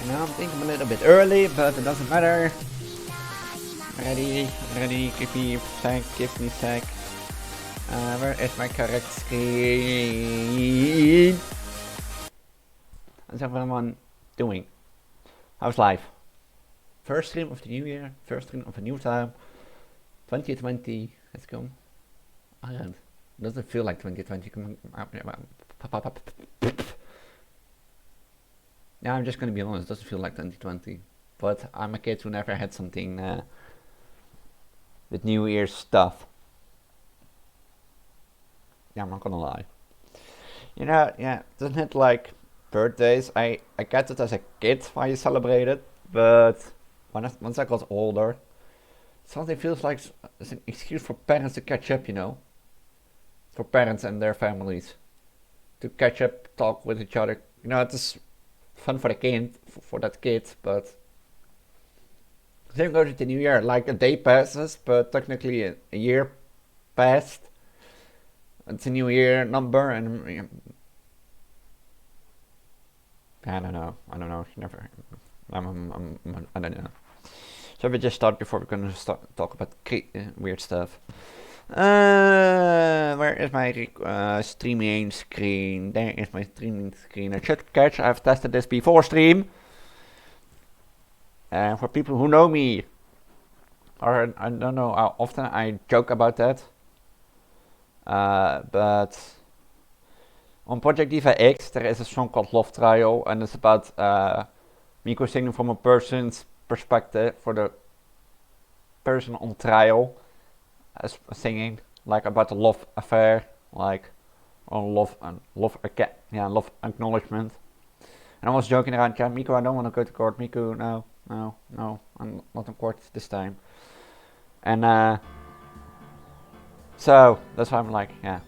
Now I'm thinking a little bit early, but it doesn't matter. Ready, give me a sec. Where is my correct screen? How's everyone doing? How's life? First stream of the new year, first stream of a new time. 2020, let's go. Ireland. Doesn't feel like 2020. Yeah, I'm just gonna be honest, it doesn't feel like 2020. But I'm a kid who never had something with New Year's stuff. Yeah, I'm not gonna lie. You know, yeah, doesn't it like birthdays? I get it as a kid why you celebrate it, but once I got older, something feels like it's an excuse for parents to catch up, you know? For parents and their families. To catch up, talk with each other. You know, it's fun for the kid, for that kid, but same goes with the new year. Like a day passes, but technically a year passed. It's a new year number, and I don't know. Never. I don't know. So we just start before we're gonna talk about weird stuff. Where is my streaming screen? There is my streaming screen. I should catch. I've tested this before stream. For people who know me, or I don't know how often I joke about that. But on Project Diva X, there is a song called Love Trial, and it's about miku singing from a person's perspective for the person on trial. Singing like about a love affair, like on love acknowledgement. And I was joking around, yeah, Miku, I don't want to go to court. Miku, no, I'm not in court this time. And so that's why I'm like, yeah,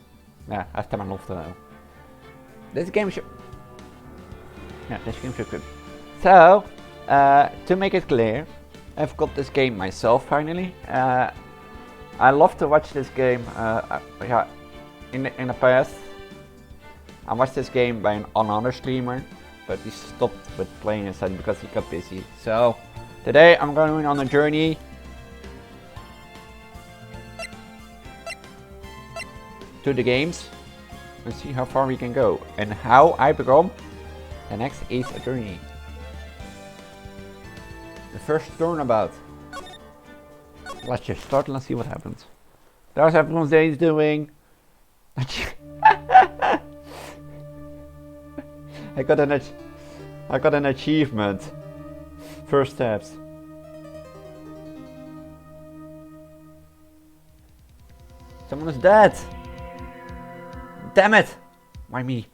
I have to my love to. This game should good. So to make it clear, I've got this game myself finally. I love to watch this game. In the past, I watched this game by another streamer, but he stopped with playing it because he got busy. So today I'm going on a journey to the games and see how far we can go and how I become the next CEST attorney. The first turnabout. Let's just start and let's see what happens. How's everyone's day doing? I got an achievement. First steps. Someone is dead. Damn it! Why me?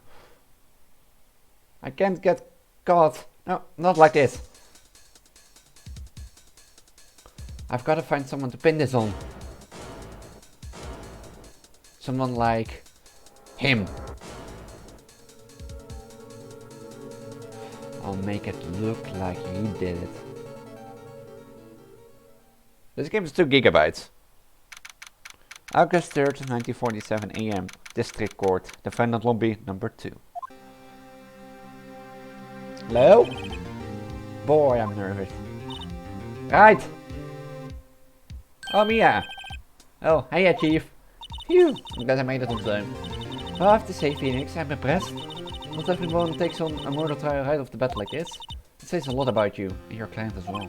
I can't get caught. No, not like this. I've got to find someone to pin this on. Someone like him. I'll make it look like he did it. This game is 2 gigabytes. August 3rd, 1947 AM. District Court. Defendant Lobby number 2. Hello? Boy, I'm nervous. Right! Oh, Mia! Oh, hey, Chief! Phew! I'm glad I made it on time. Well, I have to say, Phoneix, I'm impressed. Not everyone takes on a murder trial right off the bat like this. It says a lot about you, and your client as well.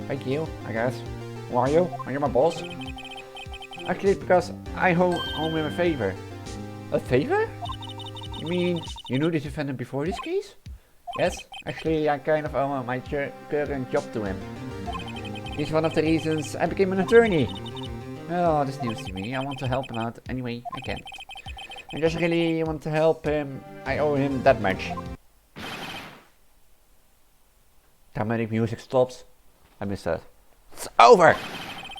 Thank you, I guess. Who are you? Are you my boss? Actually, because I owe him a favor. A favor? You mean you knew the defendant before this case? Yes, actually I kind of owe my current job to him. He's one of the reasons I became an attorney. Oh, this news to me. I want to help him out any way I can. I just really want to help him. I owe him that much. Dramatic music stops. I missed that. It's over!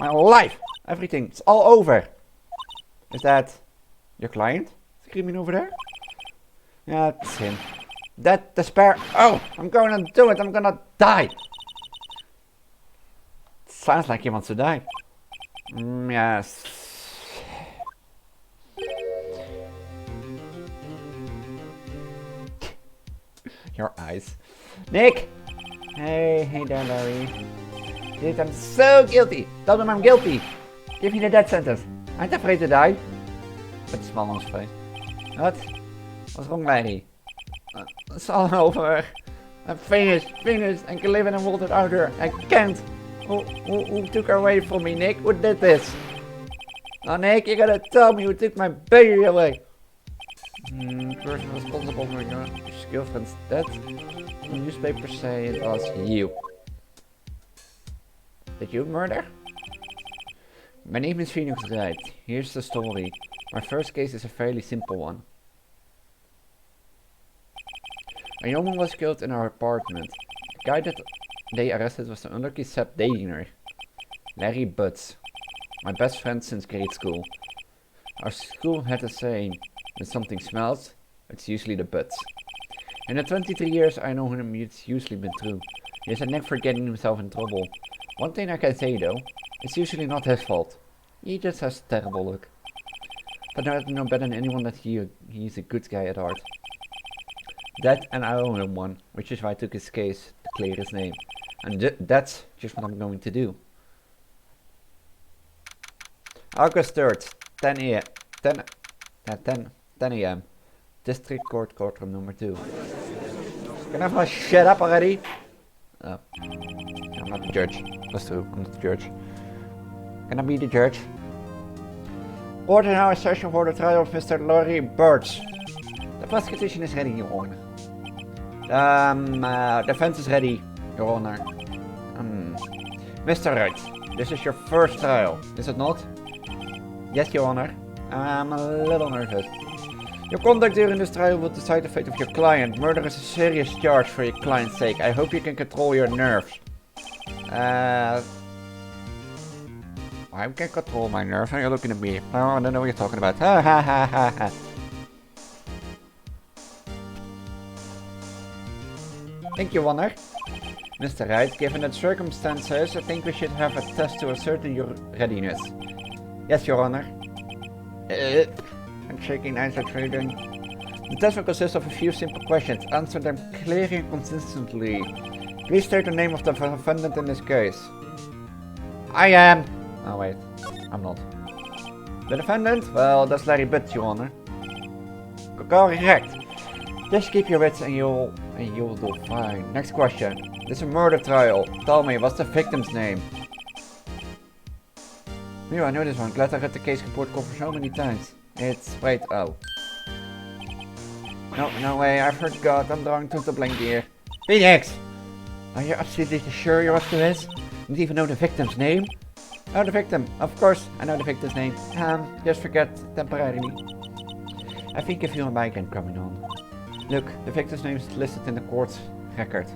My life! Everything. It's all over. Is that your client? Screaming over there? Yeah, it's him. That despair. Oh, I'm gonna do it. I'm gonna die. Sounds like he wants to die. Yes. Your eyes. Nick! Hey there, Larry. Dude, I'm so guilty. Tell them I'm guilty. Give me the death sentence. I'm not afraid to die. Put a smile on his face. What? What's wrong, Larry? It's all over. I'm finished, I can live in a world without her. I can't. Who took her away from me, Nick? Who did this? Oh, Nick, you gotta tell me who took my baby away. The person responsible for your girlfriend's death. The newspapers say it was you. Did you murder? My name is Phoneix, Wright. Here's the story. My first case is a fairly simple one. A young woman was killed in our apartment. The guy that they arrested was the unlucky Sataurday, Larry Butts, my best friend since grade school. Our school had a saying, when something smells, it's usually the butts. In the 23 years I know him, it's usually been true. He has a knack for getting himself in trouble. One thing I can say though, it's usually not his fault. He just has terrible luck. But I know better than anyone that he's a good guy at heart. That and I owe him one, which is why I took his case to clear his name. And that's just what I'm going to do. August 3rd, 10 a.m. District Court, courtroom number 2. Can I have shut up already? Oh. I'm not the judge. That's true, I'm not the judge. Can I be the judge? Order now a session for the trial of Mr. Larry Birch. The prosecution is ready, Your Honor. Defense is ready, Your Honor. Mr. Wright, this is your first trial, is it not? Yes, Your Honor. I'm a little nervous. Your conduct during this trial will decide the fate of your client. Murder is a serious charge for your client's sake. I hope you can control your nerves. I can control my nerves. Are you looking at me? Oh, I don't know what you're talking about. Ha ha ha ha ha. Thank you, Honor. Mr. Wright, given the circumstances, I think we should have a test to ascertain your readiness. Yes, Your Honor. I'm shaking eyes at trading. The test will consist of a few simple questions. Answer them clearly and consistently. Please state the name of the defendant in this case. I am... Oh wait, I'm not. The defendant? Well, that's Larry Butts, Your Honor. Correct. Just keep your wits and you'll do fine. Next question. This is a murder trial. Tell me, what's the victim's name? Yeah, I know this one. Glad I read the case report cover so many times. It's... wait, oh. No way, I forgot. I'm drawing to the blank here. Phoneix! Are you absolutely sure you're up to this? You don't even know the victim's name? Oh, the victim. Of course, I know the victim's name. Just forget temporarily. I think if you and I can coming on. Look, the victim's name is listed in the court's record.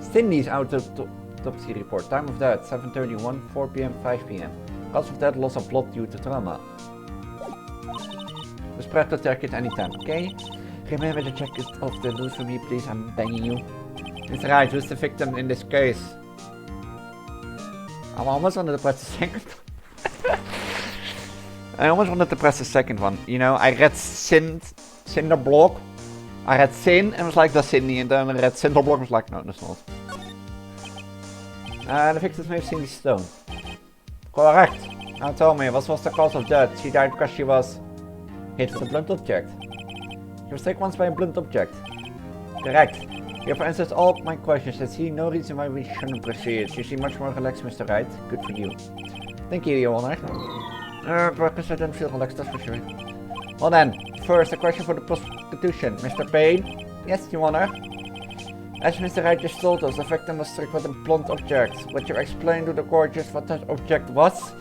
Cindy's autopsy report. Time of death 7:31, 4 p.m, 5 p.m. Cause of death, loss of blood due to trauma. Was prepared to check it anytime, okay? Remember to check it off the news for me, please. I'm begging you. Mr. Wright, who's the victim in this case? I almost wanted to press the second. I almost wanted to press the second one. You know, I read Cinderblock. I read Sin and was like, that's Cindy. And then I read Cinderblock and was like, no, that's not. The victim's name is Cindy Stone. Correct. Now tell me, what was the cause of death? She died because she was hit with a blunt object. She was taken once by a blunt object. Correct. You have answered all my questions. I see no reason why we shouldn't proceed. You seem much more relaxed, Mr. Wright. Good for you. Thank you, Your Honor. Because I don't feel relaxed, that's for sure. Well then, first a question for the prosecution. Mr. Payne? Yes, Your Honor. As Mr. Wright just told us, the victim was struck with a blunt object. Would you explain to the court just what that object was?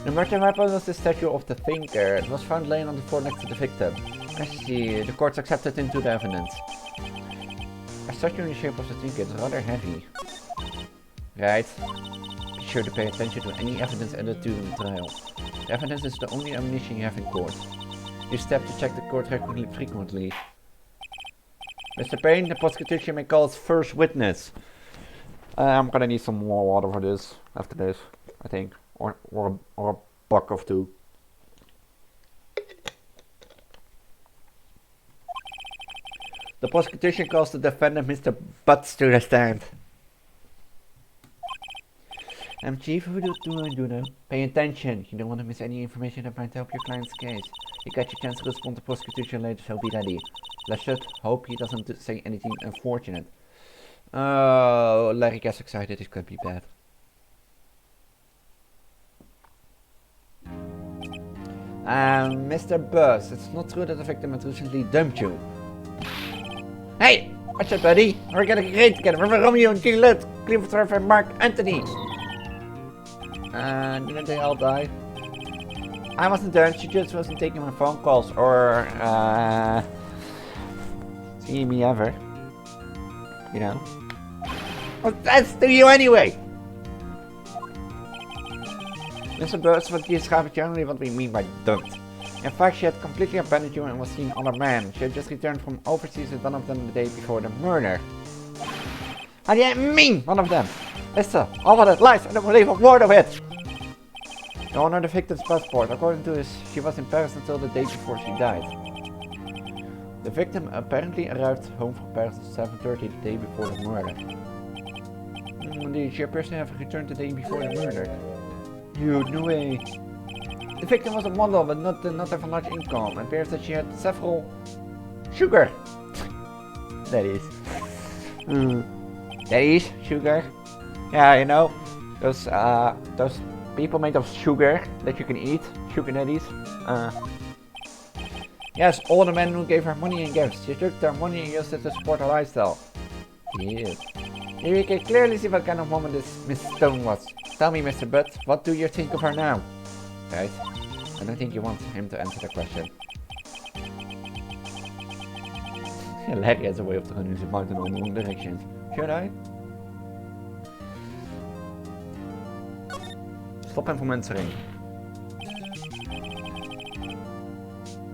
The murder weapon was the statue of the Thinker. It was found laying on the floor next to the victim. I see. The court accepted into the evidence. A statue in the shape of the Thinker is rather heavy. Right. Be sure to pay attention to any evidence added to the trial. The evidence is the only ammunition you have in court. You step to check the court record frequently. Mr. Payne, the prosecution may call its first witness. I'm gonna need some more water for this, after this, I think. Or a buck of two. The prosecution calls the defendant Mr. Butts to the stand. Chief, what do I do now? Pay attention. You don't want to miss any information that might help your client's case. You got your chance to respond to prosecution later, so be ready. Let's just hope he doesn't say anything unfortunate. Oh, Larry gets excited. This could be bad. Mr. Buzz, it's not true that the victim had recently dumped you. Hey! Watch it, buddy! We're getting great together. We're Romeo and Juliet, Clifford and Mark Antony. Didn't they all die? I wasn't there, she just wasn't taking my phone calls or seeing me ever. You know? What that's to you anyway? Mr. Burns, what do you describe generally what we mean by dumped? In fact, she had completely abandoned you and was seeing other men. She had just returned from overseas with one of them the day before the murder. How do you mean, one of them? Listen, all of that lies, I don't believe a word of it! You honor the victim's passport. According to this, she was in Paris until the day before she died. The victim apparently arrived home from Paris at 7:30 the day before the murder. Indeed, she appears to have returned the day before the murder. Dude, no way. The victim was a model, but not have a large income. It appears that she had several sugar. That is. That is sugar. Yeah, you know, those people made of sugar that you can eat, sugar daddies. Yes, all the men who gave her money and gifts. She took their money and used it to support her lifestyle. Yes. Here you can clearly see what kind of woman this Miss Stone was. Tell me, Mr. Butt, what do you think of her now? Right? I don't think you want him to answer the question. Larry has a way of turning his mind in all the wrong directions. Should I? Stop hem from answering.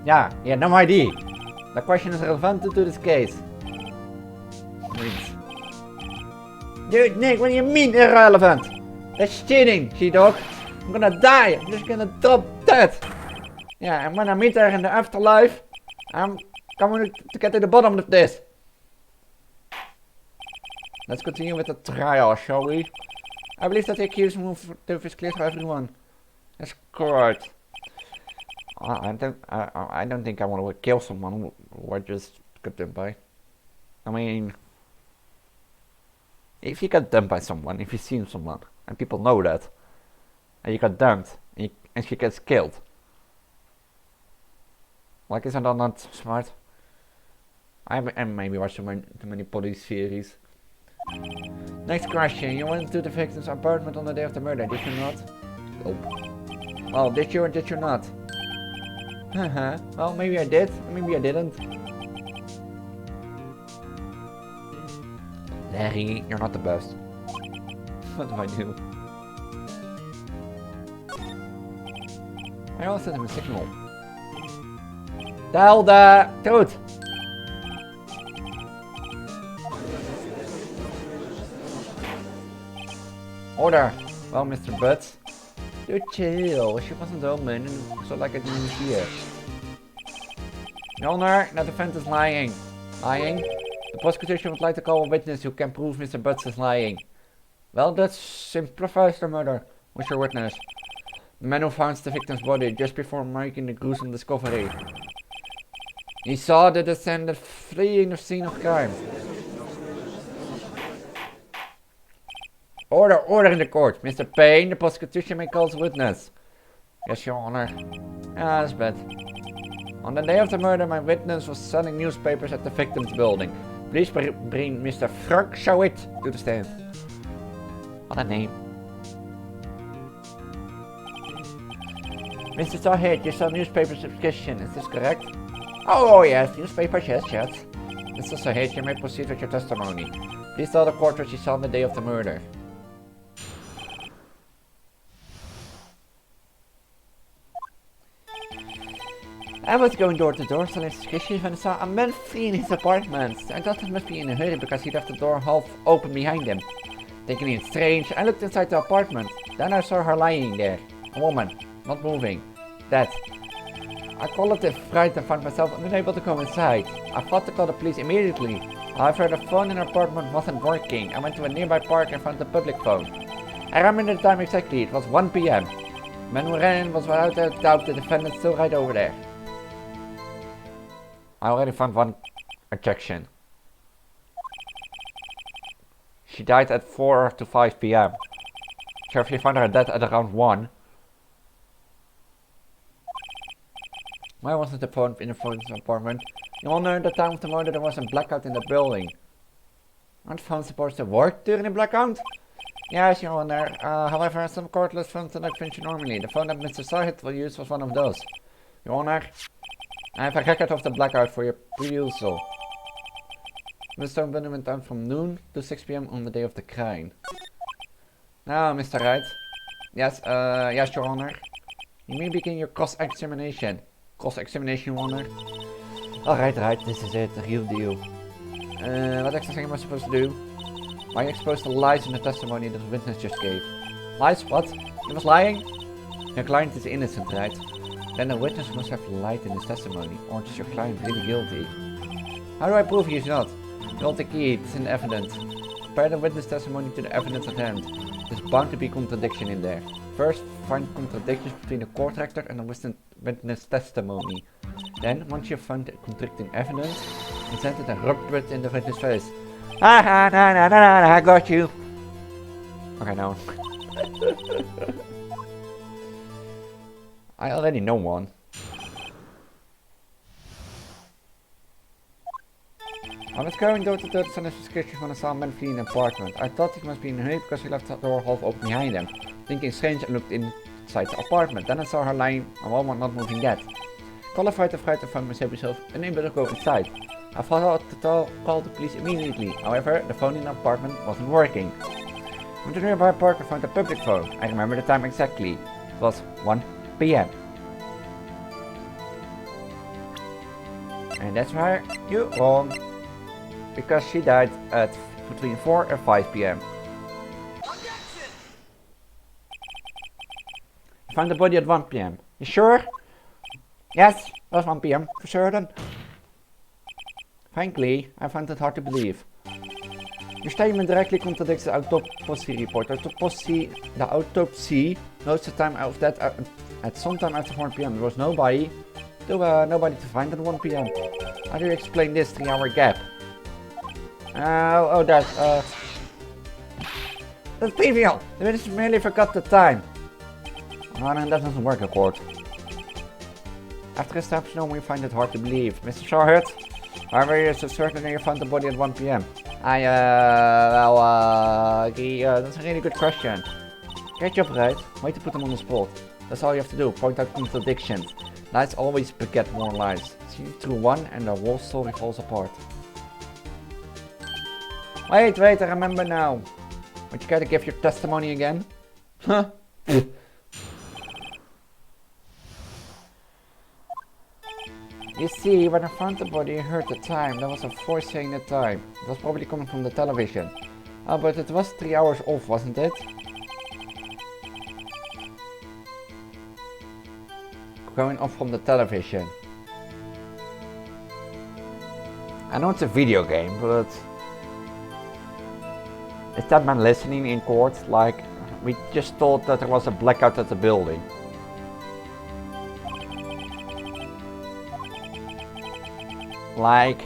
Yeah, he had no idea. The question is relevant to this case. Dude, Nick, what do you mean irrelevant? That's cheating, she-dog. I'm gonna die. I'm just gonna drop dead. Yeah, and when I meet her in the afterlife, I'm coming to get to the bottom of this. Let's continue with the trial, shall we? I believe that the accused move is clear to everyone. That's correct. I don't think I want to kill someone or just get dumped by. I mean, if you get dumped by someone, if you've seen someone, and people know that, and you got dumped, and she gets killed. Like, isn't that not smart? I maybe watched too many police series. Next question. You went to the victim's apartment on the day of the murder, did you not? Nope. Well, did you or did you not? Haha. Well, maybe I did, maybe I didn't. Larry, you're not the best. What do I do? I also sent him a signal. Tell the truth! Order! Well, Mr. Butts. Dude, chill. She wasn't home, man, so like I didn't see her. Your Honor, the defense is lying. Lying? The prosecution would like to call a witness who can prove Mr. Butts is lying. Well, that simplifies the murder. What's your witness? The man who found the victim's body just before making the gruesome discovery. He saw the descendant fleeing the scene of crime. Order in the court. Mr. Payne, the prosecution may call as witness. Yes, Your Honor. Ah, that's bad. On the day of the murder, my witness was selling newspapers at the victim's building. Please bring Mr. Frank Shawit to the stand. What a name. Mr. Shawit, you sell newspaper subscription, is this correct? Oh yes, newspapers, yes. Mr. Shawit, you may proceed with your testimony. Please tell the court what you saw on the day of the murder. I was going door to door selling subscriptions when I saw a man fleeing his apartment. I thought he must be in a hurry because he left the door half open behind him. Thinking it strange, I looked inside the apartment. Then I saw her lying there. A woman, not moving. Dead. I called it fright and found myself unable to go inside. I thought to call the police immediately. However, the phone in her apartment wasn't working. I went to a nearby park and found the public phone. I remember the time exactly, it was 1 PM. The man who ran in was without a doubt the defendant still right over there. I already found one objection. She died at 4 to 5 PM. So if you found her dead at around 1. Why wasn't the phone in the phone's apartment? You all know at the time of the murder there was a blackout in the building. Aren't phones supposed to work during a blackout? Yes, Your Honor. However, some cordless phones do not function normally. The phone that Mr. Sahit will use was one of those. Your Honor, I have a record of the blackout for your perusal. Mr. Bunham went down from noon to 6 PM on the day of the crime. Now, Mr. Wright. Yes, Your Honor. You may begin your cross-examination. Cross-examination, Your Honor. Alright, this is it, the real deal. What exactly am I supposed to do? Why are you exposed to lies in the testimony that the witness just gave? Lies? What? He was lying? Your client is innocent, right? Then the witness must have lied in his testimony, or is your client really guilty? How do I prove he is not? Hold the key, it's in the evidence. Compare the witness testimony to the evidence at hand. There's bound to be contradiction in there. First, find contradictions between the court record and the witness testimony. Then, once you've found the contradicting evidence, present it and rub it in the witness face. I got you. Okay, now. I already know one. I was going door to door to send a subscription when I saw a man fleeing an apartment. I thought he must be in a hurry because he left the door half open behind him. Thinking strange, I looked inside the apartment. Then I saw her lying, a woman not moving dead. Qualified to fright, I found myself unable to go inside. I thought to call the police immediately. However, the phone in the apartment wasn't working. From the nearby park, I found a public phone. I remember the time exactly. It was 1 PM. And that's why you're wrong. Because she died at between 4 and 5 PM. I found the body at 1 PM. You sure? Yes, it was 1 PM, for certain. Frankly, I find it hard to believe. Your statement directly contradicts the autopsy report. The autopsy notes the time of death at some time after 4 PM. There was nobody to find at 1 PM. How do you explain this 3-hour gap? That's trivial. The witness merely forgot the time. Oh, no, that doesn't work in court. After establishing, we find it hard to believe. Mr. Shawhurt, however, you're so certain that you found the body at 1 PM. That's a really good question. Great job, right? Way to put them on the spot. That's all you have to do, point out contradictions. Lies always beget more lies. See through one and the whole story falls apart. Wait, I remember now. But you gotta give your testimony again? Huh? You see, when I found the body and heard the time, there was a voice saying the time. It was probably coming from the television. Oh, but it was 3 hours off, wasn't it? Going off from the television. I know it's a video game, but... Is that man listening in court? Like, we just thought that there was a blackout at the building. Like,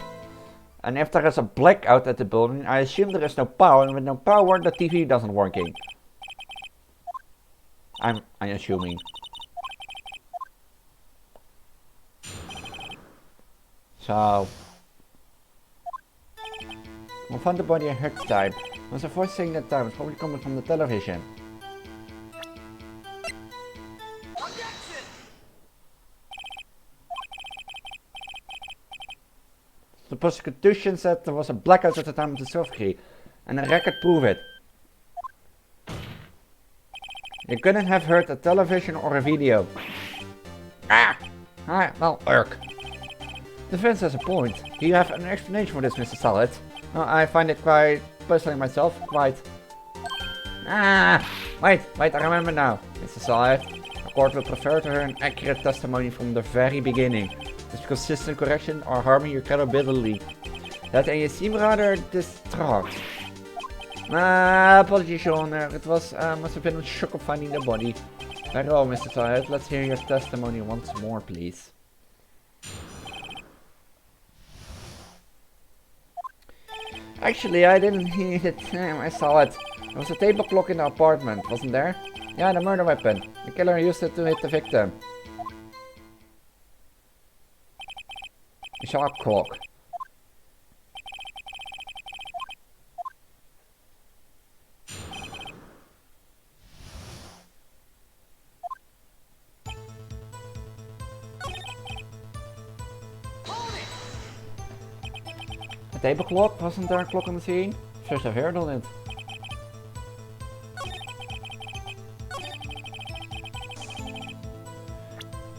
and if there is a blackout at the building, I assume there is no power, and with no power, the TV doesn't working. I'm assuming. So, we'll find the body and heard the type. Was a voice saying that time? It's probably coming from the television. The prosecution said there was a blackout at the time of the surgery, and the record proved it. You couldn't have heard a television or a video. Well, irk. The defense has a point. Do you have an explanation for this, Mr. Salad? I find it quite, personally myself, quite... Wait, I remember now. Mr. Salad, the court will prefer to hear an accurate testimony from the very beginning. This consistent correction or harming your credibility. That and you seem rather distraught. Apologies, Your Honor. It was, must have been a shock of finding the body. Very well, Mr. Salad. Let's hear your testimony once more, please. Actually, I didn't hear it. I saw it. There was a table clock in the apartment, wasn't there? Yeah, the murder weapon. The killer used it to hit the victim. You saw a clock. A table clock? Wasn't there a clock on the scene? Should have heard on it.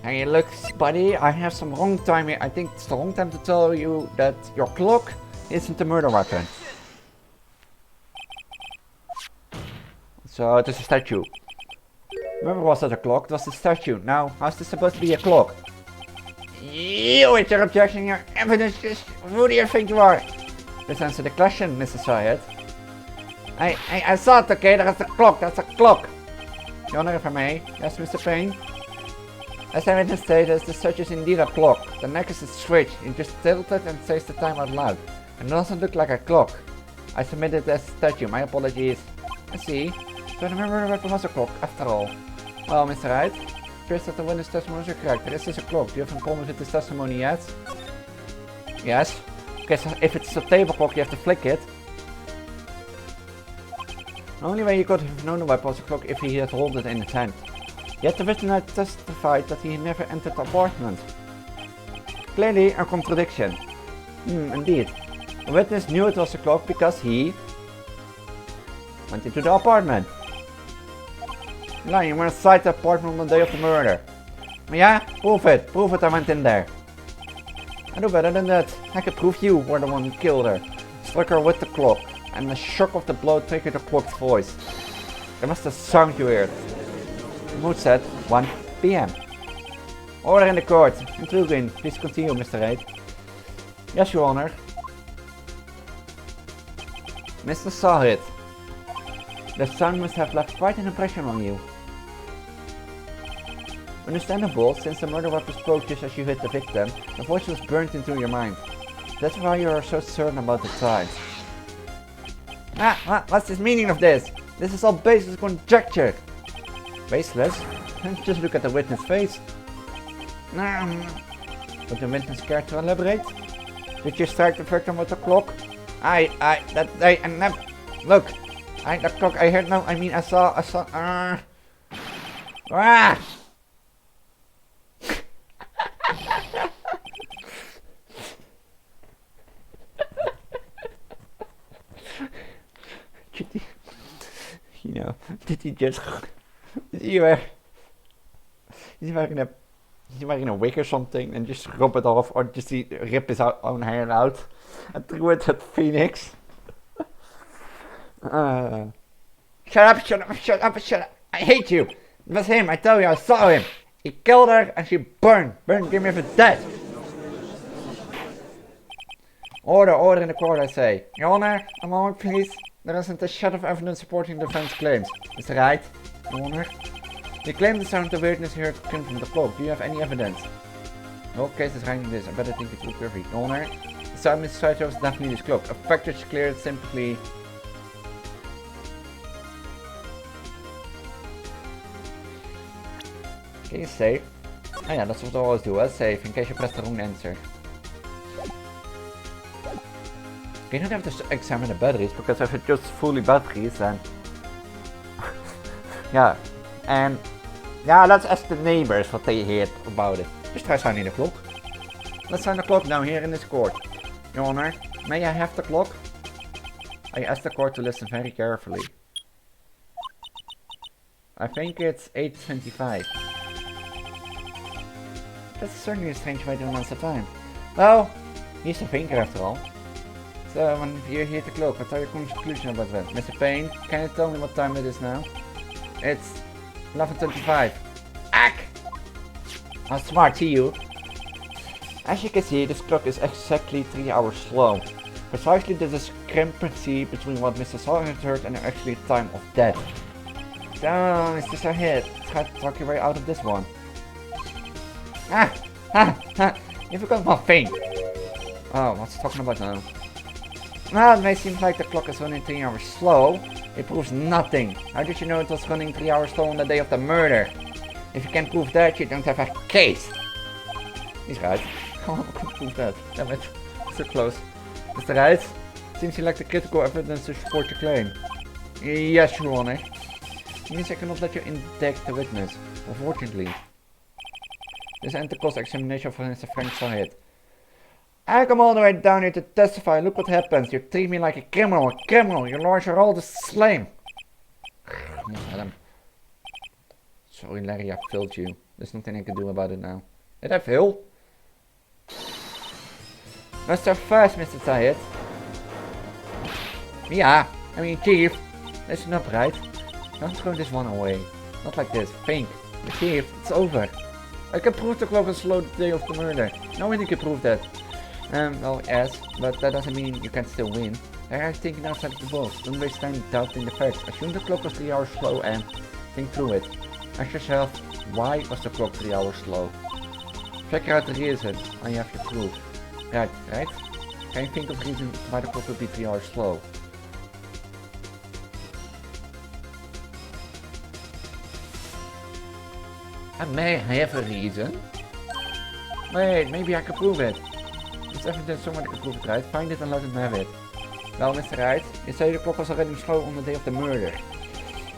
Hey, look, buddy, I have some wrong time here. I think it's the wrong time to tell you that your clock isn't a murder weapon. So, it is a statue. Remember, was that a clock? It was a statue. Now, how's this supposed to be a clock? You with your objection, your evidence is... Who do you think you are? Let's answer the question, Mr. Syed. I saw it, okay? That's a clock, that's a clock. Your Honor, if I may. Yes, Mr. Payne? As I witness stated, the such is indeed a clock. The neck is a switch. You just tilt it and says the time out loud. And it doesn't look like a clock. I submitted as a statue. My apologies. I see. So I remember the weapon was a clock, after all. Well, Mr. Wright, it appears that the witness testimony is correct. There is this a clock. Do you have a problem with this testimony yet? Yes. Okay, so if it's a table clock, you have to flick it. The only way you could have known the weapon was a clock if he had held it in his hand. Yet the witness testified that he never entered the apartment. Clearly a contradiction. Indeed. The witness knew it was a clock because he went into the apartment. Lying, you were inside the apartment on the day of the murder. Yeah, prove it. Prove it I went in there. I do better than that. I could prove you were the one who killed her. Struck her with the clock, and the shock of the blow triggered the clock's voice. It must have sound you heard. The mood said 1 PM. Order in the court. Intriguing. Please continue, Mr. Wright. Yes, Your Honor. Mr. Sahid. The sound must have left quite an impression on you. Understandable, since the murder weapon spoke just as you hit the victim, the voice was burnt into your mind. That's why you are so certain about the time. What's the meaning of this? This is all baseless conjecture. Baseless? Just look at the witness' face. Would the witness care to elaborate? Did you strike the victim with the clock? Look, the clock I heard now, I saw, did he just, is he wearing a wig or something and just rub it off, or just he rip his own hair out and threw it at Phoneix? Shut up, I hate you. It was him, I tell you, I saw him. He killed her and she burned give me for dead. Order in the court, I say. Your Honor, a moment please. There isn't a shred of evidence supporting the defense claims. Mr. Wright, Your Honor. You claim the sound of the witness heard came from the clock. Do you have any evidence? All cases ranking this. I better think it through carefully. Honor. The sound Mr. Side shows definitely this cloak. A factor is cleared simply. Can you save? Oh yeah, that's what I always do, save in case you press the wrong answer. You don't have to examine the batteries, because if it's just fully batteries, then... yeah, and... yeah, let's ask the neighbors what they heard about it. Just try signing the clock. Let's sign the clock down here in this court. Your Honor, may I have the clock? I asked the court to listen very carefully. I think it's 8:25. That's certainly a strange way to announce the time. Well, he's a thinker after all. So, when you hear the clock, what are your conclusions about that? Mr. Payne, can you tell me what time it is now? It's 11:25. Ack! How smart, see you. As you can see, this clock is exactly 3 hours slow. Precisely the discrepancy between what Mr. Sawyer heard and the actual time of death. So, Mr. Sahid, try to talk your way out of this one. You forgot one thing. Oh, what's he talking about now? Well, it may seem like the clock is running 3 hours slow. It proves nothing. How did you know it was running 3 hours slow on the day of the murder? If you can't prove that, you don't have a case. He's right. How can I prove that? Damn it. So close. Mr. Wright, seems you lack the critical evidence to support your claim. Yes, Your Honor. It means I cannot let you indict the witness, unfortunately. This ends the cost examination for Mr. Frank Sahid. I come all the way down here to testify. Look what happens. You treat me like a criminal. Your lawyers are all the same. Adam. Sorry, Larry, I failed you. There's nothing I can do about it now. Did I fail? Mr. First, Mr. Sahid. Yeah, I mean, Chief. Listen up, right? Don't throw this one away. Not like this. Think. Chief, it's over. I can prove the clock was slow the day of the murder. Nobody can prove that. Well, yes, but that doesn't mean you can still win. I was thinking outside the box. Don't waste time doubting the facts. Assume the clock was 3 hours slow and think through it. Ask yourself, why was the clock 3 hours slow? Figure out the reason, and you have your proof. Right? Can you think of reasons why the clock would be 3 hours slow? I may have a reason. Wait, maybe I can prove it. There's evidence someone can prove it, right? Find it and let him have it. Well, Mr. Wright, you say the clock was already slow on the day of the murder.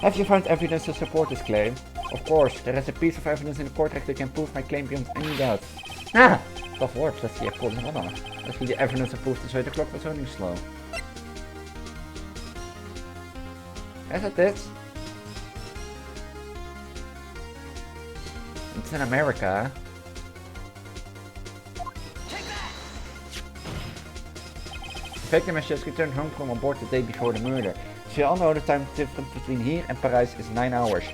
Have you found evidence to support this claim? Of course, there is a piece of evidence in the court record that can prove my claim beyond any doubt. Ah! Tough words, let's see if Colin Honor. Let's see the evidence that proves the clock was running slow. Is it this? It's in America. The victim has just returned home from abroad the day before the murder. So you all know the time difference between here and Paris is 9 hours.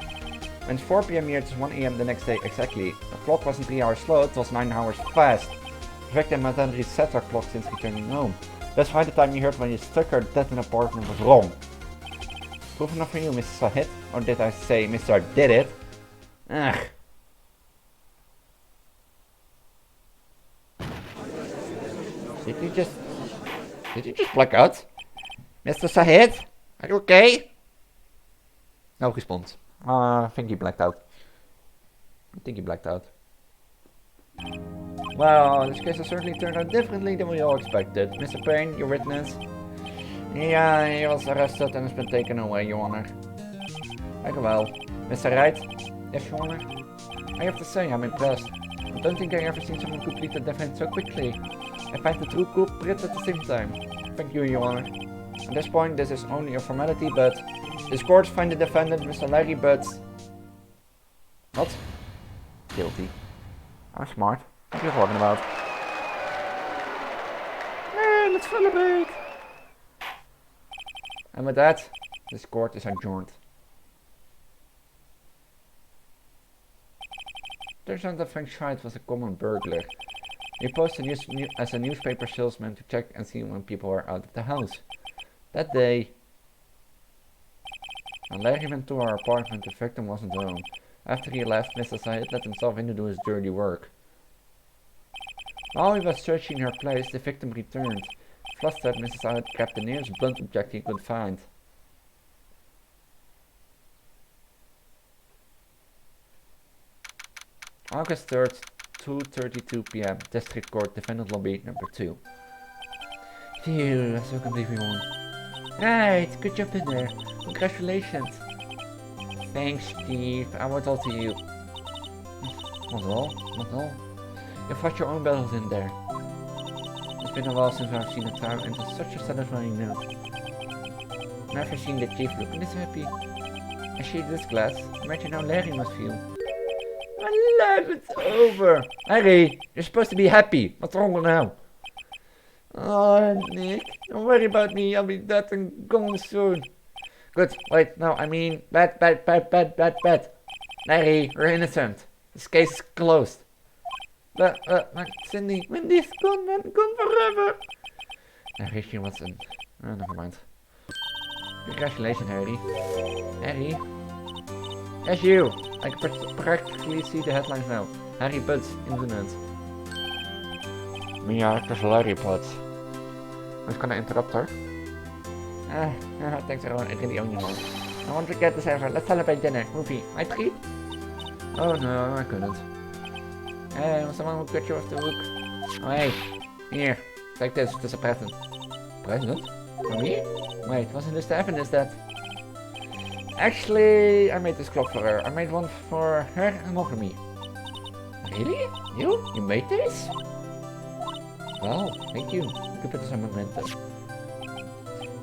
When it's 4 PM here, it's 1 AM the next day exactly. The clock wasn't 3 hours slow, it was 9 hours fast. The victim had then reset her clock since returning home. That's why the time you heard when you stuck her dead in the apartment was wrong. Proof enough for you, Mr. Sahid? Or did I say Mr. Did it? Ugh. Did you just black out? Mr. Sahid? Are you okay? No response. I think he blacked out. Well, this case has certainly turned out differently than we all expected. Mr. Payne, your witness. Yeah, he was arrested and has been taken away, Your Honor. Very well. Mr. Wright? Yes, Your Honor? I have to say, I'm impressed. I don't think I ever seen someone complete the defense so quickly. I find the true culprit at the same time. Thank you, Your Honor. At this point, this is only a formality, but this court finds the defendant, Mr. Larry, but... What? Guilty. I'm smart. What are you talking about? Man, let's celebrate! And with that, this court is adjourned. Turns out that Phoneix was a common burglar. He posed as a newspaper salesman to check and see when people were out of the house. That day, when Larry went to our apartment, the victim wasn't home. After he left, Mr. Sahid let himself in to do his dirty work. While he was searching her place, the victim returned. Flustered, Mrs. Out grabbed the nearest blunt object he could find. August 3rd, 2:32 p.m. District Court, Defendant Lobby, number 2. Phew, so completely wrong. Right, good job in there. Congratulations. Thanks, Steve. I was all to you. Not all. You fought your own battles in there. It's been a while since I've seen a town, and it's such a satisfying note. Never seen the chief looking this happy. I shake this glass. Imagine how Larry must feel. My life is over. Larry, you're supposed to be happy. What's wrong now? Oh, Nick, don't worry about me. I'll be dead and gone soon. Good. Wait, no, I mean bad. Larry, we're innocent. This case is closed. But, Cindy, Wendy's gone, man. Gone forever. Larry, she was in. Oh, never mind. Congratulations, Harry. Harry? Yes, you. I can practically see the headlines now. Harry Butts, incident. Mia, there's Larry Butts. Who's gonna interrupt her? Thanks everyone, I really own you now. I want to get this over. Let's celebrate dinner. Movie. My treat? Oh no, I couldn't. Hey, someone will cut you off the hook. Oh hey, here. Take this, it's a present. Present? For me? Wait, wasn't this the evidence that... Actually, I made this clock for her. I made one for her and one for me. Really? You? You made this? Well, thank you. You can put this on my memento.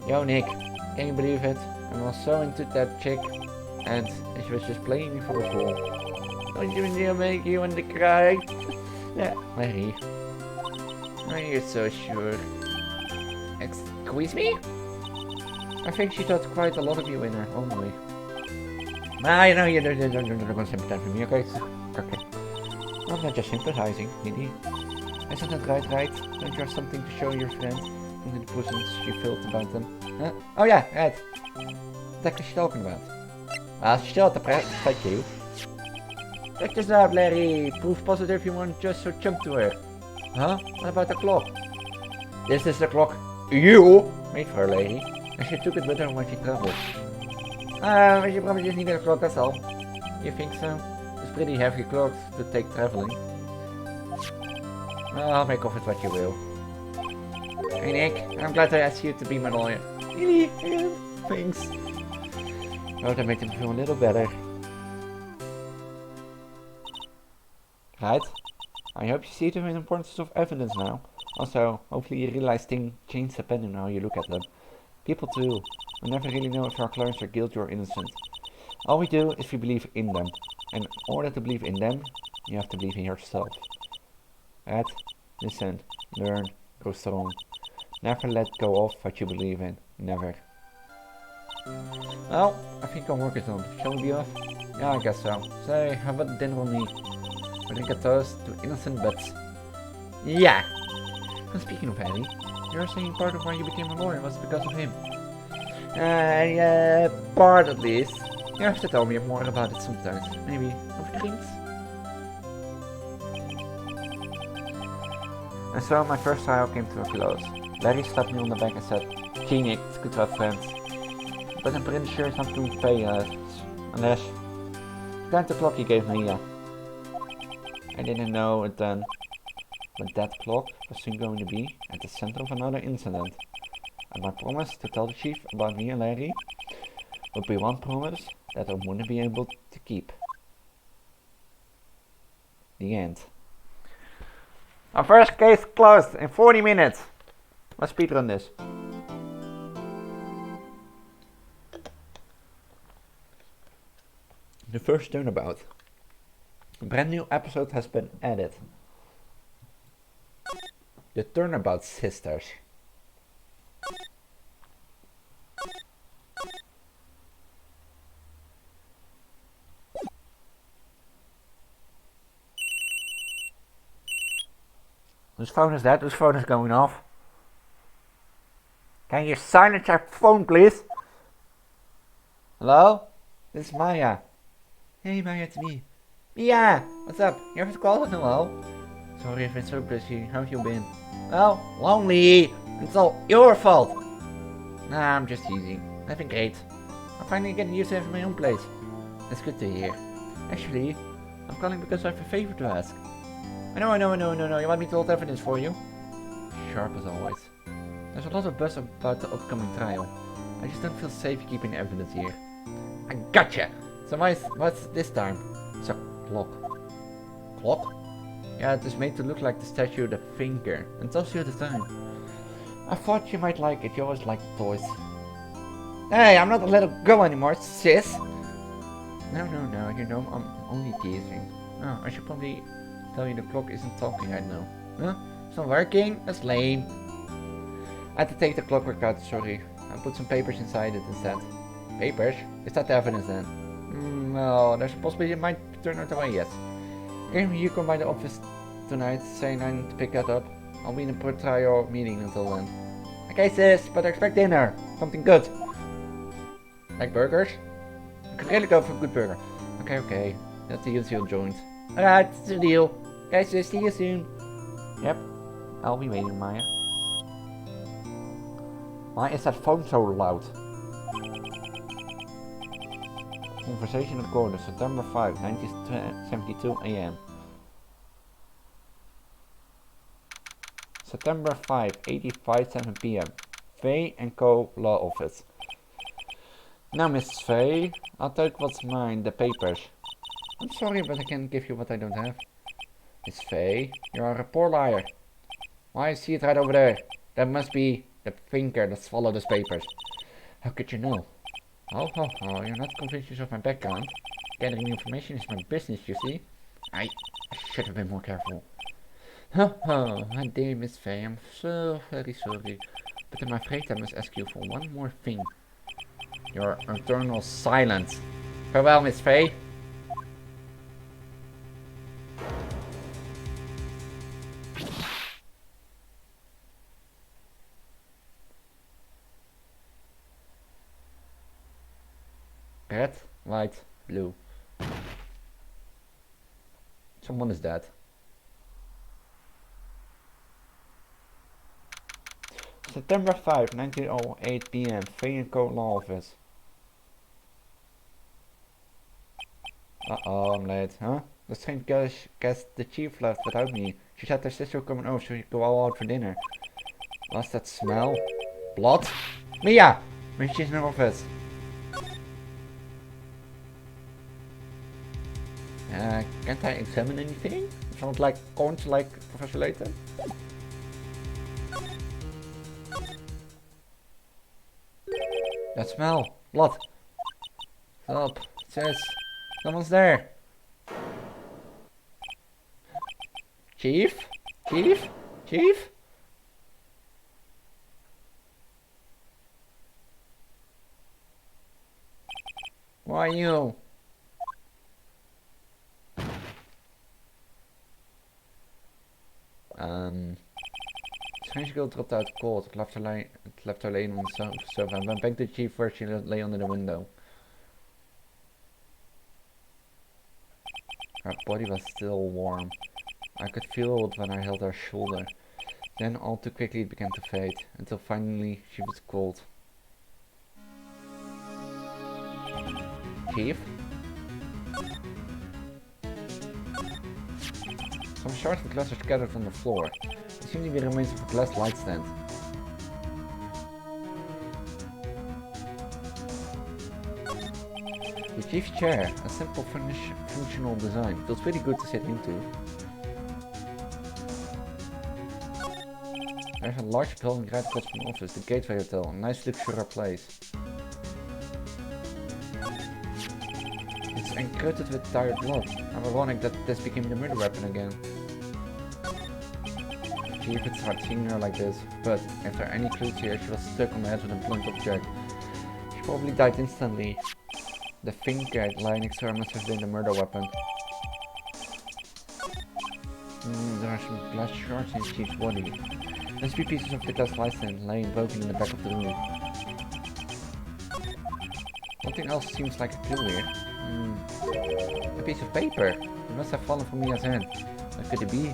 Yo Nick, can you believe it? I was so into that chick and she was just playing me for a fool. Don't you dare make you want to cry? Yeah, Mary. Are you so sure? Excuse me? I think she thought quite a lot of you in her own way. Nah, you know, you're not going to sympathize with me, okay? Okay. I'm not just sympathizing, Nidhi. Isn't that right? Don't you have something to show your friend? And the persons you felt about them? Huh? Oh yeah, right. What is she talking about? Well, she's still at the press. Thank you. Check this out, Larry. Proof positive you won't just so jump to her. Huh? What about the clock? This is the clock you made for her, lady. And she took it with her when she traveled. But she probably just needed a clock, that's all. You think so? It's pretty heavy clock to take traveling. Well, I'll make of it what you will. Hey Nick, I'm glad I asked you to be my lawyer. Really? Yeah, thanks. Oh, that made him feel a little better. Right? I hope you see the importance of evidence now. Also, hopefully you realize things change depending on how you look at them. People too. We never really know if our clients are guilty or innocent. All we do is we believe in them. And in order to believe in them, you have to believe in yourself. Right? Listen, learn, grow strong. Never let go of what you believe in. Never. Well, I think our work is done. Shall we be off? Yeah, I guess so. Say, how about dinner with me? We drink a toast to innocent butts. Yeah! And speaking of Harry, you're saying part of why you became a lawyer was because of him. Yeah, part at least. You have to tell me more about it sometimes. Maybe over drinks? And so my first trial came to a close. Larry slapped me on the back and said, "Gee Nick, it's good to have friends. But I'm pretty sure it's not going to pay unless..." That's the clock he gave me, yeah. I didn't know it then, but that clock was soon going to be at the center of another incident. And my promise to tell the chief about me and Larry would be one promise that I wouldn't be able to keep. The end. Our first case closed in 40 minutes. Let's speedrun this. The first turnabout. A brand new episode has been added. The Turnabout Sisters. Whose phone is that? Whose phone is going off? Can you silence your phone, please? Hello? This is Maya. Hey Maya, it's me. Mia! What's up? You ever called us? Hello? Sorry, I've been so busy. How have you been? Well, lonely. It's all your fault. Nah, I'm just teasing. I've been great. I'm finally getting used to having my own place. That's good to hear. Actually, I'm calling because I have a favor to ask. I know. You want me to hold evidence for you? Sharp as always. There's a lot of buzz about the upcoming trial. I just don't feel safe keeping evidence here. I gotcha! So what's this time? It's a clock. Clock? Yeah, it is made to look like the statue of the finger and tells you the time. I thought you might like it. You always liked toys. Hey, I'm not a little girl anymore, sis! No, you know, I'm only teasing. Oh, I should probably tell you the clock isn't talking right now. Huh? It's not working? That's lame. I had to take the clockwork out, sorry. I put some papers inside it instead. Papers? Is that the evidence then? Well, there's a possibility it might turn out the way, yes. Can you come by the office tonight, saying I need to pick that up? I'll be in a pre-trial meeting until then. Okay sis, but I expect dinner. Something good. Like burgers? I could really go for a good burger. Okay. That's the usual joint. Alright, it's a deal. Okay sis, see you soon. Yep, I'll be waiting, Maya. Why is that phone so loud? Conversation recorded, September 5, 1972 AM. September 5, 7 PM. Vay & Co. Law Office. Now, Mrs. Vay, I'll take what's mine, the papers. I'm sorry, but I can't give you what I don't have. Miss Vay, you're a poor liar. Why, I see it right over there. That must be the finger that swallowed those papers. How could you know? Oh, you're not convinced of my background. Gathering information is my business, you see. I should have been more careful. My dear Miss Vay, I'm so very sorry. But I'm afraid I must ask you for one more thing. Your eternal silence. Farewell, Miss Vay. Red, white, blue. Someone is dead. September 5, 19:08 PM. Vay & Co. Law Office. Uh-oh, I'm late, huh? The strange guess the chief left without me. She said her sister was coming over so we could go all out for dinner. What's that smell? Blood? Mia! When she's in her office. Can't I examine anything? Sounds like corns like Professor Layton. That smell! Blood! Stop! It says someone's there! Chief? Chief? Chief? Why you? Strange girl dropped out cold. It left her laying on the sofa. I went back to the chief where she lay under the window. Her body was still warm. I could feel it when I held her shoulder. Then all too quickly it began to fade, until finally she was cold. Chief? Some shards of glass are scattered on the floor. There seem to be remains of a glass light stand. The chief's chair, a simple functional design, feels pretty good to sit into. There's a large building right across from the office, the Gateway Hotel, a nice luxurious place. It's encrusted with tired blood. I'm ironic that this became the murder weapon again. Chief, it's hard seeing her like this, but if there are any clues here, she was stuck on the head with a blunt object. She probably died instantly. The finger lying next to her must have been the murder weapon. There are some glass shards in Chief's body. There's 3 pieces of the glass license laying broken in the back of the room. Something else seems like a clue here. A piece of paper. It must have fallen from Mia's hand. What could it be?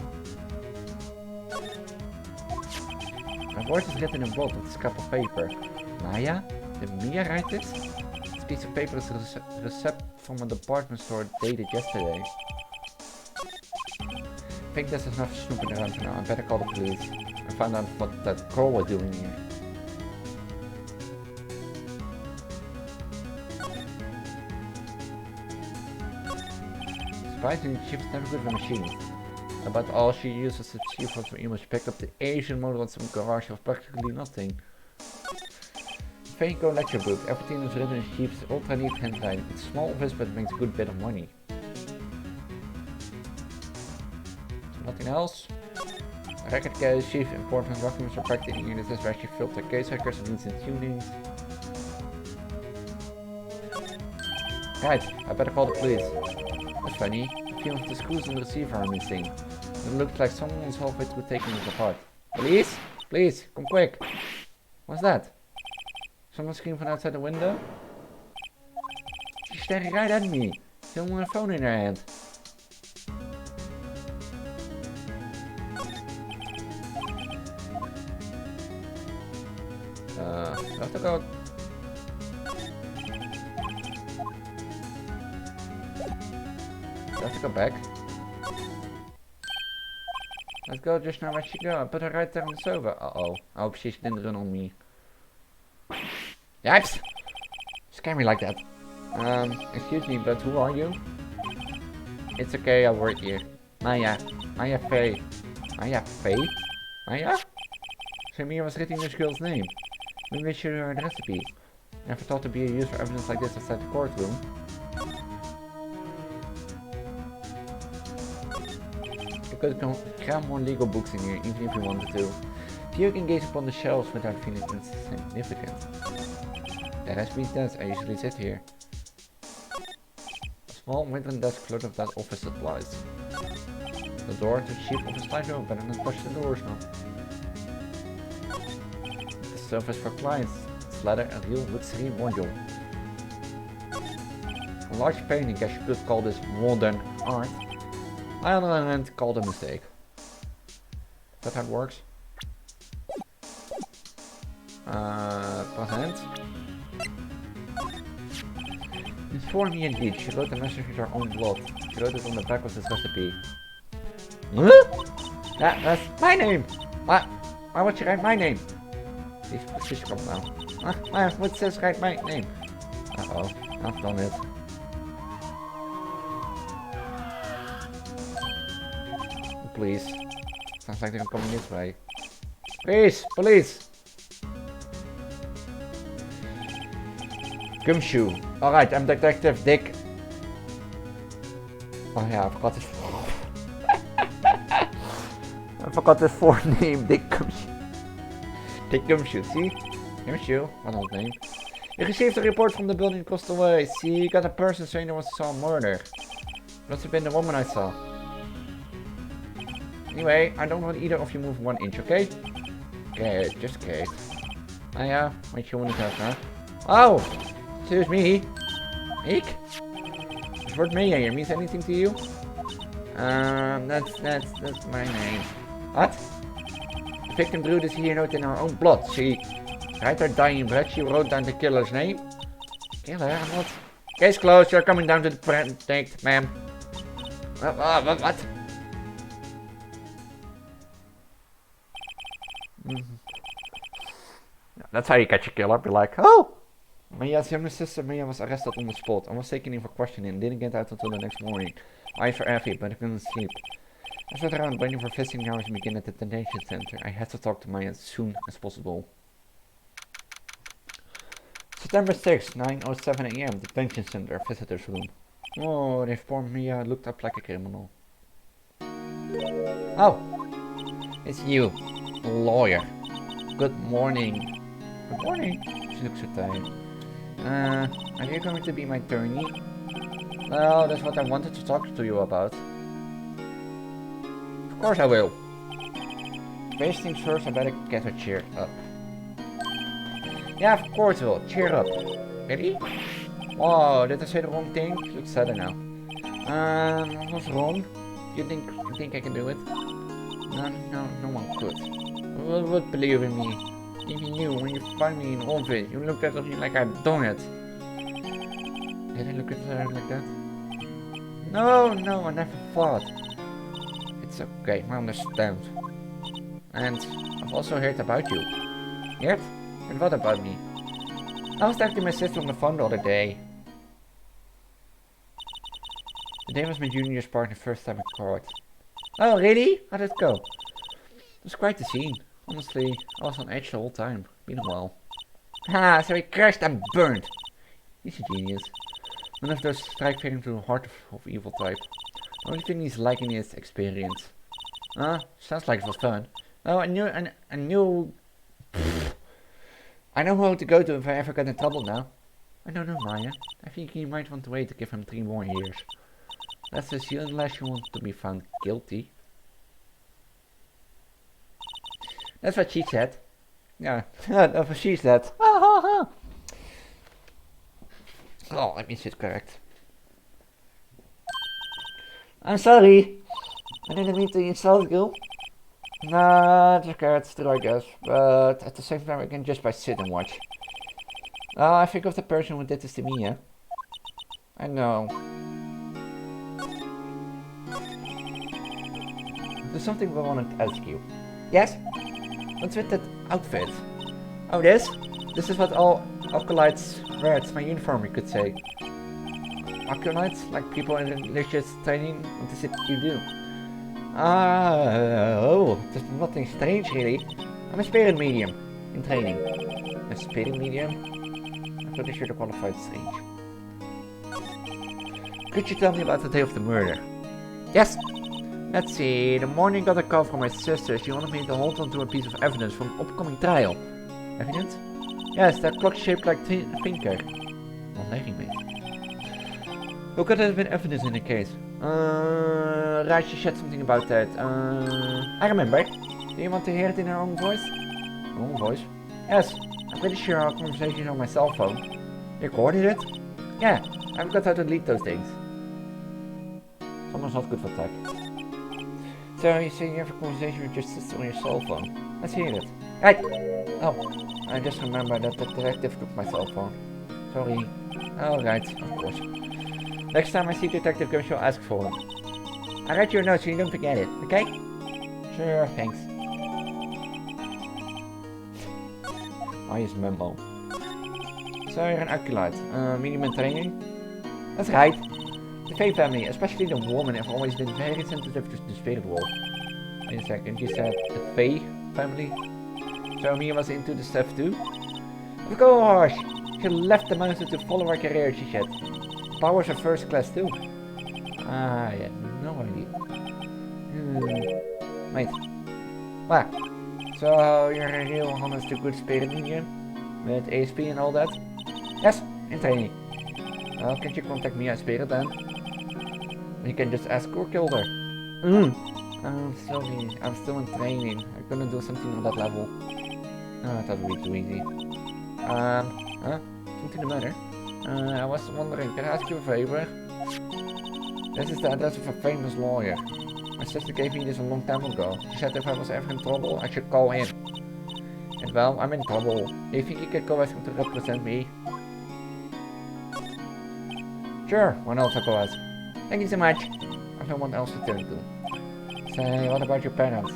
My voice is written in blood on this scrap of paper. Maya? Did Mia write this? This piece of paper is a receipt from a department store dated yesterday. I think this is enough snooping around for now. I better call the police and find out what that girl was doing here. Surprisingly, she was never good with machines. About all she used was the chief of her email. She picked up the Asian model on some garage of practically nothing. Fainco lecture book. Everything is written in Chief's ultra neat handwriting. It's small office but it makes a good bit of money. Nothing else. Record case, chief, important documents are packed in here. This is where she filled her case records and needs in tuning. Right, I better call the police. That's funny. A few of the screws on the receiver are missing. It looks like someone's halfway through taking it apart. Police? Please, come quick. What's that? Someone screamed from outside the window? She's staring right at me. She has a phone in her hand. I have to go. I have to go back. Let's go just now where she go. I put her right there on the sofa. Uh-oh. I hope she didn't run on me. Yipes! Scare me like that. Excuse me, but who are you? It's okay, I work here. Maya. Maya Faye. Maya Faye? Maya? Samir was writing this girl's name. Maybe I should her the recipe. Never thought to be a use for evidence like this outside the courtroom. You could cram more legal books in here, even if you wanted to. Few can gaze upon the shelves without feeling insignificant. That has been done. I usually sit here. A small wooden desk loaded with that office supplies. The door to the chief office slides open and push the doors now. The surface for clients. It's leather and real wood 3 module. A large painting, I guess you could call this modern art. I on the other hand called a mistake. Is that how it works? Present. Inform me indeed, she wrote the message with her own blood. She wrote it on the back of this recipe. Huh? That's my name! Why would she write my name? Please come now. What says write my name? Uh-oh, I've done it. Please. Sounds like they're coming this way. Please! Police! Gumshoe. Alright, I'm Detective Dick. Oh yeah, I forgot his I forgot his forename, Dick Gumshoe. Dick Gumshoe, see? Gumshoe, what old name. You received a report from the building across the way. See, you got a person saying there was a murder. Must have been the woman I saw. Anyway, I don't want either of you move 1 inch, okay? Okay, just Kate. Ah ja, weet je hoe het gaat, Oh! Excuse me. Ik? The word Maya here means anything to you? That's my name. What? The victim drew this here note in her own blood. She write her dying breath. She wrote down the killer's name. Killer? What? Case closed. You're coming down to the predict, ma'am. What? That's how you catch a killer. Be like, oh! Maya's younger sister Maya was arrested on the spot and was taken in for questioning and didn't get out until the next morning. I for Effie, but I couldn't sleep. I sat around waiting for visiting hours to begin at the detention center. I had to talk to Maya as soon as possible. September 6th, 9:07 AM, detention center, visitor's room. Oh, they informed Maya looked up like a criminal. Oh, it's you, a lawyer. Good morning. Good morning. She looks so tired. Are you going to be my attorney? Well, that's what I wanted to talk to you about. Of course I will. First things first, I better get her cheered up. Yeah, of course I will. Cheer up. Ready? Whoa, did I say the wrong thing? She looks sadder now. What's wrong? You think I can do it? No one could. Who would believe in me? Even you, when you find me in office, you look at me like I've done it. Did I look at her like that? No, I never thought. It's okay, I understand. And I've also heard about you. Heard? And what about me? I was talking to my sister on the phone the other day. Today was my junior partner first time in court. Oh, really? How did it go? It was quite the scene. Honestly, I was on edge the whole time. Been a while. Ha, so he crashed and burned. He's a genius. One of those strike fear into the heart of evil type. The only thing he's liking is experience. Sounds like it was fun. Oh, I knew. I know how to go to if I ever get in trouble now. I don't know, Maya. I think you might want to wait to give him 3 more years. That's just you unless you want to be found guilty. That's what she said. Yeah, that's what she said. Oh, let me sit correct. I'm sorry. I didn't mean to insult you. Nah, it's okay, it's true I guess. But at the same time I can just sit and watch. I think of the person who did this to me, yeah? I know. There's something I wanted to ask you. Yes? What's with that outfit? Oh, this? This is what all acolytes wear. It's my uniform, you could say. Acolytes? Like people in religious training? What is it you do? There's nothing strange really. I'm a spirit medium in training. A spirit medium? I'm pretty sure the qualified strange. Could you tell me about the day of the murder? Yes! Let's see, the morning got a call from my sister. She wanted me to hold on to a piece of evidence from an upcoming trial. Evidence? Yes, that clock shaped like a finger. Not letting me. Who could have been evidence in the case? Right, she said something about that. I remember. Do you want to hear it in her own voice? Her own voice? Yes, I'm pretty sure our conversation on my cell phone. You recorded it? Yeah, I forgot how to delete those things. Someone's not good for tech. So you say you have a conversation with your sister on your cell phone. Let's hear it. Right! Oh, I just remember that the detective took my cell phone. Sorry. Oh, right, of course. Next time I see Detective Gumshoe, I'll ask for him. I write you a note so you don't forget it, okay? Sure, thanks. I use memo. So you're an acolyte. Medium in training? That's right. The Fae family, especially the women, have always been very sensitive to the spirit world. Wait a second, you said the Fae family? So Mia was into the stuff too? Of course! She left the mountain to follow her career, she said. Powers are first class too. I had no idea. Wait. What? So you're a real honest to good spirit medium? With ASP and all that? Yes, in training. Well, can't you contact me as spirit then? You can just ask or kill her. I'm sorry, I'm still in training. I couldn't do something on that level. That would be too easy. Something the matter? I was wondering, can I ask you a favor? This is the address of a famous lawyer. My sister gave me this a long time ago. She said if I was ever in trouble, I should call him. And well, I'm in trouble. Do you think you could go ask him to represent me? Sure, why not, I go ask. Thank you so much. I have no one else to turn to. Say, what about your parents?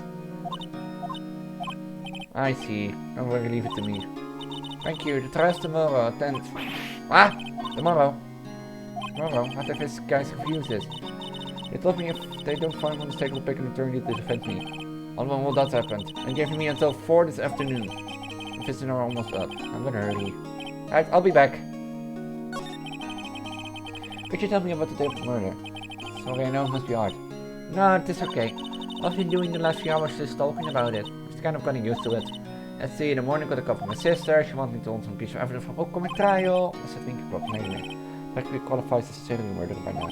I see. Don't worry, leave it to me. Thank you. The trial's tomorrow, attend. Ah! Tomorrow. What if this guy's refuses? They told me if they don't find one, they will pick an attorney to defend me. Although all that happened. And gave me until 4 this afternoon. If it's an hour almost up. I'm gonna hurry. Alright, I'll be back. Could you tell me about the day of the murder? Sorry, I know it must be hard. No, it's okay. I've been doing the last few hours just talking about it. I'm kind of getting used to it. Let's see, in the morning got a call from my sister. She wanted me to hold some piece of evidence from upcoming trial. I said, think o'clock, maybe. Practically qualifies as a serial murder by now.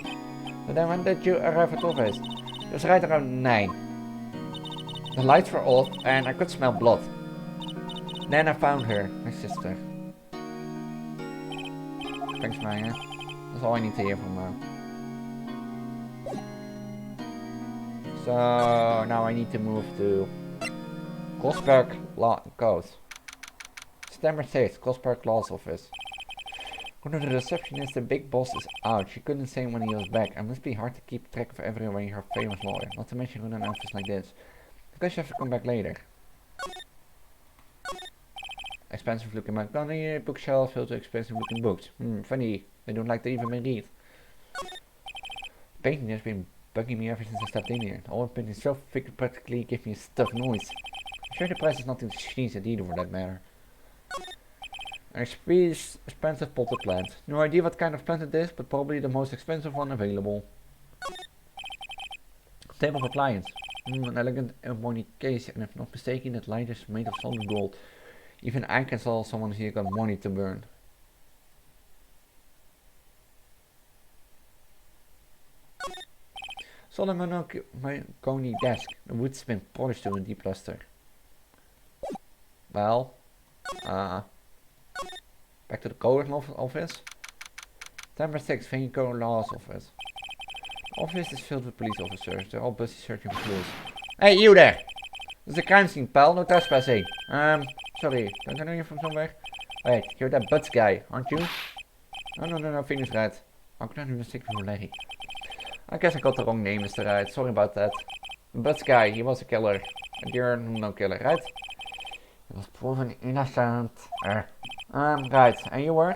So then when did you arrive at office? It was right around 9. The lights were off and I could smell blood. Then I found her, my sister. Thanks, Maya. That's all I need to hear from now. So now I need to move to Gosberg Law Code. September 6th, Gosberg Law's Office. According to the receptionist, the big boss is out. She couldn't say when he was back. It must be hard to keep track of everyone you're a famous lawyer. Not to mention run an office like this. Because you have to come back later. Expensive looking McDonald's bookshelf filled with expensive looking books. Funny. They don't like to even read. Painting has been bugging me ever since I stepped in here. The oil paint is so thick it practically gives me a stuffed noise. I'm sure the price is not to sneeze at either for that matter. An expensive potted plant. No idea what kind of plant it is, but probably the most expensive one available. Table of appliance. An elegant ebony case, and if not mistaken, that light is made of solid gold. Even I can tell someone here got money to burn. Solid mahogany desk. The wood's been polished to a deep luster. Well, back to the code office. September 6th, Vancouver Law's Office. The office is filled with police officers. They're all busy searching for clues. Hey, you there! This is a crime scene, pal. No trespassing. Sorry. Don't I know you from somewhere? Wait, you're that Butts guy, aren't you? No, Phoneix right. How could I be mistaken for Larry? I guess I got the wrong name, Mr. Wright. Sorry about that. The Butts guy, he was a killer. And you're no killer, right? He was proven innocent. Right. And you were?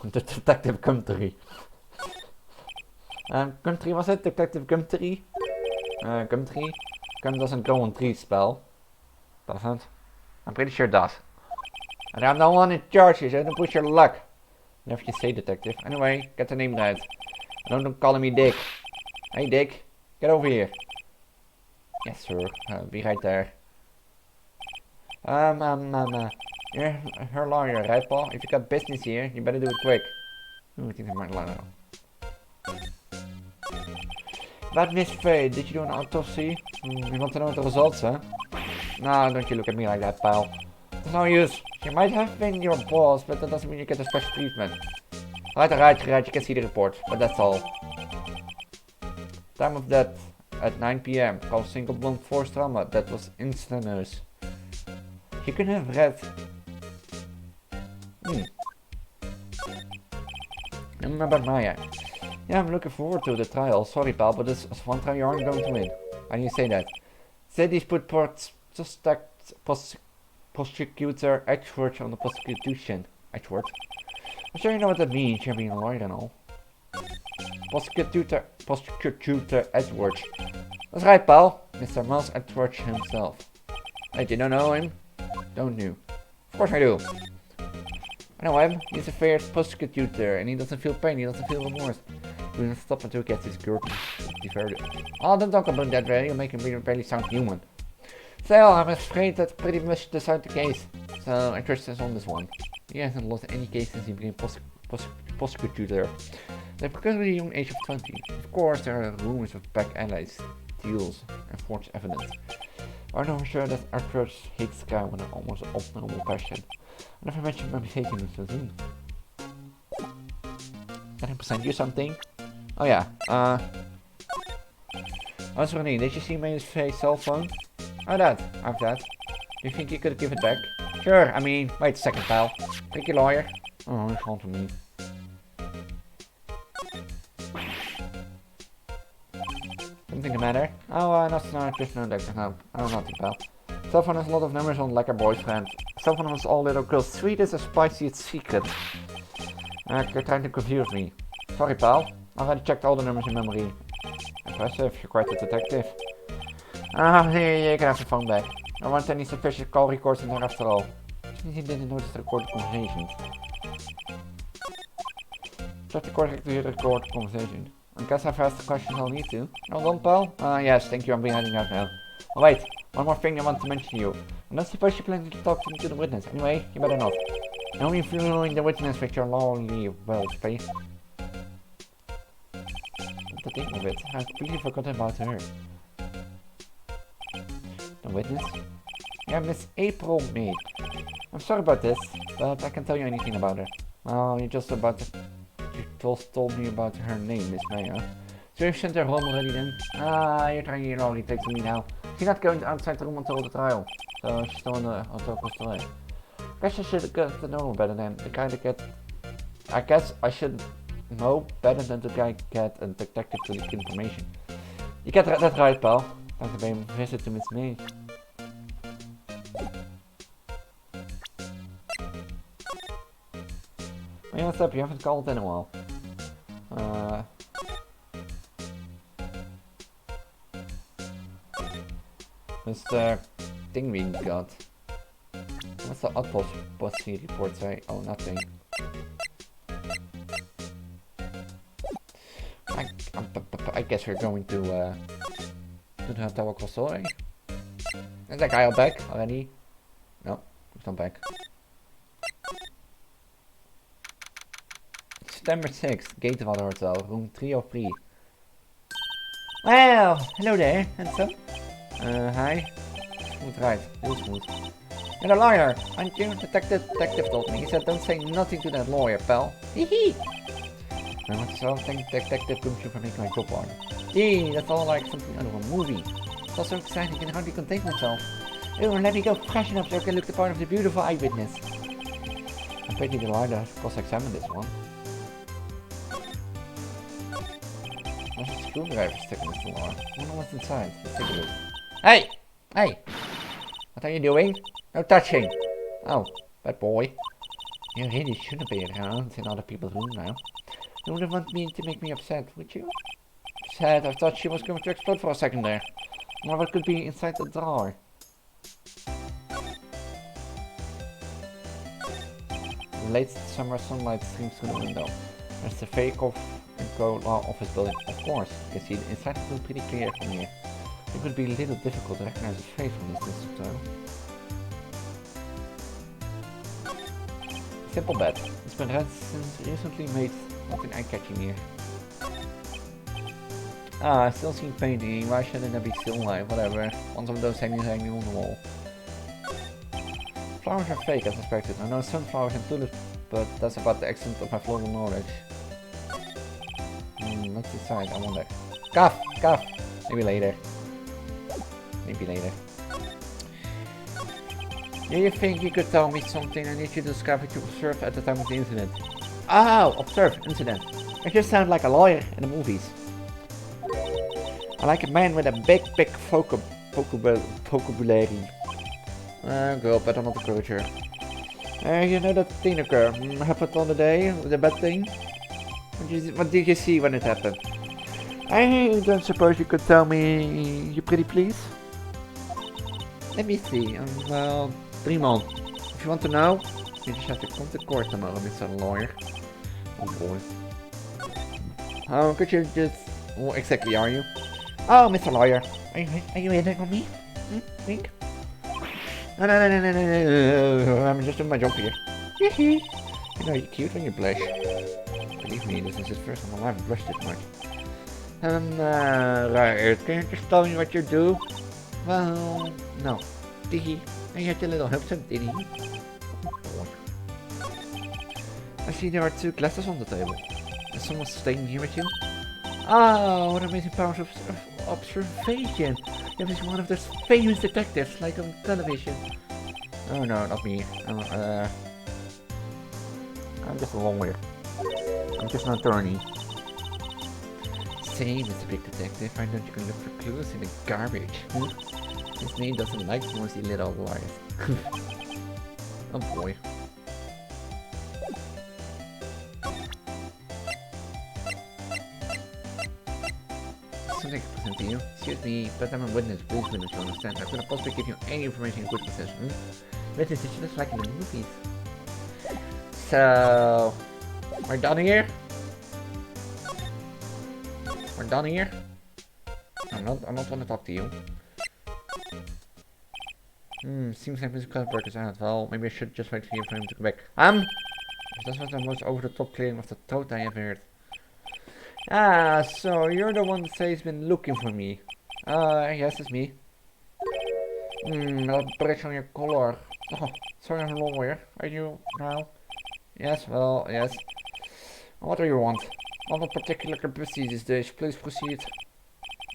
The Detective Gumtree. Gumtree was it? Detective Gumtree? Gumtree? Gum doesn't go on tree spell. Doesn't? I'm pretty sure it does. And I'm the one in charge, so don't push your luck. Whatever you say, detective. Anyway, get the name right. And don't call me Dick. Hey Dick, get over here. Yes sir, I'll be right there. You're her lawyer, right Paul? If you got business here, you better do it quick. I think I might lie now. But Miss Faye, did you do an autopsy? You want to know the results, huh? No, don't you look at me like that, pal. There's no use. She might have been your boss, but that doesn't mean you get a special treatment. Right, you can see the report, but that's all. Time of death at 9 PM. Call single blunt force trauma. That was instantaneous. You could have read. Remember Maya. Yeah, I'm looking forward to the trial. Sorry pal, but this is one trial you aren't going to win. How do you say that? Cities put suspect prosecutor Edgeworth on the prosecution. Edgeworth? I'm sure you know what that means, you're being a lawyer and all. Prosecutor Edgeworth. That's right pal, Mr. Miles Edgeworth himself. Wait, you don't know him? Don't you? Of course I do. I know him, he's a fair prosecutor and he doesn't feel pain, he doesn't feel remorse. He will stop until he gets his girl deferred. Oh, don't talk about that really, you'll make him barely sound human. So, I'm afraid that pretty much decided the case. So, I trust us on this one. He hasn't lost any case since he became prosecutor. They're because of the young age of 20. Of course, there are rumors of back allies, deals, and forged evidence. I'm not sure that Arthur hates Sky with an almost abnormal passion. I never mentioned my mistake in the scene. Can I send you something? Oh yeah, I was wondering, did you see my face cell phone? Oh that, I have that. Do you think you could give it back? Sure, I mean, wait a second pal. Thank you lawyer. Oh, it's on to me. Something the matter? Oh, that's not just no, no, I don't know, pal. Cell phone has a lot of numbers on like a boyfriend. Cell phone was all little girls. Sweet as a spiciest secret. You're trying to confuse me. Sorry pal, I already checked all the numbers in memory. Impressive, you're quite a detective. Here, you can have the phone back. I want any suspicious call records in there after all. You didn't notice the recorded conversations. Just the correct to hear the recorded conversation. I guess I've asked the questions I'll need to. No done, pal? Yes, thank you, I'm heading out now. Oh wait, one more thing I want to mention to you. I'm not supposed to plan to talk to the witness. Anyway, you better not. Only viewing the witness with your lonely well face. To think of it, I completely forgot about her. The witness? Yeah, Miss April May. I'm sorry about this, but I can't tell you anything about her. Well, you just told me about her name, Miss May, huh? So you've sent her home already then? You're trying to already take to me now. She's not going outside the room until the trial, so she's still on the course delay. I guess I should get to know better than the guy to get. I guess I should know better than the guy get a detective to leak information. You get that right, pal. Time to pay a visit to Miss May. Hey, what's up? You haven't called in a while. What's the thing we got? What's the outpost bossy report say? Oh, nothing. I guess we're going to the Tower Crossway. Is that guy all back already? No, he's not back. September 6th, Gatewater Hotel, room 303. Well, hello there, handsome. Hi. Smooth, right, real smooth. You're a lawyer, aren't you? Detective told me. He said don't say nothing to that lawyer, pal. Hehe. I want to thank Detective Computer for making my job on. Gee, that's all like something out of a movie. It's all so exciting I can hardly contain myself. Oh, let me go freshen up so I can look the part of the beautiful eyewitness. I'm pretty delighted I cross-examined this one. There's a screwdriver stuck in this door. I wonder what's inside. Let's take a look. Hey! Hey! What are you doing? No touching! Oh, bad boy. You really shouldn't be around in other people's room now. You wouldn't want me to make me upset, would you? Upset? I thought she was going to explode for a second there. Or what could be inside the drawer? Late summer sunlight streams through the window. There's the fake off and go law office building. Of course, you can see the inside is pretty clear from here. It would be a little difficult to recognize his face from this distance though. Simple bet. It's been recently made something eye-catching here. Ah, I still see painting. Why shouldn't there be still life? Whatever. One of those hanging on the wall. Flowers are fake as expected. I know sunflowers and tulips, but that's about the extent of my floral knowledge. Let's decide. I wonder. Cough! Cough! Maybe later. Maybe later. Do you think you could tell me something? I need you to describe what you observed at the time of the incident. Oh, observed incident. I just sound like a lawyer in the movies. I like a man with a big vocabulary. Girl, but I'm not a coacher. You know that thing occur happened on the day with the bad thing? What did you see when it happened? I don't suppose you could tell me, you pretty please? Let me see, well, 3 months. If you want to know, you just have to come to court tomorrow, Mr. Lawyer. Oh boy. Oh, could you just... What exactly are you? Oh, Mr. Lawyer. Are you hitting on me? Wink? No, I'm just doing my job here. You know, you're cute when you blush. Believe me, this is the first time I've blushed this much. Right, can you just tell me what you do? Well, no. Diggy, I had a little help, did he? Oh, I see there are 2 glasses on the table. Is someone staying here with you? Oh, what amazing powers of observation! You're one of those famous detectives, like on television. Oh no, not me. I'm just a lawyer. I'm just an attorney. Say, Mr. Big Detective, why don't you go look for clues in the garbage? This man doesn't like noisy little liars. Oh boy. Something I can present to you. Excuse me, but I'm a witness. Please witness, you understand. I couldn't possibly give you any information in good possession. Witness, it's just like in the movies. So... We're done here? We're done here? I'm not want to talk to you. Seems like Mr. Cuthbert is out. Well, maybe I should just wait here for him to come back. That's what the most over-the-top clearing of the throat I have heard. Ah, so you're the one that says he's been looking for me. Yes, it's me. That bridge on your collar. Oh, sorry, I'm a lawyer. Are you now? Yes, well, yes. What do you want? I'm not particularly busy these days. Please proceed.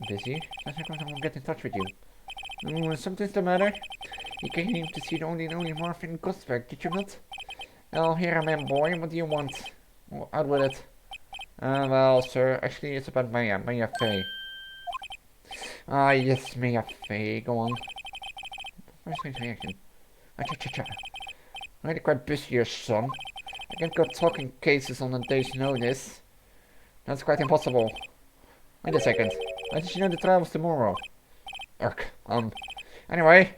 Busy? That's because I won't get in touch with you. Something's the matter? You came to see the only Marvin Gosberg, did you not? Oh, here I am, boy. What do you want? Oh, out with it. Well, sir, actually it's about Maya Fey. Ah, yes, Maya Fey, go on. Where's his reaction? Cha-cha-cha. Really quite busy here, son. I can't go talking cases on a day's notice. That's quite impossible. Wait a second. Why did you know the trial was tomorrow? Urk, anyway.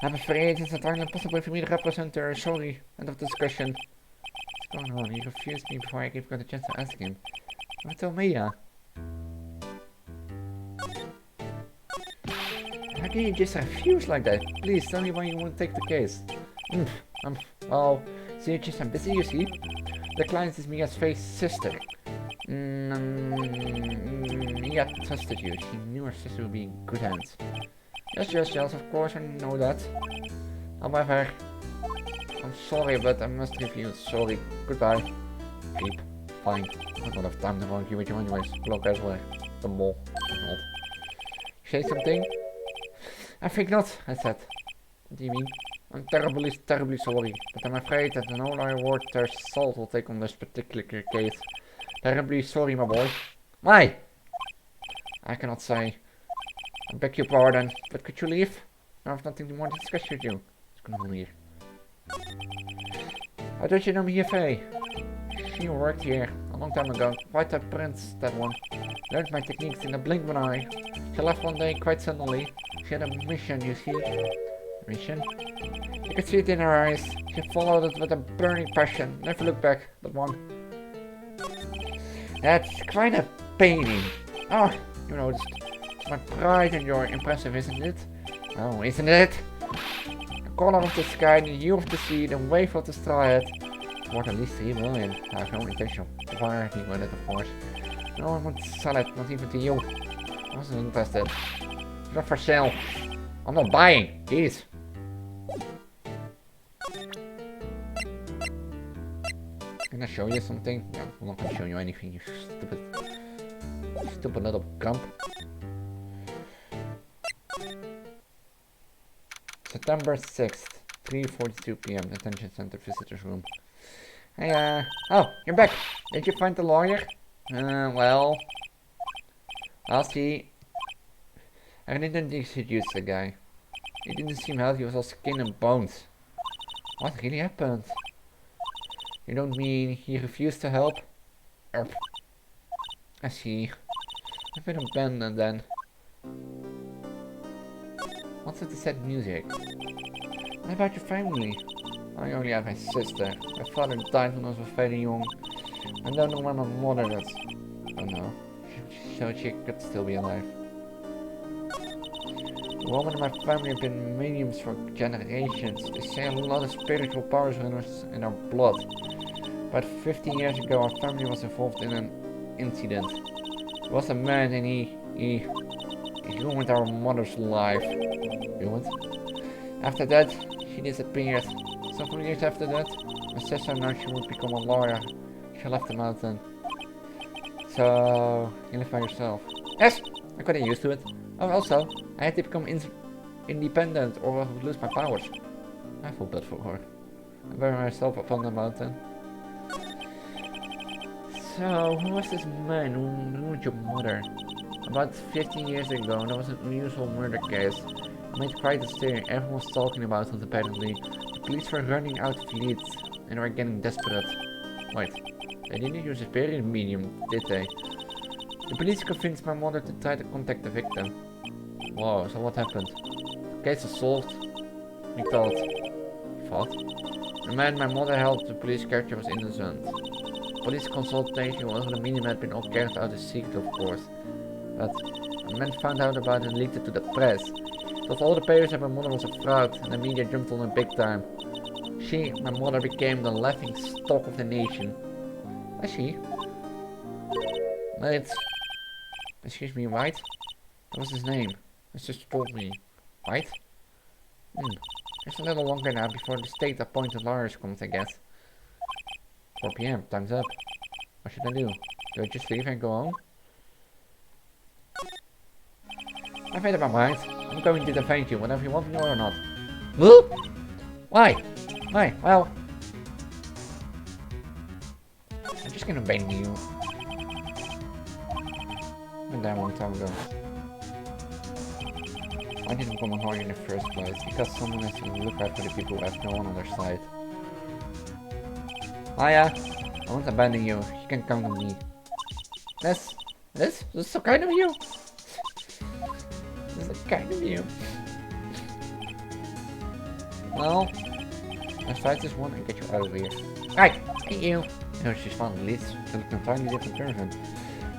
I'm afraid it's entirely impossible for me to represent her. Sorry, end of discussion. What's going on? He refused me before I even got a chance to ask him. What tell Mia? How can you just refuse like that? Please tell me why you won't take the case. Well, see, I'm busy, you see. The client is Mia's Faye's sister. Mia trusted you. She knew her sister would be in good hands. Yes, of course, I know that. However, I'm sorry, but I must refuse. Sorry. Goodbye. Beep. Fine. I don't have time to argue with you anyways. Look elsewhere. The mole. Not. Say something? I think not, I said. What do you mean? I'm terribly sorry, but I'm afraid that no lawyer worth their salt will take on this particular case. Terribly sorry, my boy. Why? I cannot say. I beg your pardon, but could you leave? I have nothing more to discuss with you. What's going on here? How did you know Mia Fey? She worked here a long time ago. Quite a prince, that one. Learned my techniques in a blink of an eye. She left one day quite suddenly. She had a mission, you see. Mission? You could see it in her eyes. She followed it with a burning passion. Never looked back, that one. That's kind of painting. Oh, you noticed. It's my pride and you're impressive, isn't it? Oh, isn't it? The color of the sky, the hue of the sea, the wave of the straw hat. It's worth at least 3 million. I have no intention of bargaining with it, of course. No one would sell it, not even to you. I wasn't interested. It's not for sale. I'm not buying. Jeez. Can I show you something? No, I'm not gonna show you anything, you stupid little grump. September 6th, 3:42 p.m. Detention Center Visitors Room. Hey, oh, you're back. Did you find the lawyer? Well, I'll see. I didn't introduce the guy. He didn't seem healthy, he was all skin and bones. What really happened? You don't mean he refused to help? I see. I've been abandoned then. What's with the sad music? What about your family? I only have my sister. My father died when I was very young. I don't know where my mother is. Oh no. So she could still be alive. The woman in my family have been mediums for generations. They say a lot of spiritual powers in our blood. About 15 years ago, our family was involved in an incident. There was a man and he ruined our mother's life. Ruined? After that, she disappeared. Several years after that, my sister knew she would become a lawyer. She left the mountain. So, you live by yourself. Yes, I got used to it. Oh, also, I had to become independent or I would lose my powers. I feel bad for her. I buried myself up on the mountain. So, who was this man who ruined your mother? About 15 years ago, there was an unusual murder case. It made quite a stir. Everyone was talking about it apparently. The police were running out of leads and were getting desperate. Wait, they didn't use a spirit medium, did they? The police convinced my mother to try to contact the victim. Whoa, so what happened? The case was solved. We thought. The man my mother held the police character was innocent. Police consultation over the medium had been all carried out as secret, of course. But a man found out about it and leaked it to the press. Told all the papers that my mother was a fraud and the media jumped on it big time. My mother became the laughing stock of the nation. I see. Wait. Excuse me, White? What was his name? His sister told me. White? It's a little longer now before the state appointed lawyers comes, I guess. 4 p.m. Time's up. What should I do? Do I just leave and go home? I made up my mind. I'm going to defend you, whether you want me or not. Whoop! Why? Why? Well... I'm just gonna bang you. And that one time ago. Why didn't become a lawyer in the first place? Because someone has to look out for the people who have no one on their side. Oh yeah, I won't abandon you. You can count on me. This is so kind of you. This is so kind of you. Well, let's fight this one and get you out of here. Right, thank you. No, she's found at least an entirely different person.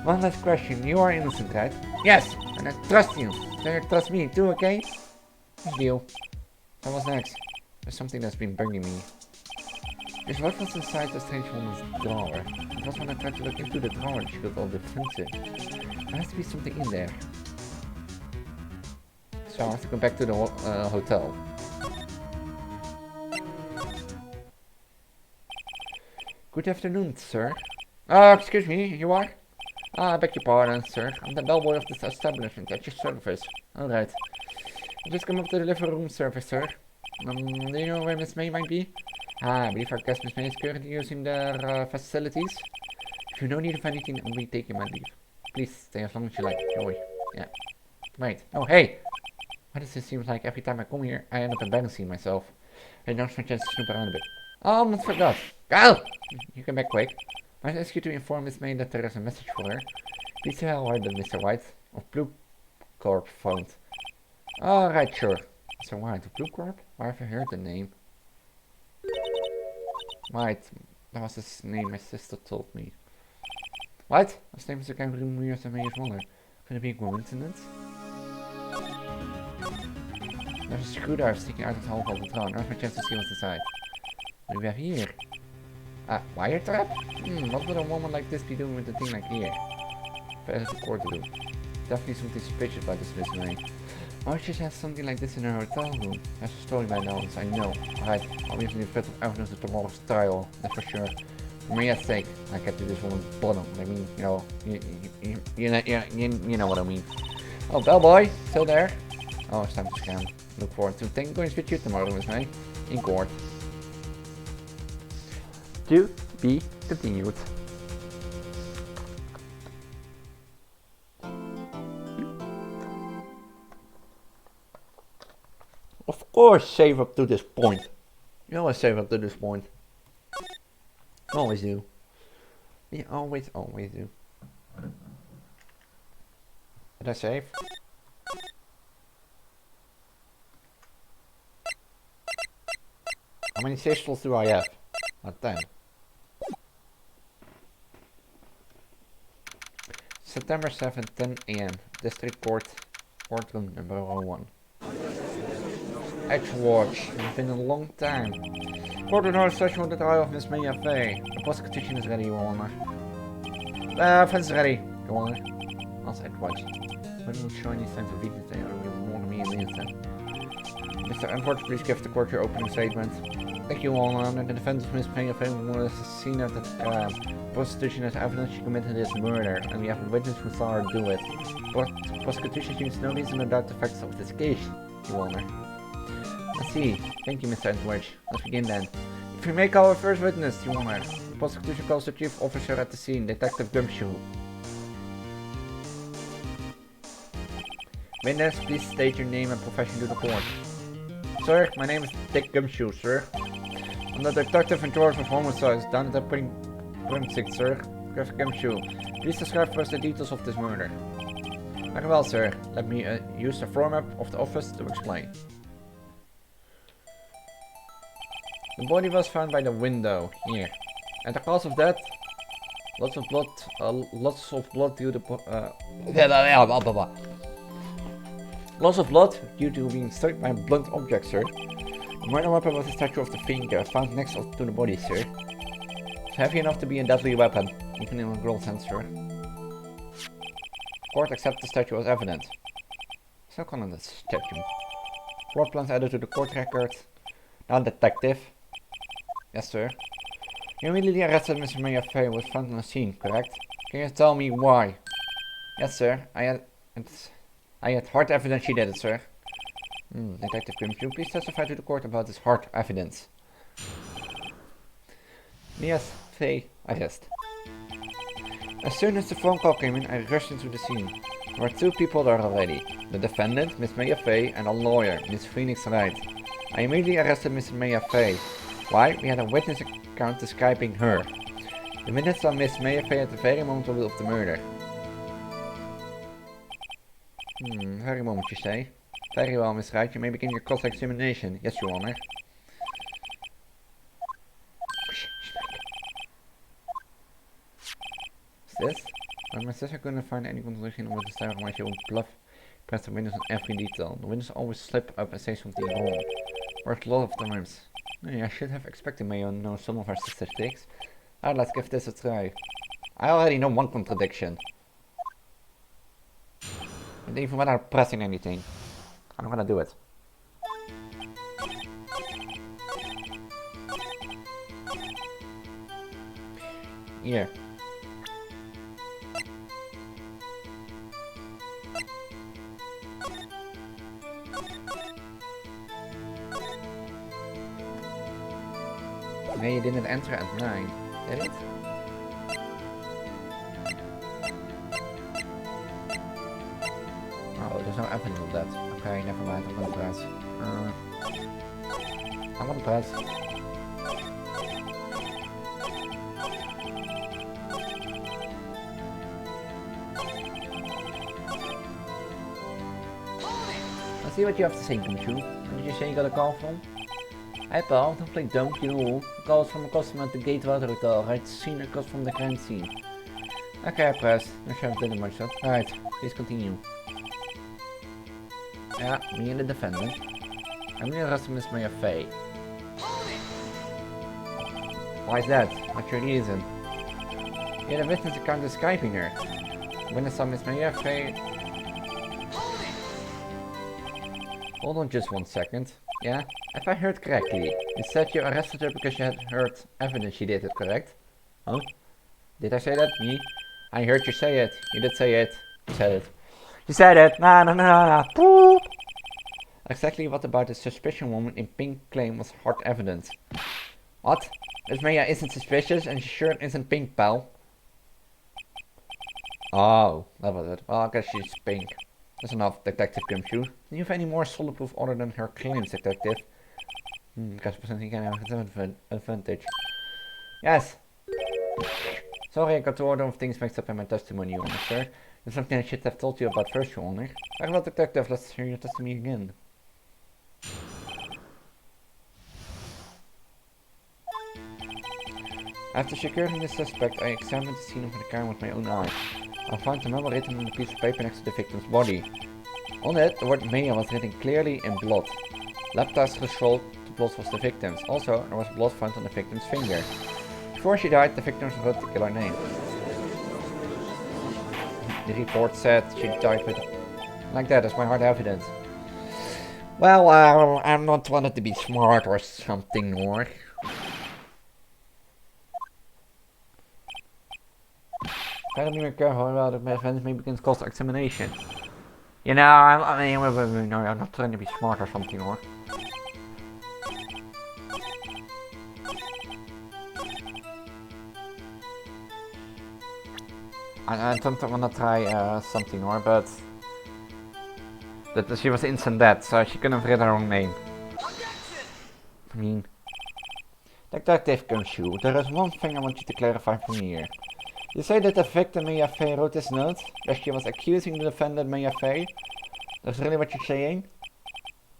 One last question. You are innocent, right? Yes, and I trust you. So you trust me too, okay? Good deal. So what's next? There's something that's been bugging me. There's what was inside the strange woman's drawer. It was when I tried to look into the drawer and she got all defensive. There has to be something in there. So I have to go back to the hotel. Good afternoon, sir. Excuse me, you are? I beg your pardon, sir. I'm the bellboy of this establishment at your service. Alright. I just come up to the living room service, sir. Do you know where Miss May might be? I believe our guest Miss May is currently using their facilities. If you don't need of anything, I'll be taking my leave. Please stay as long as you like. Joy. Yeah. Right. Oh, hey! Why does it seem like every time I come here, I end up embarrassing myself? And now's my chance to snoop around a bit. Oh, I almost forgot. Go! You come back quick. Might ask you to inform Miss May that there is a message for her. Please tell her that Mr. White of Blue Corp phoned. Alright, sure. Mr. White of Blue Corp? Where have I heard the name? White. That was his name my sister told me. What? His name is the kind of weird to me as well. Could it be a coincidence? There's a screwdriver sticking out of the hole of the throne. Now I have my chance to see what's inside. What do we have here? Wire trap? What would a woman like this be doing with a thing like here? Better the court to do. Definitely something suspicious about this Miss May. Why would she have something like this in her hotel room? That's a story by now, so I know. Alright, obviously a bit of evidence of tomorrow's trial, that's for sure. For Maria's sake, I kept this woman's blood on. I mean, you know, you know what I mean. Oh, bellboy, still there? Oh, it's time to scan. Look forward to going with you tomorrow, Miss May. In court. To be continued. Of course, save up to this point. You always save up to this point. Always do. You always do. Did I save? How many save slots do I have? Not 10. September 7th, 10 AM. District Court, courtroom number 101. X-Watch. It's been a long time. Court order session on the trial of Miss May F.A. The prosecution is ready, Your Honor. Offense is ready, Your Honor. That's X-Watch. When will show any signs of weakness, they will more than me in the instant. Mr. Edwards, please give the court your opening statement. Thank you, Your Honor. The defense of Miss May F.A. was seen at the prosecution as evidence she committed this murder, and we have a witness who saw her do it. But the prosecution seems no reason to doubt the facts of this case, Your Honor. I see. Thank you, Mr. Edwards. Let's begin then. If we may call our first witness, Your Honor. The prosecution calls the chief officer at the scene, Detective Gumshoe. Witness, please state your name and profession to the court. Sir, my name is Dick Gumshoe, sir. I'm the detective in charge of homicides down at the precinct, sir. Griff Gumshoe. Please describe for us the details of this murder. Very well, sir. Let me use the floor map of the office to explain. The body was found by the window, here. And the cause of death? Lots of blood due to loss of blood due to being struck by a blunt object, sir. The murder weapon was a statue of the finger found next to the body, sir. It's heavy enough to be a deadly weapon, even in a girl's hand, sir. Court accepts the statue as evidence. So calling the statue. Floor plans added to the court record. Now, detective. Yes, sir. You immediately arrested Mr. May F.A. was found on the scene, correct? Can you tell me why? Yes, sir. I had hard evidence she did it, sir. Detective Grimshaw, please testify to the court about this hard evidence. Yes, Faye, I guessed. As soon as the phone call came in, I rushed into the scene. There were 2 people there already. The defendant, Miss Maya Faye, and a lawyer, Miss Phoneix Wright. I immediately arrested Miss Maya Faye. Why? We had a witness account describing her. The witness saw Miss Maya Faye at the very moment of the murder. Very moment, you say? Very well, Miss Wright. You may begin your cross-examination. Yes, Your Honor. Is this? My sister couldn't find any contradiction with the style of my own bluff. Press the witness on every detail. The witness always slip up and say something wrong. Worked a lot of times. I should have expected Mayo to know some of her statistics. Alright, let's give this a try. I already know one contradiction. And even without pressing anything. I'm gonna do it. Here. No, you didn't enter at 9, did it? Oh, there's no evidence of that. Okay, never mind, I'm gonna press. I'm gonna press. Let's see what you have to say, Gumshoe. What did you say you got a call from? Hey pal, don't play dumb, you know. Calls from a customer at the Gateway Hotel, right? Scene across from the crime scene. Okay, I pressed. No sheriff didn't much that. Alright, please continue. Yeah, me and the defendant. I'm gonna arrest Miss Maya Faye. Why is that? What's your reason? Yeah, the witness account describing her. When I saw Miss Maya Faye... Hold on just 1 second. Yeah? If I heard correctly, you said you arrested her because you had heard evidence she did it, correct? Huh? Did I say that? Me? I heard you say it. You did say it. You said it. You said it! Nah. Poop! Exactly what about the suspicion woman in pink claim was hard evidence? What? Miss Maya isn't suspicious and she sure isn't pink, pal. Oh, that was it. Well, I guess she's pink. That's enough, Detective Gumshoe. Do you have any more solid proof other than her claims, Detective? Because presenting can have an advantage. Yes! Sorry, I got the order of things mixed up in my testimony, Your Honor, sir. There's something I should have told you about first, Your Honor. Very well, Detective, let's hear your testimony again. After securing the suspect, I examined the scene of the crime with my own eyes. I found the memo written on a piece of paper next to the victim's body. On it, the word Maya was written clearly in blood. Lab tests showed the blood was the victim's. Also, there was blood found on the victim's finger. Before she died, the victim wrote the killer name. The report said she died with... Like that, that's my hard evidence. Well, I'm not wanted to be smart or something, or... Gotta be more careful about the events may begin cross-examination. You know, I'm not trying to be smart or something, or... I don't wanna try something, or, but... That she was instant dead, so she couldn't have read her own name. I mean... Detective Gumshoe, there is one thing I want you to clarify for me here. You say that the victim Maya Faye wrote this note, that she was accusing the defendant Maya Faye? That's really what you're saying?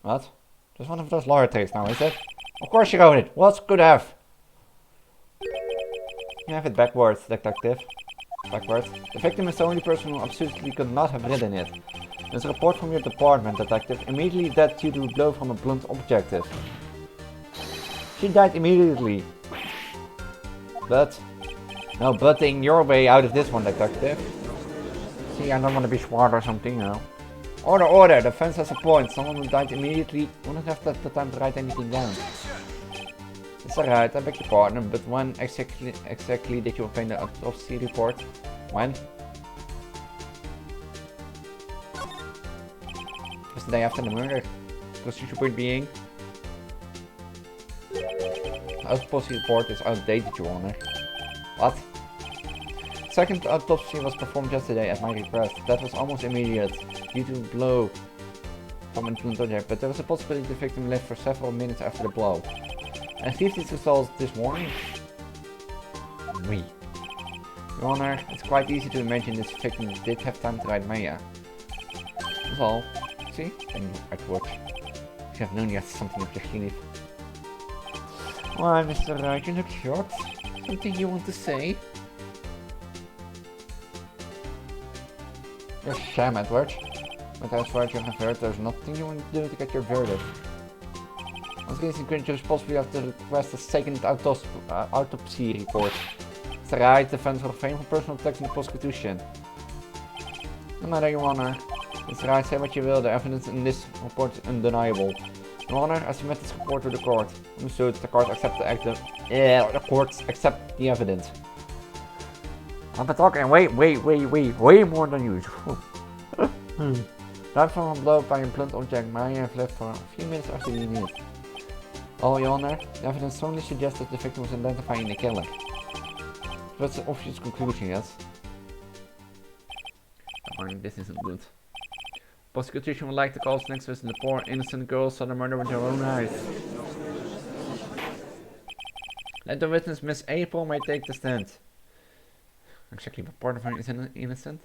What? That's one of those lawyer tricks now, is it? Of course she wrote it. What could have? You have it backwards, detective. Backwards. The victim is the only person who absolutely could not have written it. There's a report from your department, detective. Immediately dead due to a blow from a blunt objective. She died immediately. But... No butting your way out of this one, detective. See, I don't want to be smart or something, you know. Order, order! The fence has a point. Someone who died immediately wouldn't have the time to write anything down. It's alright, I beg your pardon, but when exactly did you obtain the autopsy report? When? It was the day after the murder. procedure point being. Autopsy report is outdated, Your Honor. What? Second autopsy was performed yesterday at my request. That was almost immediate, due to a blow from an object, but there was a possibility the victim lived for several minutes after the blow. I received these results this morning. Oui. Your Honor, it's quite easy to imagine this victim did have time to write Maya. That's all. See? And you artwork. You have known you had something up your sleeve. Why, Mr. Wright, you look shocked. Something you want to say? You're a sham, Edward. But as far as you have heard, there's nothing you want to do to get your verdict. Once again, you can possibly have to request a second autopsy report. Mr. Wright, defense for fame for personal attacks in the prosecution. No matter, Your Honor. Mr. Wright, say what you will, the evidence in this report is undeniable. Your Honor, I submit this report to the court. Understood, the court accepts the courts accept the evidence. I've been talking way more than usual. Died from a blow by a blunt object, Maya have left for a few minutes after the unit. Oh, Your Honor, the evidence strongly suggests that the victim was identifying the killer. That's the obvious conclusion, yes? Warning, this isn't good. Prosecution would like to call next witness the poor innocent girl saw the murder with her own eyes. Let the witness, Miss April, may take the stand. Exactly what part of her is innocent?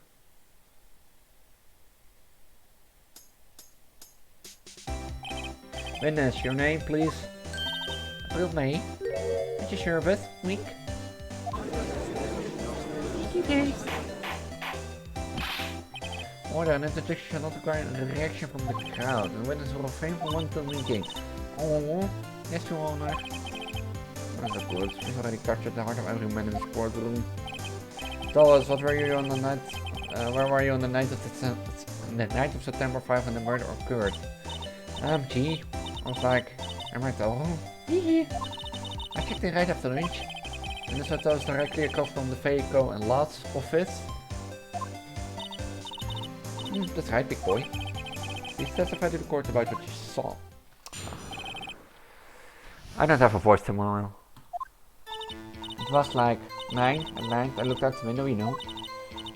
Witness, your name, please. April May. What you sure of it? Weak. Okay. Order, an interdiction shall not require a reaction from the crowd. The witness will refrain from one-to meeting. Oh, yes, Your Honor. That's a good. We've already captured the heart of every man in this courtroom. Tell us, what were you on the night? Where were you on the night of September 5 when the murder occurred? Gee, I was like, am I told? I checked in right after lunch. And this hotel is directly across from the vehicle and Lot's office. That's right, big boy. Please testify to the court about what you saw. I don't have a voice tomorrow. It was like 9 at night. I looked out the window, you know.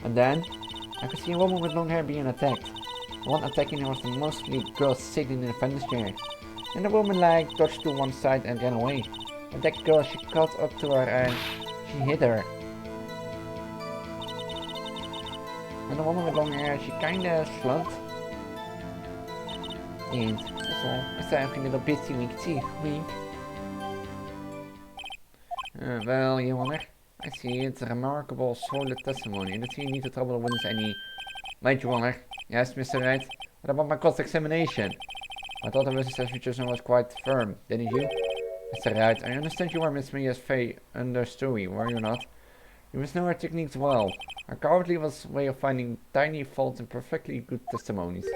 And then I could see a woman with long hair being attacked. The one attacking her was the mostly girl sitting in the defendant's chair. And the woman like dodged to one side and ran away. And that girl, she caught up to her and she hit her. And the woman with long hair, she kinda slumped. And that's all. I said everything a little busy, we can see. Wink. Well, Your Honor, I see it's a remarkable, solid testimony, and I see you need to trouble the witness any... Wait, Your Honor. Yes, Mr. Wright. What about my cross-examination? I thought the witness's suggestion was quite firm, didn't you? Mr. Wright, I understand you were Miss Maria's Faye understory, were you not? You must know her techniques well. Her cowardly was a way of finding tiny faults in perfectly good testimonies.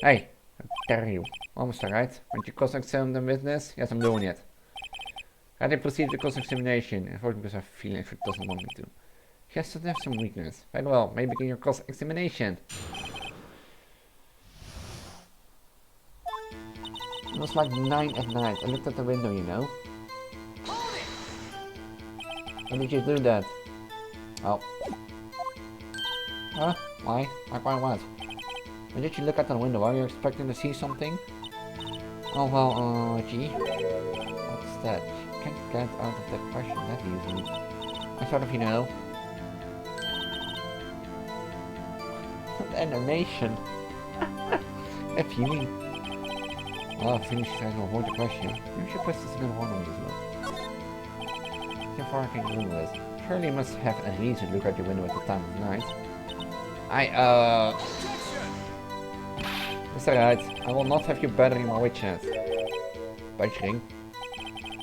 Hey, how dare you? Oh, Mr. Wright, won't you cross-examine the witness? Yes, I'm doing it. Ready to proceed with cross-examination, unfortunately because I have a feeling she doesn't want me to. She has to have some weakness. Very well, may begin your cross-examination. It was like 9 at night. I looked at the window, you know. Why did you do that? Oh. Huh? Why? Like why what? Why did you look at the window? Are you expecting to see something? Oh well, gee. What's that? You can't get out of that question that easily. I sort of, you know. Animation. If you well, finish trying to avoid the question. You should press this little horn on this one. So far I can do this. Surely you must have a reason to look at your window at the time of night. Mr. Wright, I will not have you battering my witness. Badgering.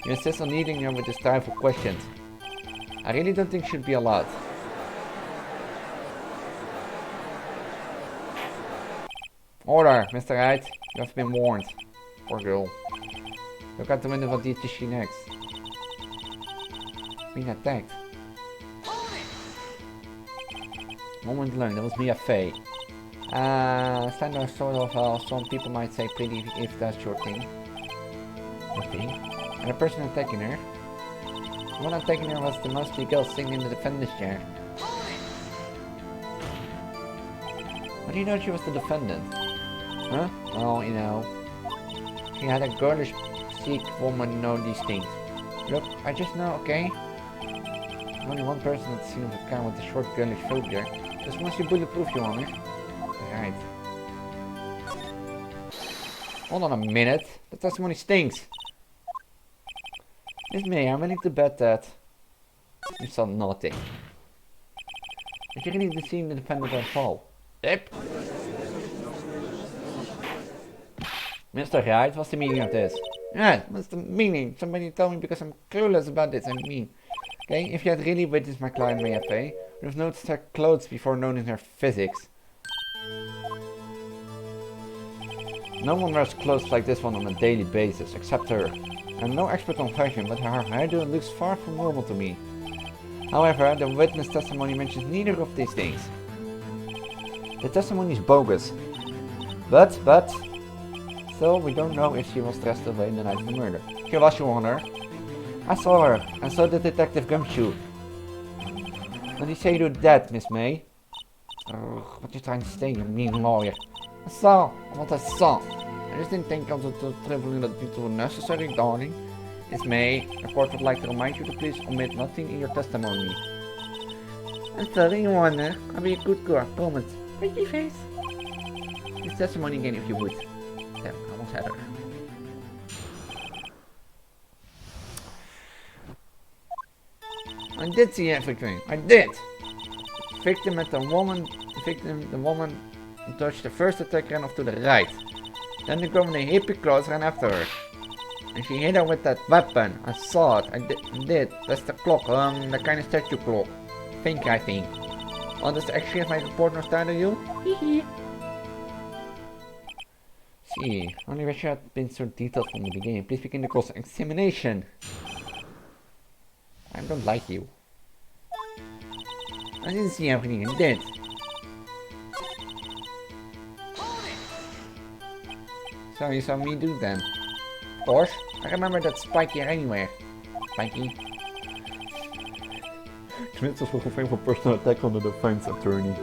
You insist on needing her with this time for questions. I really don't think should be allowed. Order, Mr. Wright. You have been warned. Poor girl. Look out the window, what did she next? Being attacked. Moment alone, that was Mia Faye. Slender sort of, some people might say pretty if that's your thing. Okay. And the person attacking her. The one attacking her was the mostly girl sitting in the defender's chair. How do you know she was the defendant? Huh? Well, you know, she had a girlish, Sikh woman know these things. Look, I just know, okay? Only one person that's seen of a car with a short girlish phobia. Just wants you bulletproof, Your Honor. Right. Hold on a minute. That testimony stinks. Miss May, I'm willing to bet that you saw nothing. Did you really see the defendant at fall? Yep. Mr. Wright, what's the meaning of this? Yeah, what's the meaning? Somebody tell me because I'm clueless about this, I mean. Okay, if you had really witnessed my client Mayapay, you would have noticed her clothes before noting her physics. No one wears clothes like this one on a daily basis, except her. I'm no expert on fashion, but her hairdo looks far from normal to me. However, the witness testimony mentions neither of these things. The testimony is bogus. But, still, we don't know if she was dressed that way the night of the murder. She was, Your Honor. I saw her, and so did Detective Gumshoe. What did you say to that, Miss May? What are you trying to say, you mean lawyer? I saw what I saw. I just didn't think of the traveling that details were necessary, darling. Miss May, the court would like to remind you to please omit nothing in your testimony. I'm sorry, Your Honor. I'll be a good girl, I promise. Pretty face. This testimony again if you would. Damn, I almost had her. I did see everything. I did. The woman touched the first attack ran off to the right. Then the girl in the hippie clothes ran after her. And she hit her with that weapon. I saw it. I did. That's the clock. The kind of statue clock. I think. Oh, does the actually have my report not start on you? Hehe. See, only wish you had been so detailed from the beginning. Please begin the cross examination. I don't like you. I didn't see everything I did. So you saw me do then. Of course, I remember that spiky anywhere. Spiky. Tenminste voor gevecht van personal attack on the defense attorney.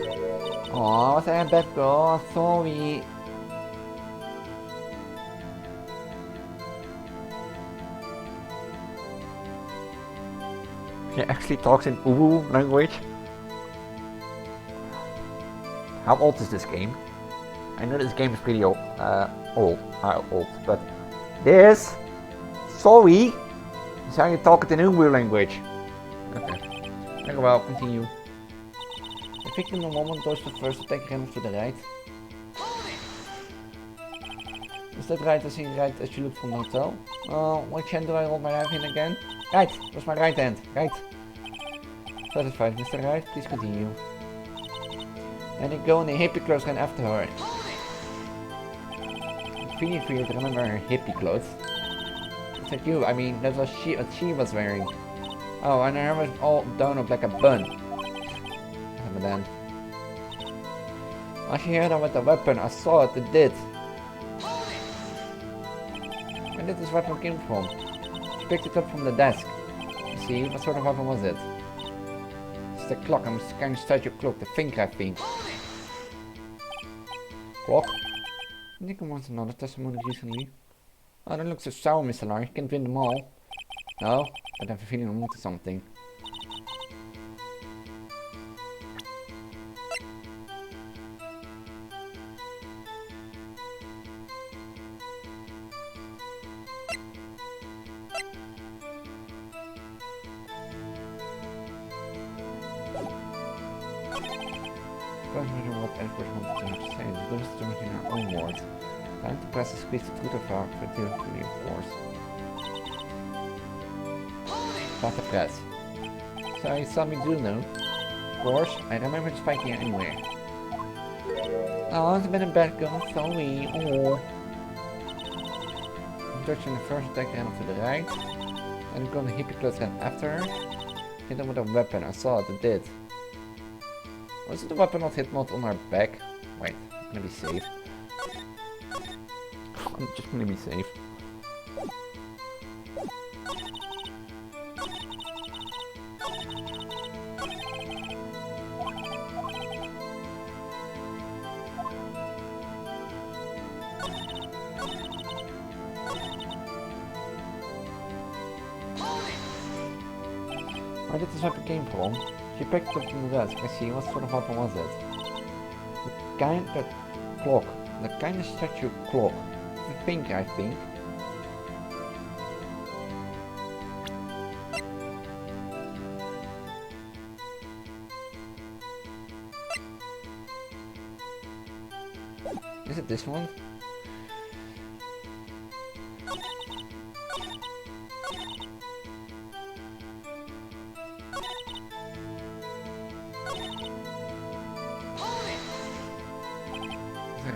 Oh, was I a bad girl? Sorry. She actually talks in Uwu language. How old is this game? I know this game is pretty old, but this, sorry, is how you talk it in Uwu language. Okay, very well, continue. The victim, a woman, dodged the first attack ran to the right. Is that right as in right as you look from the hotel? Which hand do I hold my knife in again? Right, was my right hand, right. Satisfied, Mr. Wright, please continue. And the girl in the hippie clothes ran after her. It's really weird to remember her hippie clothes. It's like you, I mean, that was what she was wearing. Oh, and her hair was all done up like a bun. But then... When she hit her with a weapon, I saw it did. Where did this weapon come from? She picked it up from the desk. You see, what sort of weapon was it? It's the clock, I'm kind of statue clock, the finger I think. Clock? I think I want another testimony recently. Oh, that looks so sour, Mr. Larry. You can't win them all. No, but I have a feeling I'm onto something. I don't know what Edward wants to say. The girl is doing in her own words. Time to press and squeeze the truth of our fertility, of course. Start the press. So you saw me do no? Of course, I remember the spike here anywhere. Oh, it's been a bad girl, sorry. Oh. I'm touching the first attack ran off to the right. And the girl in the hippie clothes ran after her. Hit her with a weapon, I saw it, it did. Was it the weapon not hit not on her back? Wait, I'm gonna be safe. I'm just gonna be safe. Where did this weapon came from? She picked it up from the desk. I see. What sort of weapon was it? The clock. The kind of statue clock. The pink, I think. Is it this one?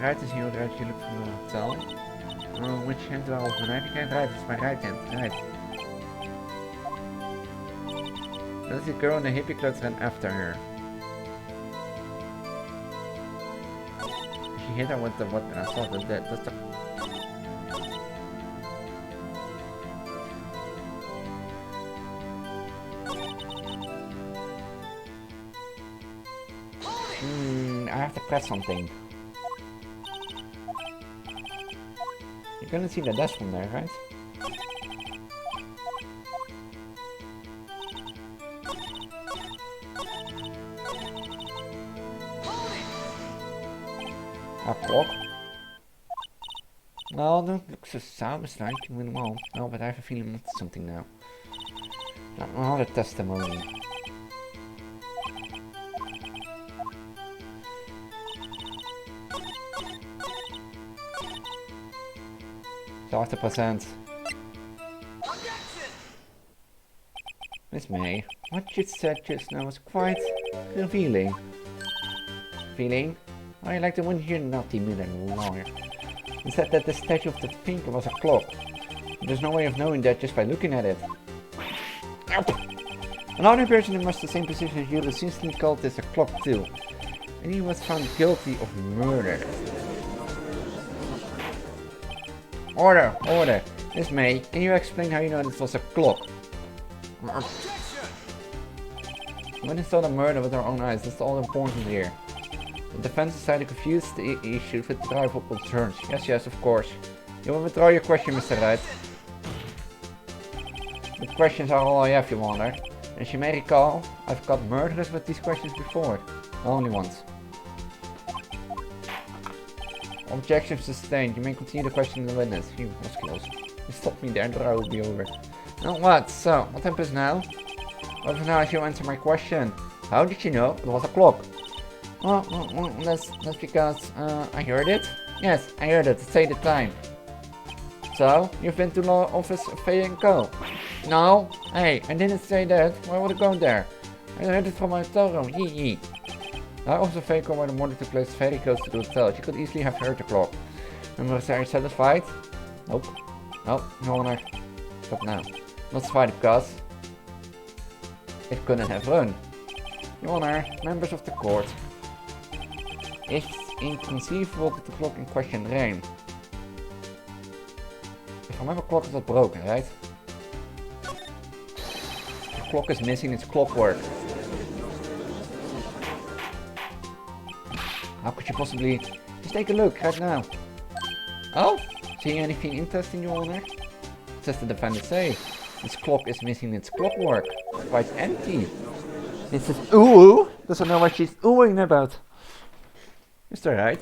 Right is hier uit jullie van de hotel. Which hand wel of mijn right hand? Right, it's my right hand. Right. Does the girl in the hippie clothes run after her? She hit her with the weapon. I saw that. That's the. I have to press something. You couldn't see the desk from there, right? A clock? Well, that looks so satisfying. Well, no, but I have a feeling it's something now. Another testimony. So 80%. Miss May, what you said just now was quite revealing. Feeling? I like the one here not timid and longer. You said that the statue of the thinker was a clock. There's no way of knowing that just by looking at it. Another person in much the same position as you was instantly called this a clock too. And he was found guilty of murder. Order! Order! Miss May, can you explain how you know this was a clock? When saw the murder with our own eyes, that's all important here. The defense decided to confuse the issue with withdrawal concerns. Yes, of course. You will withdraw your question, Mr. Wright. The questions are all I have, Your Honor. As you may recall, I've got murderers with these questions before. Only once. Objection sustained. You may continue the question of the witness. Phew, was close. You stopped me there, the trial will be over. Now what? So, what happens now? Well, for now, you answer my question. How did you know it was a clock? Well, that's because I heard it. Yes, I heard it. Say the time. So, you've been to law office of Faye & Co. No, hey, I didn't say that. Why would I go there? I heard it from my hotel room. Yee. The office of Faye & Co where the murder took place very close to the hotel. She could easily have heard the clock. Members, are you satisfied? Nope. No, Your Honor. Stop now. Not satisfied because it couldn't have run. Your Honor, members of the court. It's inconceivable that the clock in question ran. If I remember, clock is not broken, right? The clock is missing its clockwork. How could you possibly... Just take a look right now. Oh? See anything interesting, Your Honor? Says the defendant say. This clock is missing its clockwork. It's quite empty. It says ooh. Doesn't know what she's oohing about. Mr. Wright,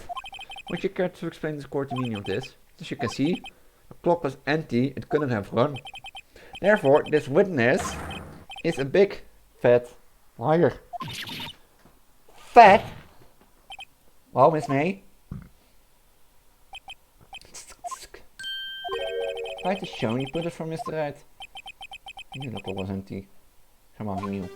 would you care to explain to the court the meaning of this? As you can see, the clock was empty, it couldn't have run. Therefore, this witness is a big, fat liar. Fat? Well, Miss May. Like the show you put it for Mr. Wright. I knew the clock was empty. Come on, he knew.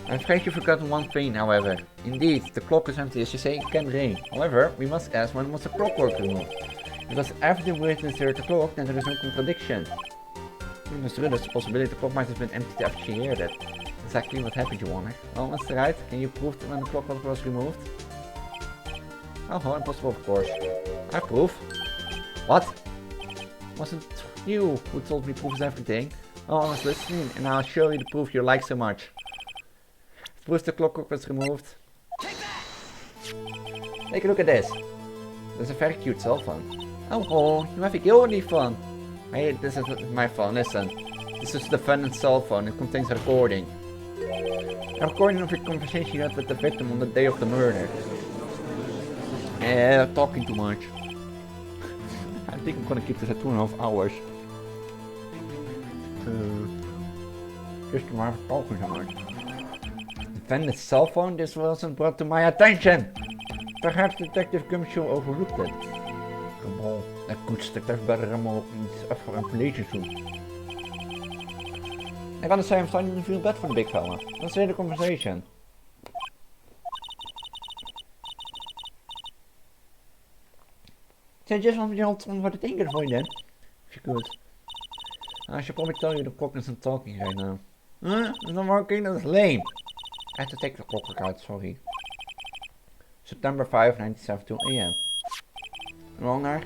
I'm afraid you've forgotten one thing, however. Indeed, the clock is empty as you say it can rain. However, we must ask when was the clockwork removed? Because after the witness heard the clock, then there is no contradiction. Mr. Rudd, there's a possibility the clock might have been empty after she heard it. Exactly what happened, Your Honor. Well, Mr. Wright, can you prove when the clock was removed? Oh, impossible, of course. I have proof. What? Wasn't you who told me proof is everything? Oh, I was listening, and I'll show you the proof you like so much. Proof the clockwork was removed. Take a look at this. This is a very cute cell phone. Oh, you have a guilty phone. Hey, this is my phone, listen. This is the defendant's cell phone, it contains a recording. A recording of your conversation you had with the victim on the day of the murder. Yeah, talking too much. I think I'm gonna keep this at 2.5 hours. Just a matter of talking so much. Defendant's cell phone, this wasn't brought to my attention. Perhaps Detective Gumshoe overlooked it. Come on, dat koetst even bij de remmen iets even voor een politie zoeken. I gotta say I'm starting to feel bad for the big fella. Let's hear the conversation. So I just want you to what to think for you then. If you could. I should probably tell you the clock isn't talking right now. Huh? It's not working? That's lame. I have to take the clock out, sorry. September 5, 1972 AM. Wronger?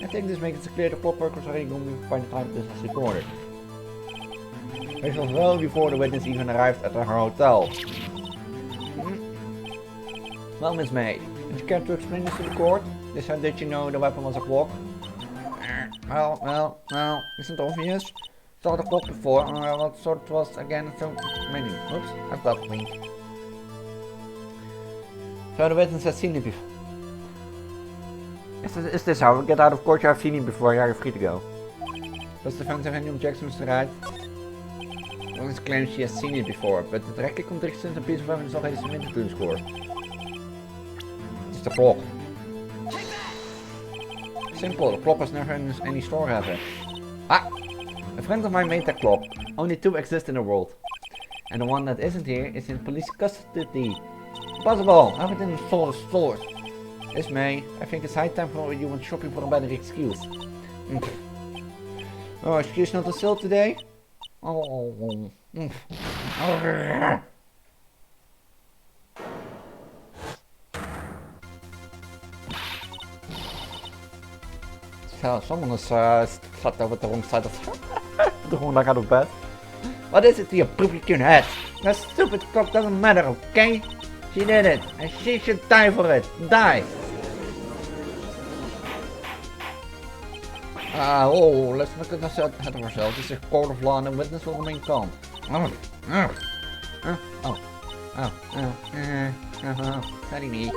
I think this makes it clear the clockwork was already going by the time this was recorded. This was well before the witness even arrived at her hotel. Well, Miss May, did you care to explain this to the court? This how did you know the weapon was a clock? Well, isn't it obvious? Saw the clock before, what sort it was again, so many. Oops, I've got me. So the witness has seen it before. Is this how we get out of court? You have seen it before, you're free to go. Does the defense have any objections, Mr. Wright? The witness claims she has seen it before, but it directly contradicts since a piece of evidence already submitted to the court. It's the clock. Simple, the clock was never in any store ever. Ah! A friend of mine made that clock. Only 2 exist in the world. And the one that isn't here is in police custody. Impossible! Everything is sold at stores. This May, I think it's high time for you went shopping for a better excuse. Oh, excuse not to sell today? Oh. So, someone is sat over the wrong side of the wrong leg out of bed. What is it to your public head? That stupid clock doesn't matter, okay? She did it, and she should die for it. Die! Let's look at ourselves. This is a court of law and the witness will remain calm. Sorry me.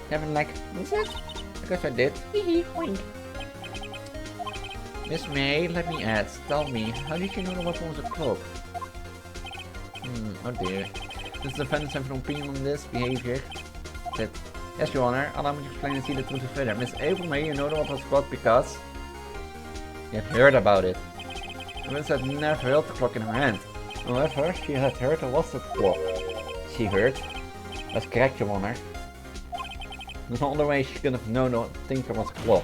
Haven't like, what's that? I guess I did. Wink. Miss May, let me ask, tell me, how did you know the weapon was a cloak? Oh dear. Does the defendant have an opinion on this behavior? Yes, Your Honor, allow me to explain and see the truth further. Miss April May, you know the weapon was a clock because you had heard about it. The witness had never held the clock in her hand. However, she had heard there was a clock. She heard? That's correct, Your Honor. There's no other way she could have known or think there was a clock.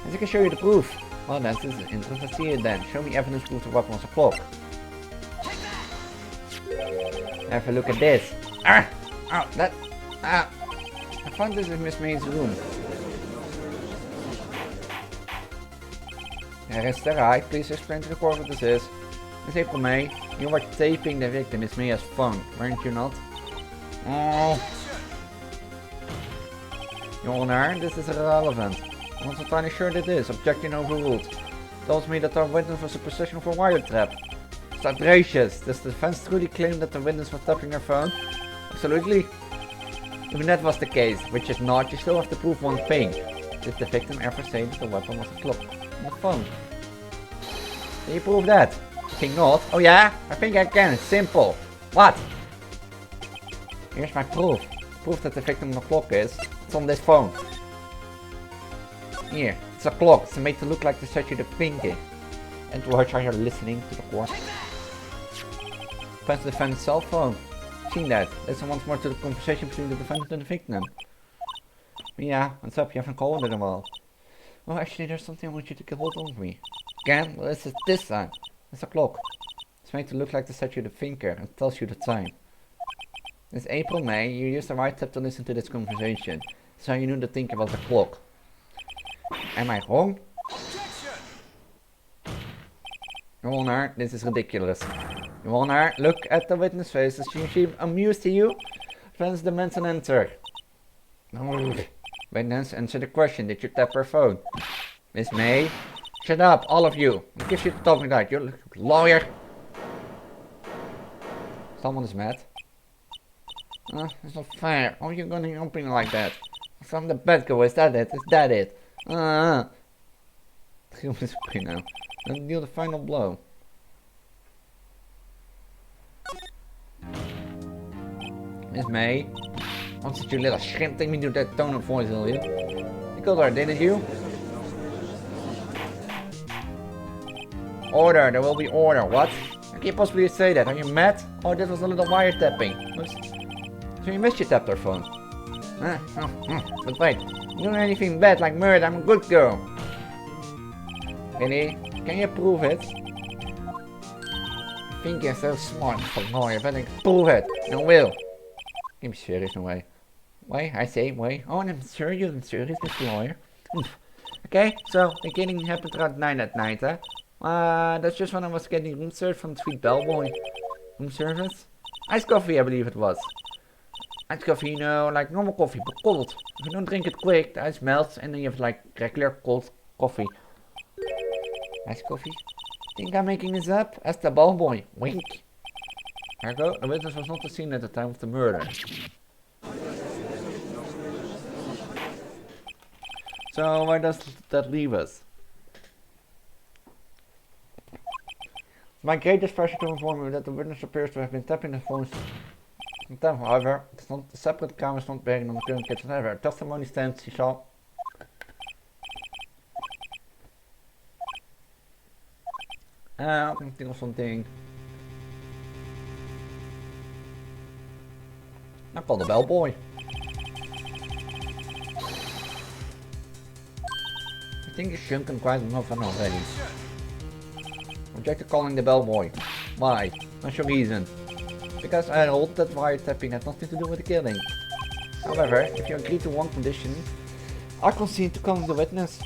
As I can show you the proof. Well, that's interesting. Let's see it then. Show me evidence proof the weapon was a clock. Have a look at this. I found this in Miss May's room. There is the right. Please explain to the court what this is. Miss April May, you were taping the victim Miss Maya's phone, weren't you not? Your Honor, this is irrelevant. I'm also entirely sure that is. Objection overruled. Tells me that our witness was in possession of a wiretap. It's outrageous. Does the defense truly claim that the witness was tapping her phone? Absolutely. Even that was the case, which is not, you still have to prove one thing. Did the victim ever say that the weapon was a clock on the phone? Can you prove that? I think not. Oh yeah? I think I can. It's simple. What? Here's my proof. Proof that the victim of the clock is. It's on this phone. Here, it's a clock. It's made to look like to set you the finger. And watch how you're listening to the court. Press the defendant's cell phone. Seen that. Listen once more to the conversation between the defendant and the victim. Yeah, what's up? You haven't called in a while. Oh, actually, there's something I want you to get hold of me. Again? Well, it's this time. It's a clock. It's made to look like to set you the finger and tells you the time. It's April, May. You used the right tap to listen to this conversation, so you knew to think about the clock. Am I wrong? Your Honor, this is ridiculous. Your Honor, look at the witness faces. She seems amused to you. Friends demands an answer. Witness, answer the question. Did you tap her phone? Miss May? Shut up, all of you. Who gives you to talk like that? You're a lawyer. Someone is mad. It's not fair. How are you gonna open like that? From the bed go, is that it? Is that it? Kill Miss May now. Then deal the final blow. Miss May? Why did you little shrimp take me to that tone of voice, will you? You killed her, didn't you? Order, there will be order. What? How can you possibly say that? Are you mad? Oh, this was a little wiretapping. So you missed your tapped her phone. But wait, you don't do anything bad like murder. I'm a good girl. Really? Can you prove it? I think you're so smart for lawyer, but I can prove it. No will. I'm serious, no way. Wait, I say, wait. Oh, I'm serious, Mr. Lawyer. Okay, so the killing happened around 9 at night, huh? That's just when I was getting room service from the sweet bellboy. Room service? Iced coffee, I believe it was. Iced coffee, you know, like normal coffee, but cold. If you don't drink it quick, the ice melts and then you have like regular cold coffee. Iced coffee? Think I'm making this up? Ask the bellboy. Wink. Ergo, the witness was not seen at the time of the murder. So where does that leave us? My greatest pleasure to inform you that the witness appears to have been tapping the phone. However, it's not, the separate camera is not bearing on the current case whatever. Testimony stands, she saw. I can think of something. I'll call the bellboy. I think you're shrunken quite enough already. Object to calling the bellboy. Why? What's your reason? Because I hold that wiretapping had nothing to do with the killing. However, if you agree to one condition, I concede to calling the witness.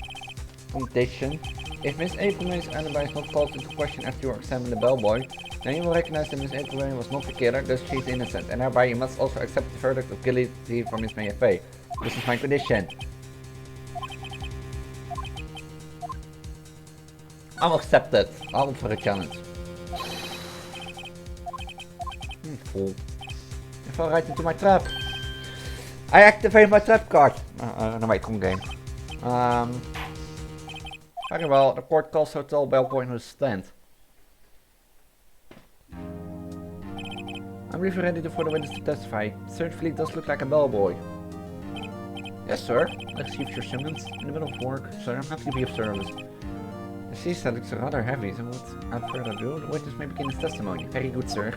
Condition. If Miss April's alibi is not called into question after you examine the bellboy, then you will recognize that Miss April was not the killer, thus she is innocent, and thereby you must also accept the verdict of guilty from Miss May F.A. This is my condition. I'll accept it. I'll look for a challenge. Fool. You fell right into my trap. I activate my trap card. No wait, wrong game. Very well, the court calls hotel bellboy in his stand. I believe you're ready for the witness to testify. Certainly does look like a bellboy. Yes, sir. I received your summons in the middle of work, sir. I'm happy to be of service. The CEST looks rather heavy, so without further ado, the witness may begin his testimony. Very good, sir.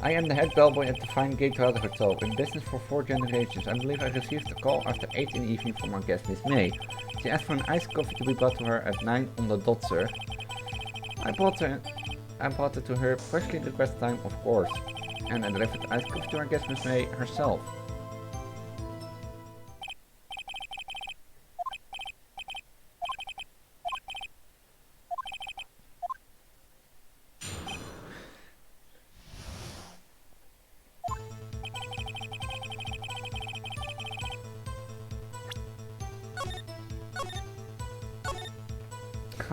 I am the head bellboy at the Fine Gatehouse Hotel, in business for 4 generations. I believe I received a call after 8 in the evening from our guest, Miss May. She asked for an iced coffee to be brought to her at 9 on the dot, sir. I brought it to her freshly requested time, of course, and I delivered the iced coffee to our guest, Miss May, herself.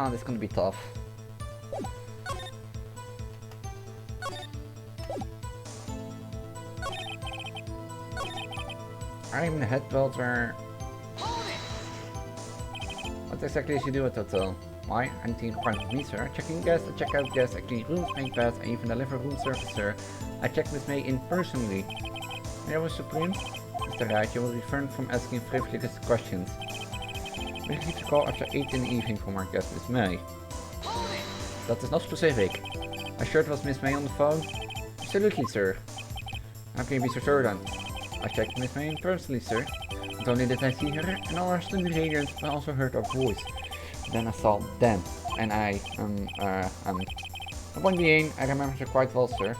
Oh, this is gonna be tough. I'm the head welder. What exactly does you do at the hotel? Why? Anything required of me, sir? Checking guests, I check out guests, I clean rooms, make beds, I even deliver room service, sir. I check Miss May in personally. May I was supreme? Mr. Wright, you will refrain from asking frivolous questions. We received a call after 8 in the evening from our guest, Miss May. That is not specific. Are sure it was Miss May on the phone? Absolutely, sir. How can you be so certain? I checked Miss May personally, sir. Not only did I see her and all her stunning radiance, but I also heard her voice. Then I saw them, and The point being, I remember her quite well, sir.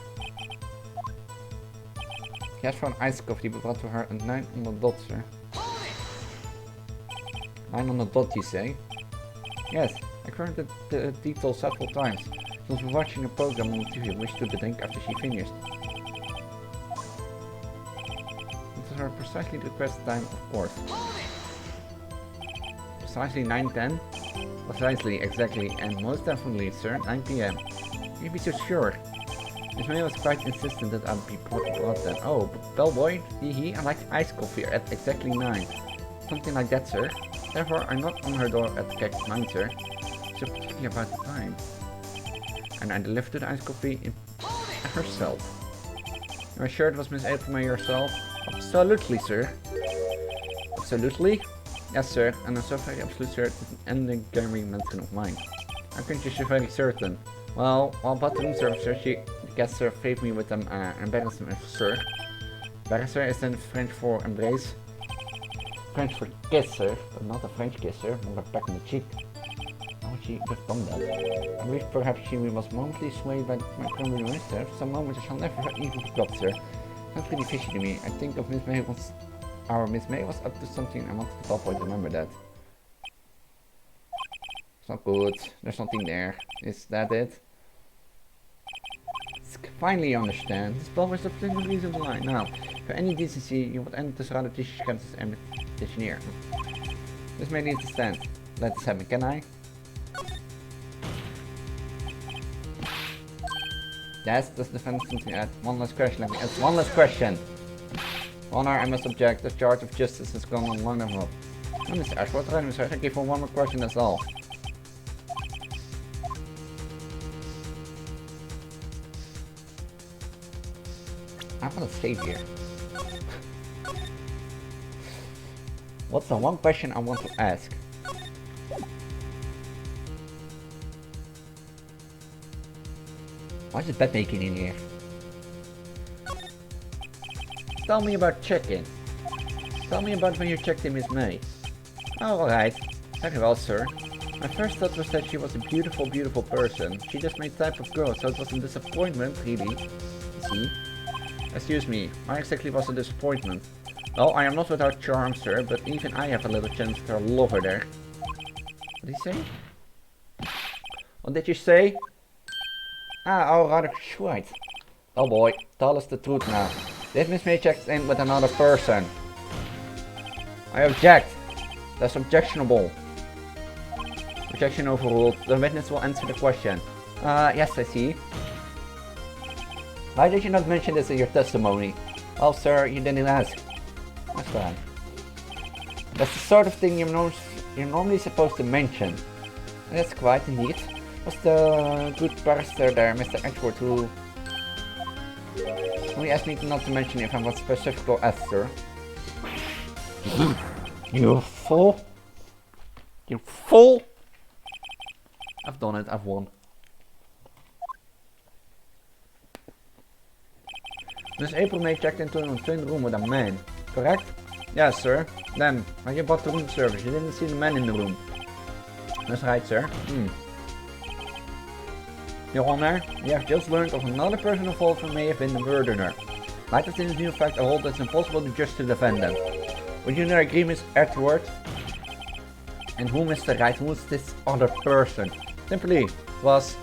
She asked for an ice coffee we brought to her at 9 on the dot, sir. 9 on the dot, you say? Yes, I confirmed the details several times. She was watching a program on the TV, which to drink after she finished. It was her precisely the requested time, of course. Precisely 9:10? Precisely, exactly, and most definitely, sir, 9 PM. You'd be so sure. Miss May was quite insistent that I'd be brought then. Oh, bellboy, hee, I like iced coffee at exactly 9. Something like that, sir. Therefore, I knocked on her door at exact 9, sir. So particularly about the time. And I delivered the iced coffee herself. Are you sure it was Miss April May herself? Absolutely, sir. Absolutely? Yes, sir, and I'm so very absolutely certain it's an endearing mention of mine. How can you be very certain? Well, while about the room service, sir, she gets her favor me with an embarrassment, sir. Embarrasser is then French for embrace. French for kiss, sir, but not a French kiss, sir, more a peck on the cheek. How would she have done that? I believe perhaps she was momently swayed by my criminal Wensday. Some moments I shall never even forget, sir. Sounds pretty fishy to me. I think of Miss May was... Our Miss May was up to something. I wanted the bellboy to remember that. It's not good. There's something there. Is that it? Finally you understand. This bellboy is absolutely reasonable line. Now, for any decency, you would end this rather dishes and petitioneer. This may need to stand. Let this happen, can I? Yes, does the defense something add? One last question, let me ask one last question. Honor, I must object. The charge of justice has gone on long enough. No, Mr. Ashworth, I give one more question, that's all. I want to save here. What's the one question I want to ask? Why is the bed making in here? Tell me about check-in. Tell me about when you checked in Miss May. Oh, alright. Very well, sir. My first thought was that she was a beautiful, beautiful person. She just my type of girl, so it was a disappointment, really. See? Excuse me, why exactly was a disappointment? Well, I am not without charm, sir, but even I have a little chance to love her there. What did he say? What did you say? Ah, oh, rather right. Oh boy, tell us the truth now. This Miss May checked in with another person. I object. That's objectionable. Objection overruled. The witness will answer the question. Yes, I see. Why did you not mention this in your testimony? Well, sir, you didn't ask. That's fine. That's the sort of thing you're normally supposed to mention. And that's quite indeed. Was the good barrister there, Mr. Ashworth, who only asked me not to mention if I was specific asked, sir. You fool! You fool! I've done it, I've won. Miss April May checked into an twin room with a man, correct? Yes, sir. Then, when you bought the room service, you didn't see the man in the room. That's right, sir. Your Honor, we have just learned of another person involved who may have been the murderer. Like this new fact, I hold that it's impossible to just to defend them. Would you agree, Miss Edward? And who, Mr. Wright? Who is this other person? Simply was...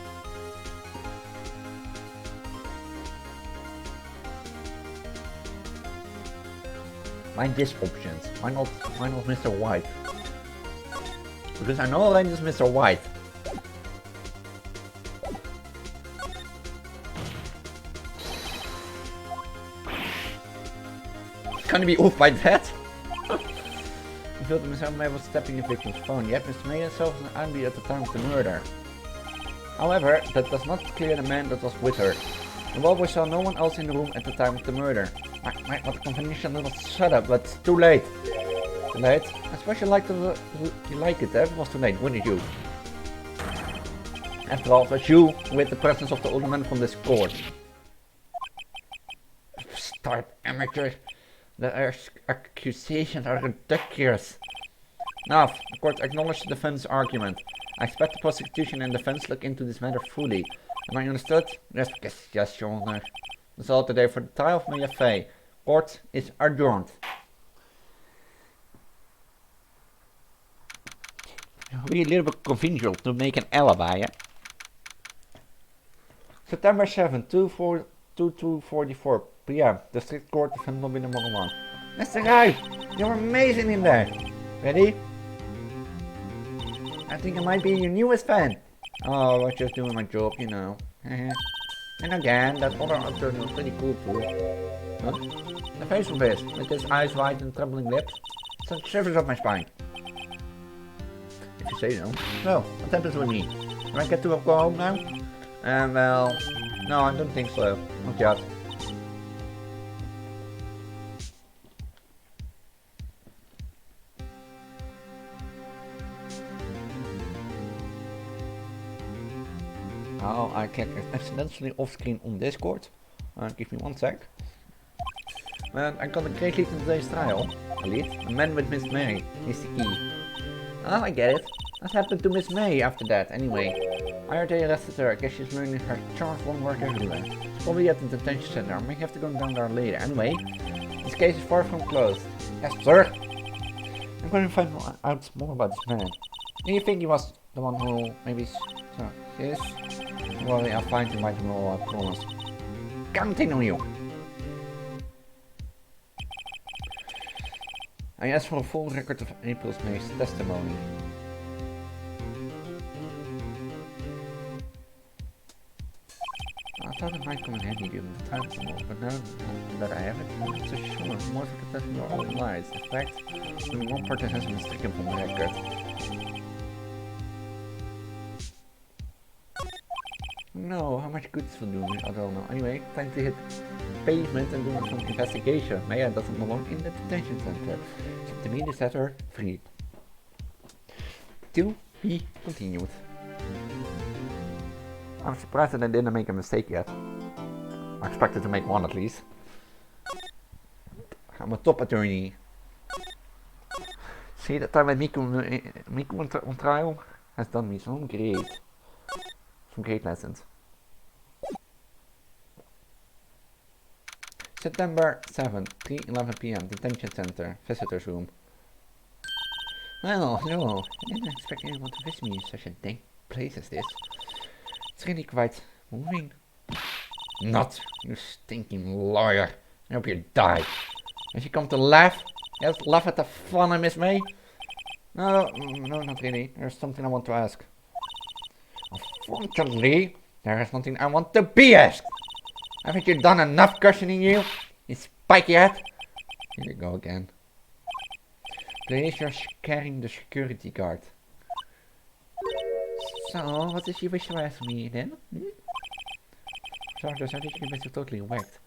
Why this options? Why not Mr. White? Because I know already it's Mr. White. Can he be off by that? I felt that Mr. May was tapping the victim's phone, yet Mr. May himself was an alibi at the time of the murder. However, that does not clear the man that was with her. And while we saw no one else in the room at the time of the murder. What a conventional little setup, but it's too late. Too late? I suppose you like it, eh? It was too late, wouldn't you? After all, it was you with the presence of the older man from this court. Start amateur. The accusations are ridiculous. Now, the court acknowledged the defense argument. I expect the prosecution and defense look into this matter fully. Am I understood? Yes, Your Honor. That's all today for the trial of Mia Fay. Court is adjourned. Really a little bit convenient to make an alibi, yeah? September 7, 2:44 p.m. District Court of Lobby number 1. Mr. Ruijt, you're amazing in there. Ready? I think I might be your newest fan. Oh, I was just doing my job, you know. And again, that other attorney was pretty cool too. Huh? The face of his, with his eyes wide and trembling lips, sent shivers up my spine. If you say so. So, what happens with me? Do I get to go home now? Well, no, I don't think so. Not yet. Oh, I clicked accidentally off screen on Discord. Give me 1 sec. I got a great lead in today's trial. A lead? A man with Miss May. He's the key. Oh, I get it. What happened to Miss May after that, anyway? I heard they arrested her. I guess she's learning her charms won't work everywhere. She's probably at the detention center. I may have to go down there later. Anyway, this case is far from closed. Yes, sir. I'm going to find out more about this man. Do you think he was the one who maybe... Yes? Well, I'll find him by tomorrow, I promise. Counting on you! I asked for a full record of April's May's testimony. I thought it might come in handy during the time tomorrow, but now that I have it, I'm not so sure. Most of the testimony are all lies. In fact, only one part has been stricken from the record. No, how much good this will do me, I don't know. Anyway, time to hit pavement and do some investigation. Maya doesn't belong in the detention center. So to me, the setter free. To be continued. I'm surprised that I didn't make a mistake yet. I expected to make one at least. I'm a top attorney. See, that time with Miku on trial has done me some great lessons. September 7, 3:11 p.m. Detention Center, Visitors Room. Well, hello. I didn't expect anyone to visit me in such a dank place as this. It's really quite moving. Not, you stinking lawyer. I hope you die. If you come to laugh, just laugh at the fun I miss May. No, not really. There's something I want to ask. Unfortunately, there is nothing I want to be asked. Haven't you done enough questioning you spiky head? Here you go again. Please, you're scaring the security guard. So, what did you wish to ask me then? Sorry, I think you must have totally whacked.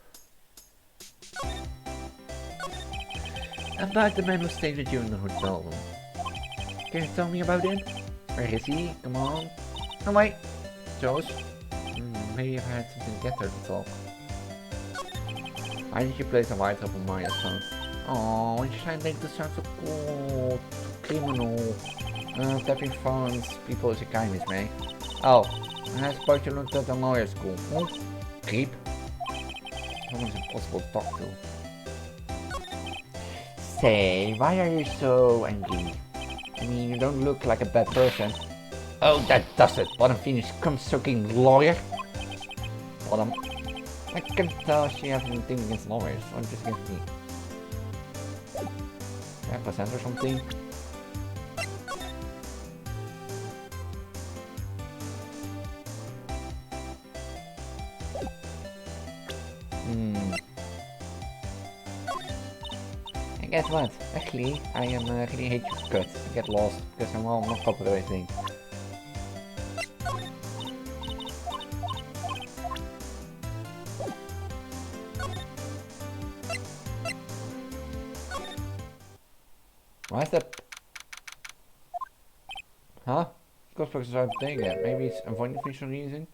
About the man who stayed with you in the hotel room. Can you tell me about it? Where is he? Come on. Oh wait, Joe's. Maybe if I had something to get her to talk. Why did you place a white up on Maya's phone? Oh, you're trying to make this sound so cool. Criminal. Tapping phones. People is a kindness, man. Oh, and I suppose you looked at the lawyer school. Creep. Someone's impossible to talk to. Say, why are you so angry? I mean, you don't look like a bad person. Oh, that does it. Bottom Phoneix cum-sucking lawyer. Bottom. I can tell she has anything against lawyers, or just against me. 5% or something. And guess what? Actually, I am really hate your cut. I get lost because I'm all not copywriting. Why is that? Huh? Ghostbox aren't playing it. Maybe it's avoiding for some reason.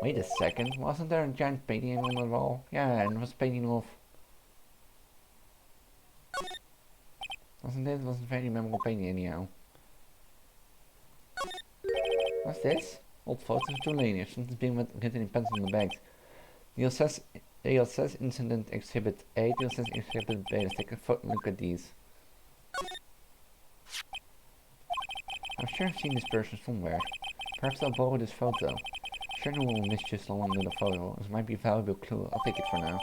Wait a second. Wasn't there a giant painting on the wall? Yeah, and it was painting off. Wasn't it? It wasn't a very memorable painting anyhow. What's this? Old photos of two ladies. Something's being written in pencil on the bags. DLSS incident exhibit A, DLSS exhibit B. Let's take a look at these. I'm sure I've seen this person somewhere. Perhaps I'll borrow this photo. Sure no one will miss just along with the photo. This might be a valuable clue. I'll take it for now.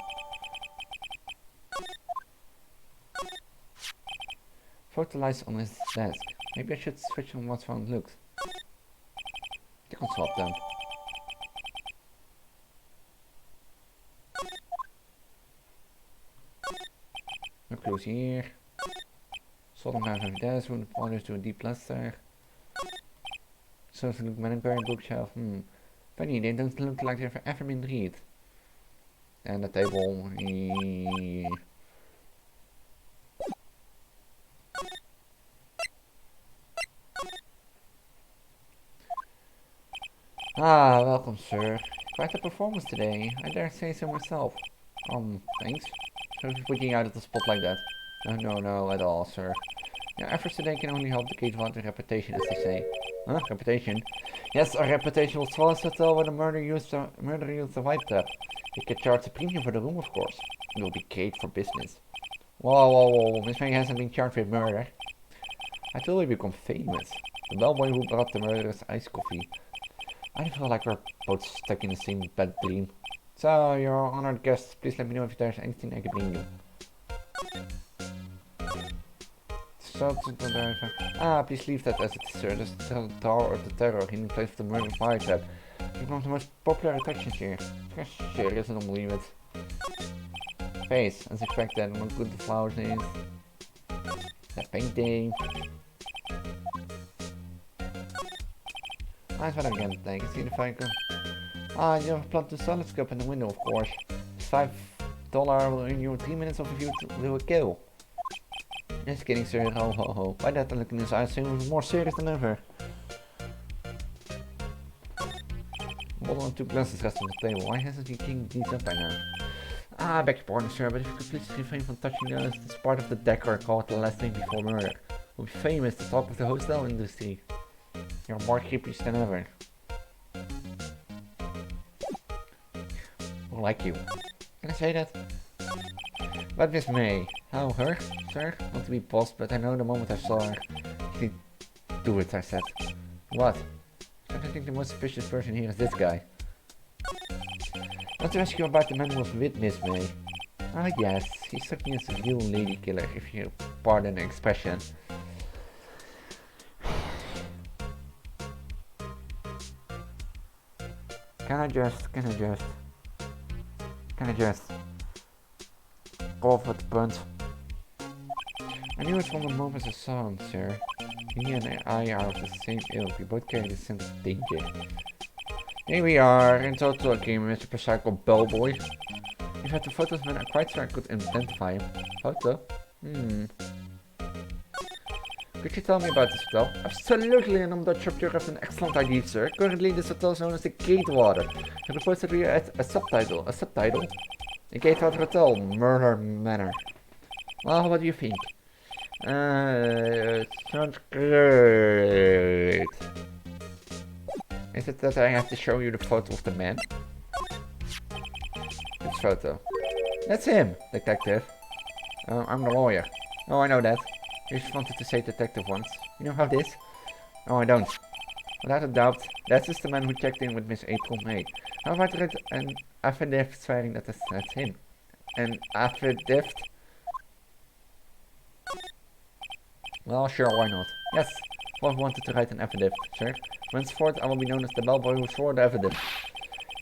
Photo lies on his desk. Maybe I should switch on what phone looks. You can swap them. No clues here. Solid amount of desk, when the folders to a deep plaster. So to look manager bookshelf. Funny, they don't look like they've ever been read. And the table. Ah, welcome, sir. Quite a performance today. I dare say so myself. Thanks. Sorry for putting you out of the spot like that. No, at all, sir. Your efforts today can only help the Gatewater reputation, as they say. Huh? Reputation? Yes, our reputation will swallow Hotel when the murder used the white tap. You can charge a premium for the room, of course. It will be Kate for business. Whoa. Miss May hasn't been charged with murder. I thought we become famous. The bellboy who brought the murderous iced coffee. I feel like we're both stuck in the same bad dream. So, your honored guest, please let me know if there's anything I can bring you. Please leave that as it is, sir. The Tower of the Terror, in place of the murder fire trap. It's one of the most popular attractions here. Serious, I don't believe it. Face, as expected, what good the flowers is. The painting. Nice weather again today. You see the icon. You have a planted salad scope in the window, of course. $5 will earn you 3 minutes of a view to a kill. Just kidding, sir. Ho. By that, looking in his eyes, he was more serious than ever. Bottle and 2 glasses rest on the table. Why hasn't he cleaned these up by now? Beg your pardon, sir, but if you could please refrain from touching those, it's part of the decor called the last thing before murder. We'll be famous to talk of the hotel industry. You're more creepy than ever. More like you. Can I say that? But Miss May. How, her? Sir? Not to be boss, but I know the moment I saw her. You do it, I said. What? I think the most suspicious person here is this guy. Not to ask you about the man who was with Miss May. Ah yes, he struck me as a real lady killer, if you pardon the expression. Can I just go off with the punt? I knew it from the moment I saw him, sir. He and I are of the same ilk. We both carry the sense of danger. Here we are, in total agreement, Mr. Psycho Bellboy. If I had the photos, then I'm quite sure I could identify him. Photo? Could you tell me about this hotel? Absolutely, and I'm not sure you have an excellent idea, sir. Currently, this hotel is known as the Gatewater. I propose that we add a subtitle. The Gatewater Hotel, Murder Manor. Well, what do you think? Sounds great. Is it that I have to show you the photo of the man? Which photo? That's him, detective. I'm the lawyer. Oh, I know that. You just wanted to say detective once. You know how it is? No, I don't. Without a doubt, that's just the man who checked in with Miss April May. How about an affidavit swearing that that's him? An affidavit? Well, sure, why not? Yes, I wanted to write an affidavit, sir. Henceforth, I will be known as the bellboy who swore the affidavit.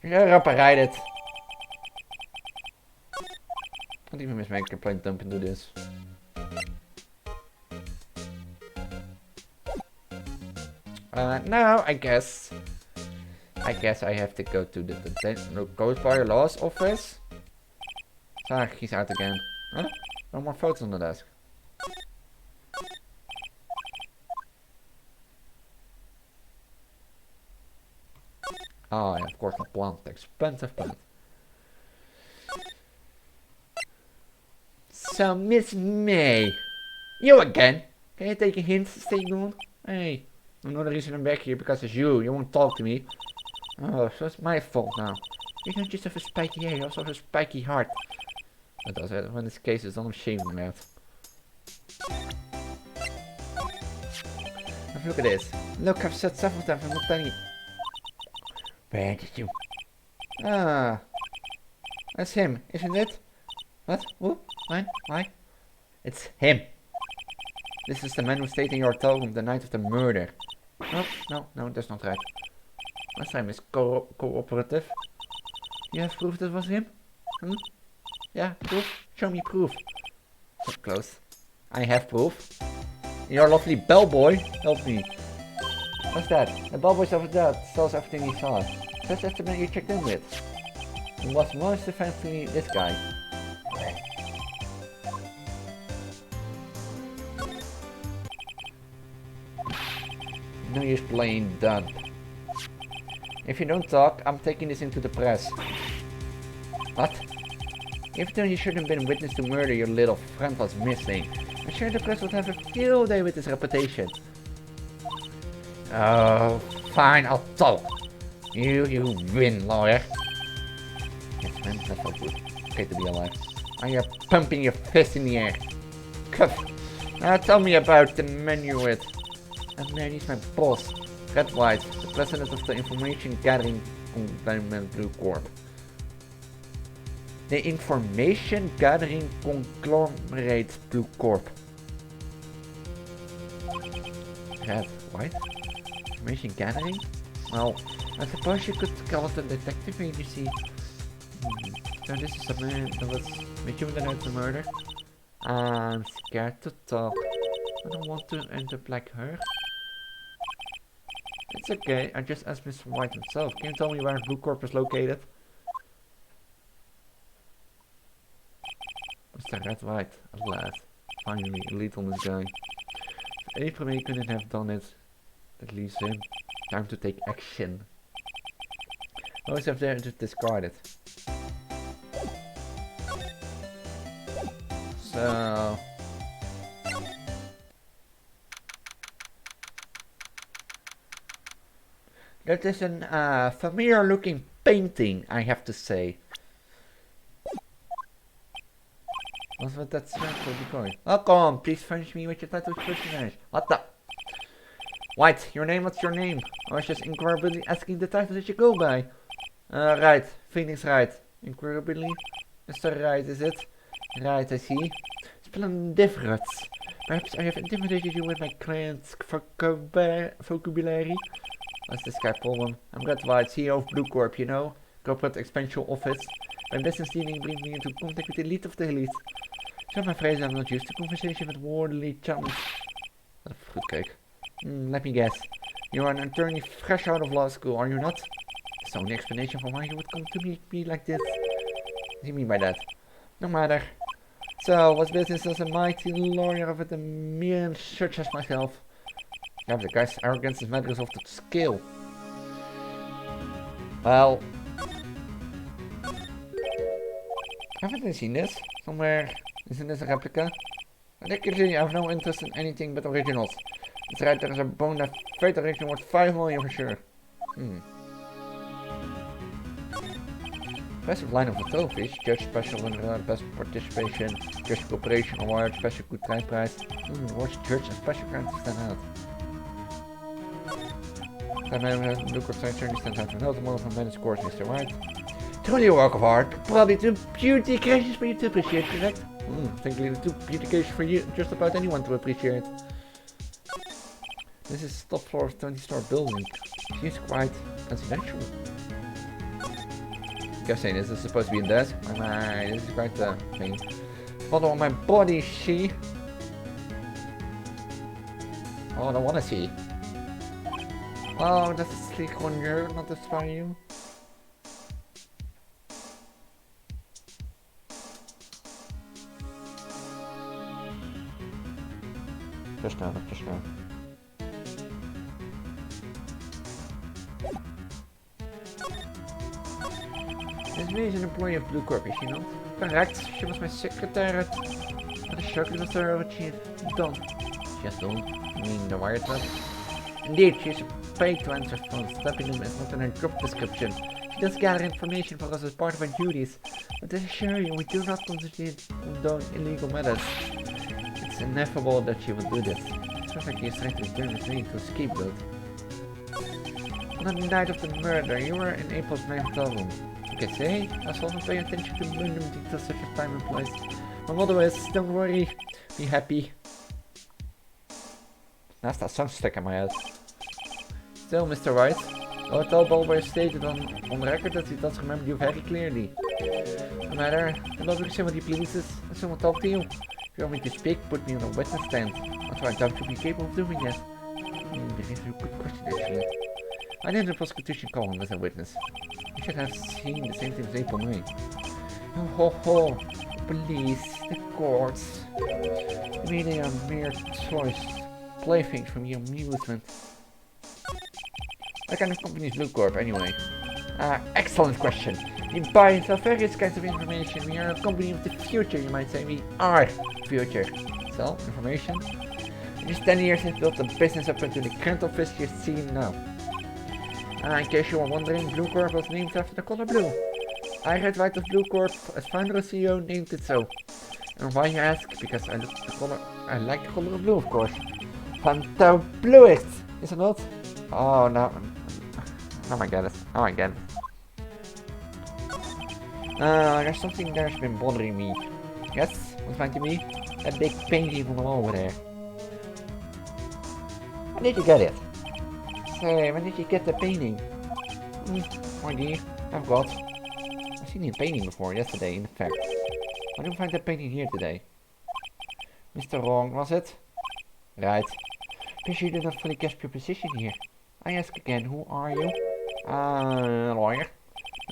Hurry up and write it! Not even Miss May can play dump into this. Now I guess I have to go to the Ghost by Law's office. Sorry, he's out again. Huh? No more photos on the desk. Oh yeah, of course the plant, expensive plant. So Miss May, you again? Can you take a hint, stay gone? Hey, Another reason I'm back here because it's you. You won't talk to me. Oh, so it's my fault now. You don't just have a spiky hair, you also have a spiky heart. That does it. When this case is on, I'm ashamed of that. Have a look at this. Look, I've said several times, I'm not telling you. Where did you? Ah. That's him, isn't it? What? Who? Mine? Why? It's him. This is the man who stayed in your totem the night of the murder. No, that's not right. Last time is cooperative. You have proof that was him? Yeah, proof? Show me proof. So close. I have proof. Your lovely bellboy helped me. What's that? The bellboy's over there tells everything he saw. That's the man you checked in with. It was most definitely this guy. No use playing dumb. If you don't talk, I'm taking this into the press. What? Even though you shouldn't have been witness to murder your little friend was missing, I'm sure the press would have a field day with his reputation. Oh, fine, I'll talk. You win, lawyer. Yes, man, that felt good. Okay to be alive. Are you pumping your fist in the air? Cuff. Now tell me about the menu with... And man, he's my boss. Red White, the president of the Information Gathering Conglomerate Blue Corp. The Information Gathering Conglomerate Blue Corp. Red White? Information Gathering? Well, I suppose you could call it a detective agency. So this is a man that was with you the night of the murder. I'm scared to talk. I don't want to end up like her. It's okay, I just asked Mr. White himself. Can you tell me where Blue Corp is located? Mr. Red White, at last. Finally, a lead on this guy. If April couldn't have done it, at least him. Time to take action. Always have there to discard it. So... That is a familiar looking painting, I have to say. What's with that smell for decoy? Welcome, please furnish me with your title personage. What the? White, your name, what's your name? I was just incredibly asking the title that you go by. Right, Phoenix Wright. Incredibly? Mr. Wright, is it? Right, I see. Spelling difference. Perhaps I have intimidated you with my client's vocabulary. What's this guy problem? I'm Red White, CEO of Blue Corp, you know? Corporate Expansion Office. My business dealing brings me into contact with the elite of the elite. So I'm afraid I'm not used to conversation with worldly chums. What a fruitcake. Let me guess. You're an attorney fresh out of law school, are you not? That's the only explanation for why you would come to me like this. What do you mean by that? No matter. So, what's business as a mighty lawyer with a mere such as myself? Yeah, the guy's arrogance is matters of the scale. Well... Haven't I seen this? Somewhere... Isn't this a replica? Ridiculously, I have no interest in anything but originals. It's right, there is a bone that fate original worth 5 million for sure. Impressive line of photographs. Judge special winner, best participation, Judge cooperation award, special good time prize. Awards judge and special crimes stand out. That man has Blue Corp certainly stands out for no tomorrow from many scores, Mr. White. Truly a work of art. Probably two beauty creations for you to appreciate, correct? Thankfully, two beauty creations for you, just about anyone to appreciate. This is top floor of 20-story building. She's quite residential. Guessing this is supposed to be a desk. This is quite a thing. Photo on my body, she. Oh, I don't want to see. Oh, that's a sleek one here, not this for you. Just now. This me is an employee of Blue Corp, is she not? Correct, she was my secretary. What a shock, was there what she had done. She has done? You mean the wiretap? Indeed, she is paid to answer phones. Tapping them is not in her job description. She does gather information for us as part of her duties, but I assure you, we do not condone illegal methods. It's inevitable that she will do this. It's not like she is trying to turn this lady into a scapegoat. On the night of the murder, you were in April's main hotel room. Okay, say, I saw not pay attention to random details such as time and place. My motto is, don't worry, be happy. That's that song stuck in my head. Still, Mr. Wright, the hotel bellboy stated on record that he does remember you very clearly. No matter, I love you say what he pleases, and someone talk to you. If you want me to speak, put me on a witness stand. Although I doubt you'll be capable of doing it. This is a good question actually. I named the prosecution call him as a witness. You should have seen the same thing as April May. Oh ho ho, police, the courts. Maybe they are mere toys, playthings from your amusement. What kind of company is Blue Corp anyway? Excellent question. We buy and sell various kinds of information. We are a company of the future, you might say. We are the future. Sell information? In just 10 years, we've built a business up into the current office you're seeing now. In case you were wondering, Blue Corp was named after the color blue. I read right of Blue Corp as founder and CEO named it so. And why you ask? Because I like the color of blue, of course. Twitct, is it not? Oh no. Oh my god. Oh my god. There's something that's been bothering me. Yes? What's finding me? That big painting on the wall over there. When did you get it? Say, when did you get the painting? Morgy, I've got. I've seen the painting before, yesterday, in fact. I didn't find that painting here today. Mr. Wrong, was it? Right. Because you did not fully grasp your position here. I ask again, who are you? Lawyer.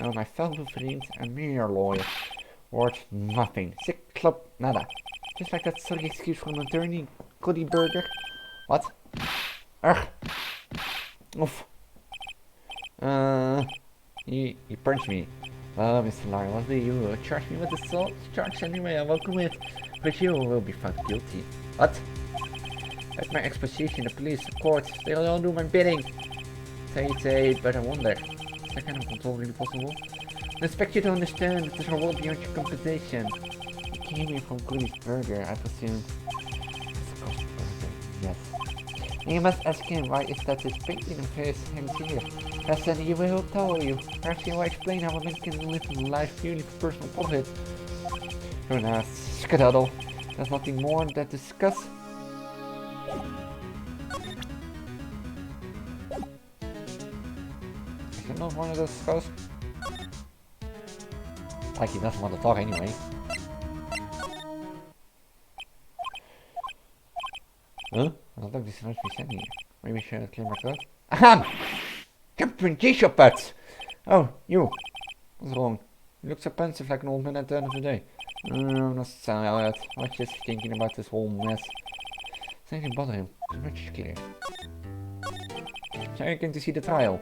No, my fellow friend, a mere lawyer. Worth nothing. Sick club, nada. Just like that silly excuse from an attorney, Cody Burger. What? Ugh. Oof. He punched me. Well, Mr. Lawyer, what do you charge me with assault charge anyway? I welcome it. But you will be found guilty. What? At my exposition, the police, the court, they'll all do my bidding. Say, but I wonder. Is that kind of control really possible? I expect you to understand that there's a world beyond your compensation. You came here from Cody's Burger, I presume. It's Cody's Burger, yes. And you must ask him why is that his painting of his hangs here. That's then he will tell you. Perhaps he will explain how a man can live a life purely for personal profit. Who knows? Skedaddle. There's nothing more to discuss. Is it not one of those ghosts? Like he doesn't want to talk anyway. Huh? I don't think this is supposed to be sending here. Maybe I should clear my throat. Ahem! Captain G-Shoppers! Oh, you! What's wrong? You look so pensive like an old man at the end of the day. I'm not sorry, I was just thinking about this whole mess. Something bother him. So much clear. So you came to see the trial?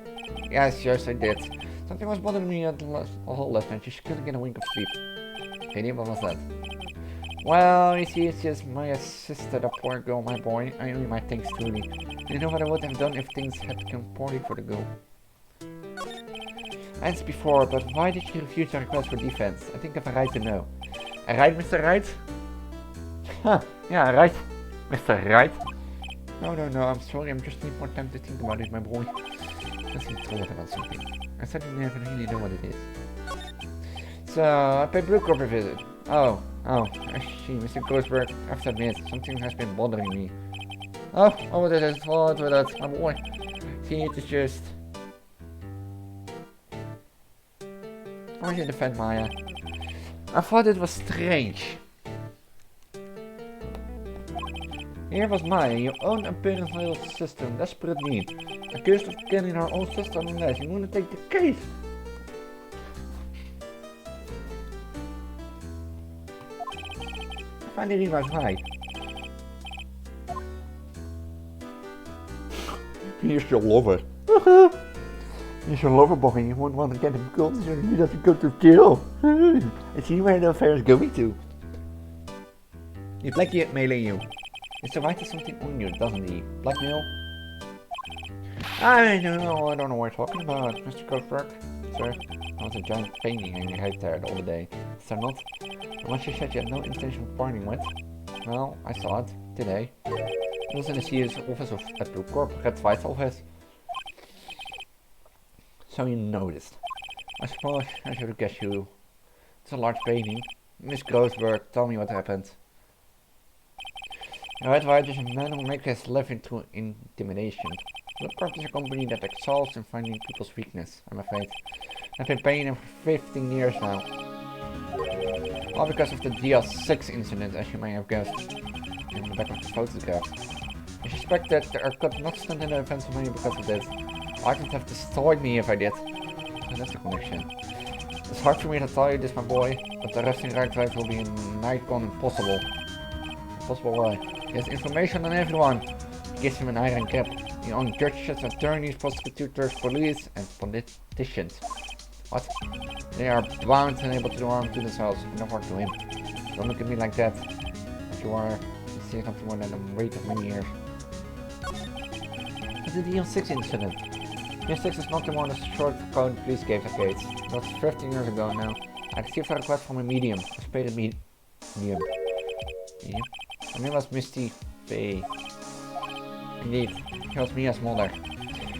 Yes, I did. Something was bothering me at the whole last night. Just couldn't get a wink of sleep. Hey, what was that? Well, you see, it's just my sister, the poor girl, my boy. I owe you my thanks truly. You know what I would have done if things had gone poorly for the girl? I asked before, but why did you refuse a request for defense? I think I have a right to know. A right, Mr. Wright? Huh, yeah, right. Mr. Wright? No, I'm sorry, I'm just need more time to think about it, my boy. Let's get told about something. I said you never really know what it is. So, I paid Blue Corp a visit. Oh, I see, Mr. Grossberg, I have to admit, something has been bothering me. Oh, what is it? What with that, my boy? See, it is just... Why did you defend Maya? I thought it was strange. Here was Maya, your own apparent little sister, in desperate need. Accused of killing her own sister unless you want to take the case. I find it even right. Here's your lover. He's your lover boy, you won't want to get him killed, so you have to go to jail. I see where the affair is going to. He's blackmailing you. Mr. White has something on you, doesn't he? Blackmail? I don't know what you're talking about, Mr. Goldberg. Sir, I was a giant painting in your head there the other day. Is there not? Unless you said you had no intention of parting with. Well, I saw it today. It was in the CES office at the corporate vice office. So you noticed. I suppose I should have guessed you. It's a large painting. Miss Grossberg, tell me what happened. A wright is a man who makes his living through intimidation. Wright is a company that excels in finding people's weakness, I'm afraid. I've been paying him for 15 years now. All because of the DL6 incident, as you may have guessed. In the back of the photograph. I suspect that I could not stand in the defense of me because of this. I would have destroyed me if I did. So that's the connection. It's hard for me to tell you this, my boy, but arresting Wright will be a nightcon impossible. Impossible why? He has information on everyone. He gives him an iron grip. He owns judges, attorneys, prosecutors, police, and politicians. What? They are bound and able to do harm to themselves, and not harm to him. Don't look at me like that. As you are, you see something more than a wait of many years. It's the DL6 incident. DL6 is nothing more than a short code police gave a case. That was 15 years ago now. I received a request from a medium. I paid a medium. Her name was Misty Faye. Indeed, she was Mia's mother.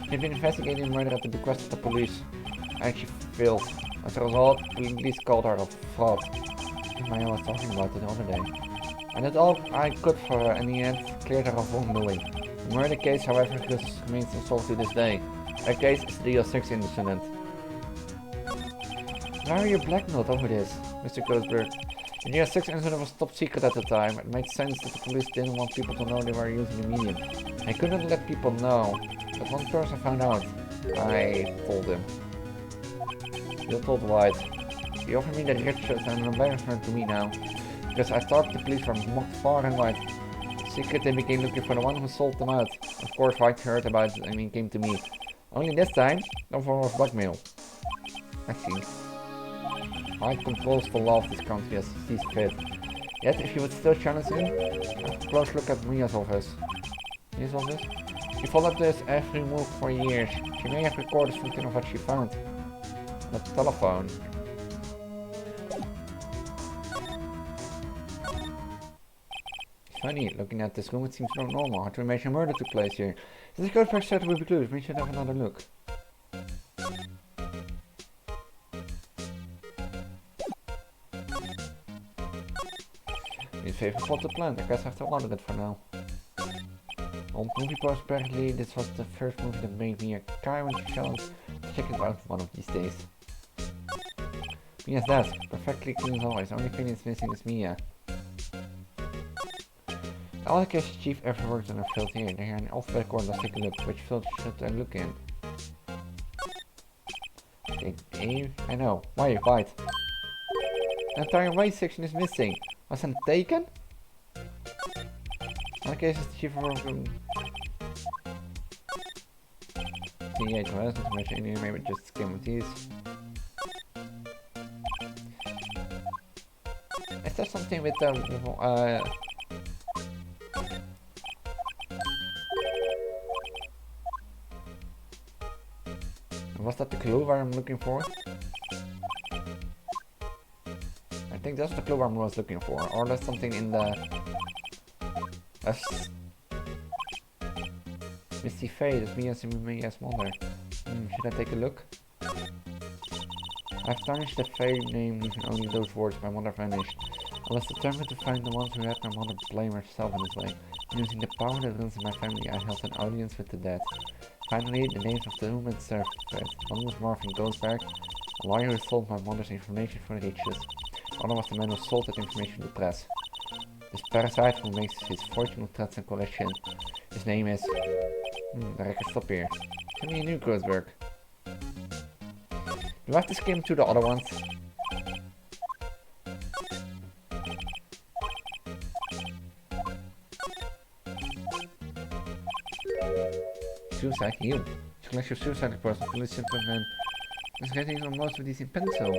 She had been investigating the murder at the bequest of the police. I actually failed. As a result, police called her a fraud. Maya was talking about it the other day. I did all I could for her, and in the end, cleared her of wrongdoing. The murder case, however, remains unsolved to this day. Her case is the DL6 incident. Why are you blackmailed over this, Mr. Grossberg? The DL6 incident was top secret at the time. It made sense that the police didn't want people to know they were using the medium. I couldn't let people know, but one person found out. I told him. You told White. He offered me the riches and an embarrassment to me now. Because I thought the police were mocked far and wide. Secret they became looking for the one who sold them out. Of course White heard about it and he came to me. Only this time, no form of blackmail. I see. White controls the law of this country as he sees fit. Yet, if you would still challenge him, have a close look at Mia's office. Mia's office? She followed this every move for years. She may have recorded something of what she found. The telephone. Funny, looking at this room it seems so normal. Hard to imagine a murder took place here. This is good for set with clues, we should have another look. His favorite potted plant, I guess I have to order it for now. Old movie post, apparently this was the first movie that made me a current challenge to check it out one of these days. Mia's desk, perfectly clean as always, only thing that's missing is Mia. All the case chief ever worked on a field here. They're in alphabetical order. Let's take a look. Which field should I look in? Okay, A. I know. Why? White. The entire white section is missing. Wasn't taken? All the cases the chief ever worked on. CEH was not to mention any, maybe just skim with these. Is there something with the was that the clue where I'm looking for? I think that's the clue where I was looking for, or there's something in the... Misty Faye, that's Mia's mother. Should I take a look? I've tarnished the Faye name, leaving only those words my mother vanished. I was determined to find the ones who had my mother blame herself in this way. Using the power that runs in my family, I held an audience with the dead. Finally, the names of the women served. One was Marvin Goldberg, a lawyer who sold my mother's information for riches. The other was the man who sold that information to the press. This parasite who makes his fortune with threats and corruption. His name is... the record stop here. Tell me a new Goldberg. Do I have to skim to the other ones? Suicide, you. Select your suicide person to listen to them. Let's get on most of these in pencil.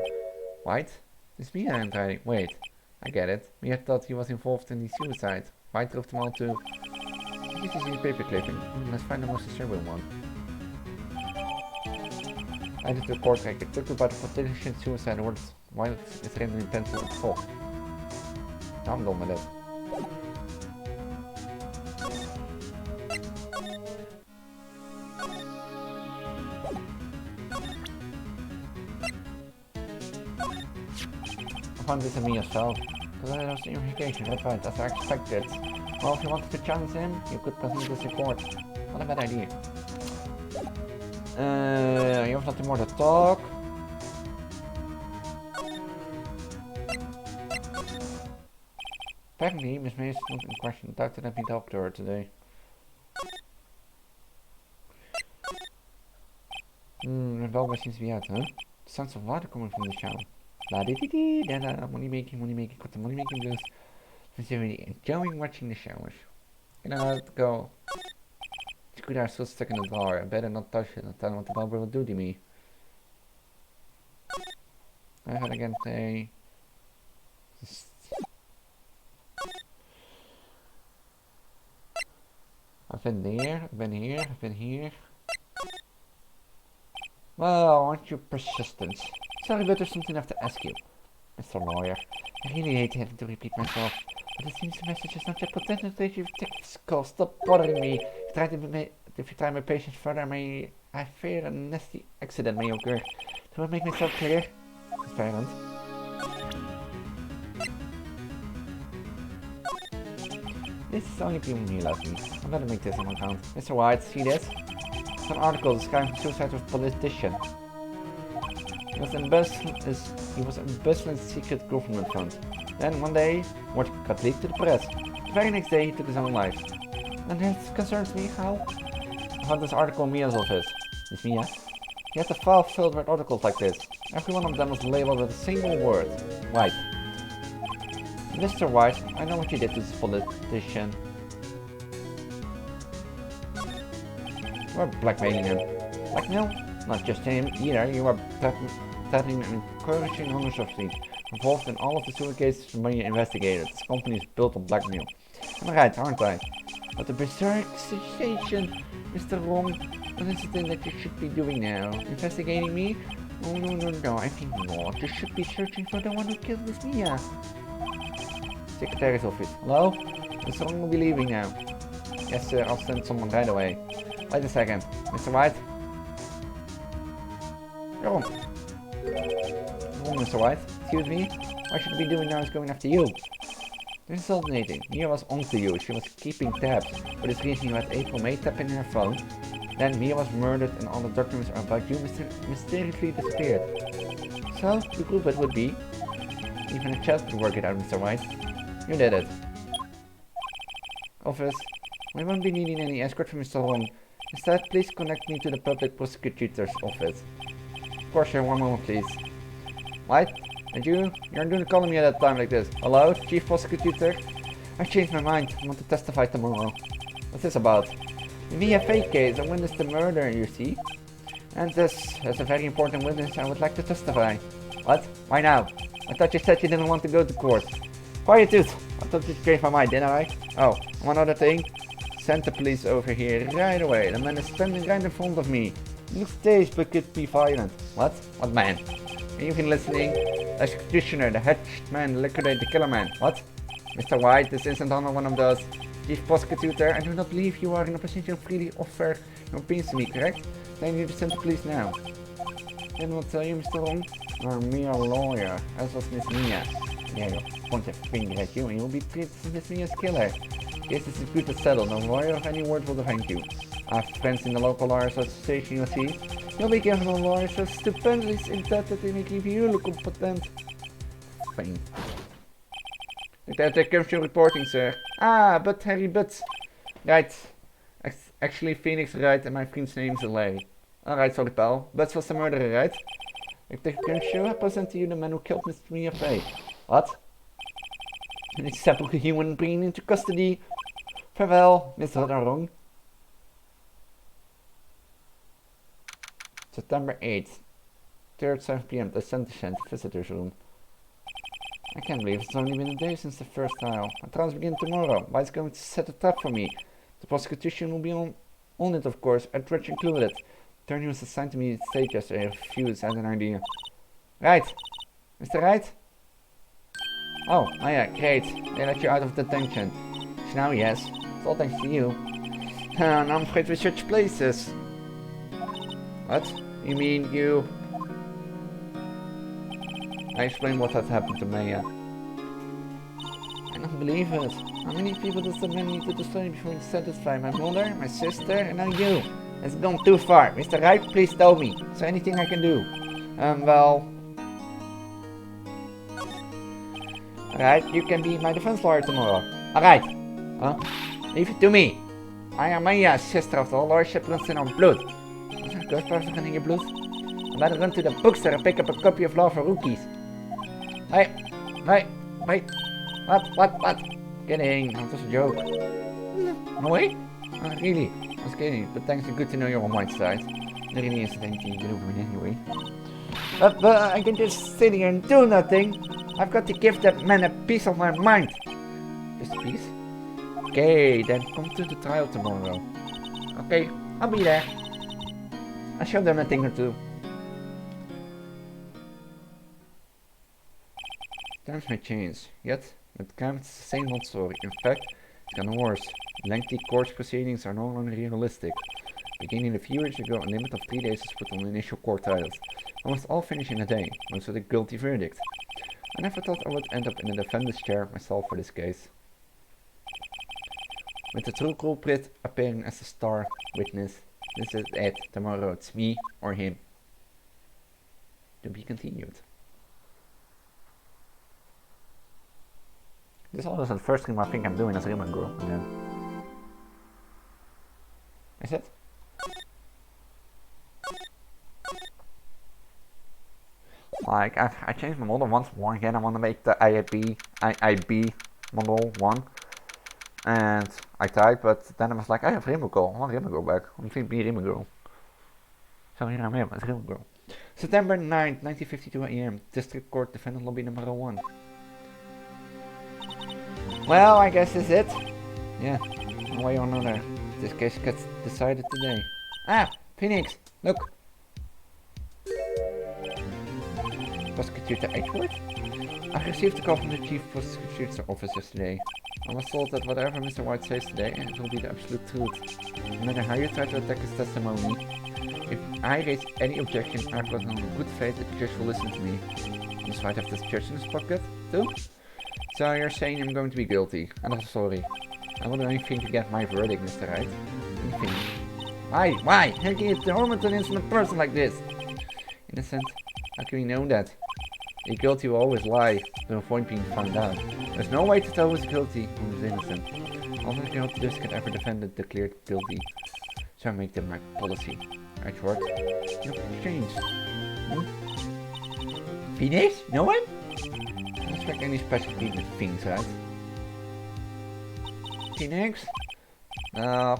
White? It's Mia I'm trying. Wait, I get it. Mia thought he was involved in the suicide. White drove them all to... This is a paper clipping. Let's find the most disturbing one. I did the court case. It took about politician suicide words while it's written in pencil and chalk. I'm done with it. I found this in me yourself. Because I lost the investigation, right, as I expected. Well, if you wanted to challenge him, you could present this in court. What a bad idea. You have nothing more to talk. Apparently, Miss May is not in question. Doctor let me talk to her today. The bell seems to be out, huh? The sounds of water coming from the shower. La di di di da da, money making, got the money making blues. Since you're really enjoying watching the showers. Can I let go? The screwdriver is still stuck in the drawer. I better not touch it. I'll tell him what the barber will do to me. I had again say. I've been there, I've been here, I've been here. Well, aren't you persistent? Sorry, but there's something I have to ask you. Mr. Lawyer, I really hate having to repeat myself, but it seems the message is not yet potential that you've taken this call. Stop bothering me. If you try my patience further, I fear a nasty accident may occur. Do I make myself clear? Transparent. This is only giving me lessons. I better make this on account. Mr. White, see this? It's an article describing suicide of a politician. He was embezzling secret government funds. Then one day, what got leaked to the press. The very next day, he took his own life. And it concerns me how? I found this article in Mia's office. Is Mia? He has a file filled with articles like this. Every one of them was labeled with a single word. White. Mr. White, I know what you did to this politician. You are blackmailing him. Blackmail? Not just him either. You are threatening and encouraging honors of the involved in all of the sewer cases when you investigated. This company is built on blackmail. I'm right, aren't I? But the berserk situation, Mr. Wrong, what is it then that you should be doing now? Investigating me? Oh no, I think not. You should be searching for the one who killed Miss Mia. Secretary's office. Hello? Mr. Wrong will be leaving now. Yes sir, I'll send someone right away. Wait a second. Mr. White? Wrong. Mr. White? Excuse me? What should I be doing now is going after you. This is alternating. Mia was onto you. She was keeping tabs. For this reason you had April May tapping in her phone. Then Mia was murdered and all the documents about you mysteriously disappeared. So, the culprit would be? Even a child could work it out, Mr. White. You did it. Office. We won't be needing any escort from Mr. Wrong. Instead, please connect me to the public prosecutor's office. Of course, sir. One moment, please. What? And you're doing calling me at that time like this. Hello, Chief Prosecutor? I changed my mind. I want to testify tomorrow. What's this about? The fake case. I witnessed the murder, you see. And this, as a very important witness, I would like to testify. What? Why now? I thought you said you didn't want to go to court. Quiet, dude. I thought you changed my mind, didn't I? Oh, one other thing. Send the police over here right away. The man is standing right in front of me. Looks staged but could be violent. What? What man? Are you even listening? The executioner, the hedged man, the liquidated, the killer man. What? Mr. White, this isn't one of those. Chief Prosecutor, I do not believe you are in a position to freely offer your opinions to me, correct? Then you need to send the police now. Then we'll tell you, Mr. Wrong, you're Mia lawyer, as was Miss Mia. Yeah, you'll point a finger at you and you'll be treated as Miss Mia's killer. Yes, this is good to settle. No lawyer of any word will defend you. I have friends in the local lawyer association, you'll see. You'll be given a lawyer so stupendly in that they may give you look competent. Fine. There comes your reporting, sir. Ah, but Harry Butts. Right. Actually, Phoneix, right, and my friend's name is Larry. Alright, sorry pal. Butts was the murderer, right? Detective Show, I present to you the man who killed Mr. Mia Faye. What? And it's separately human bringing into custody. Farewell, Mr. Wrong. September 8th. 3rd, 7 PM, the Center Visitors Room. I can't believe it's only been a day since the first trial. My trials begin tomorrow. White's going to set a trap for me. The prosecution will be on it, of course, at Twitch included. Attorney was assigned to me at stage yesterday. I refused. I had an idea. Right. Mr. Wright? Oh yeah, great. They let you out of detention. So now yes. It's all thanks to you. And I'm afraid we switch places. What? You mean you... I explained what had happened to Maya. I don't believe it. How many people does the man need to destroy before he satisfy? My mother, my sister, and now you. It's gone too far. Mr. Wright, please tell me. Is there anything I can do? Well... Alright, you can be my defense lawyer tomorrow. Alright. Huh? Leave it to me. I am Maya's sister after all. Lordship runs in our blood. Is there a ghost person in your blood? I better run to the bookstore and pick up a copy of Law for Rookies. Hey, wait. What? Kidding, that was a joke. No way? Oh, really? I was kidding, but thanks, it's good to know you're on my side. There really isn't anything you can do for me anyway. But I can just sit here and do nothing. I've got to give that man a piece of my mind. Just a piece? Okay, then come to the trial tomorrow. Okay, I'll be there. I'll show them a thing or two. Times may change, yet it comes the same old story. In fact, it's gotten worse. Lengthy court proceedings are no longer realistic. Beginning a few years ago, a limit of 3 days was put on initial court trials. Almost all finish in a day, most with a guilty verdict. I never thought I would end up in the defendant's chair myself for this case. With the true culprit appearing as a star witness, this is it. Tomorrow it's me or him. To be continued. This is also the first stream I think I'm doing as Riemann Girl again. Is it? Like, I changed my model once more again. I want to make the IIB model 1. And I tried, but then I was like, I have Riemann Girl. I want Riemann Girl back. I want to be Riemann Girl. So here I am as Riemann Girl. September 9th, 1952 AM. District Court Defendant Lobby number 1. Well, I guess that's it. Yeah, one way or another. This case gets decided today. Ah, Phoneix, look. Prosecutor Edward? I received a call from the Chief Prosecutor's office yesterday. I was told that whatever Mr. White says today, it will be the absolute truth. No matter how you try to attack his testimony, if I raise any objection, I put on good faith that the judge will listen to me. Does White have this judge in his pocket, too? So you're saying I'm going to be guilty. I'm not sorry. I will do anything to get my verdict, Mr. Wright. Anything. Why? How can you torment an innocent person like this? Innocent? How can we know that? The guilty will always lie to avoid being found out. There's no way to tell who's guilty and who's innocent. All I can hope to do is get every defendant declared guilty. So I make them my policy. Right, short. You've changed. Phoneix? No one? I don't expect any special treatment things, right? Phoneix?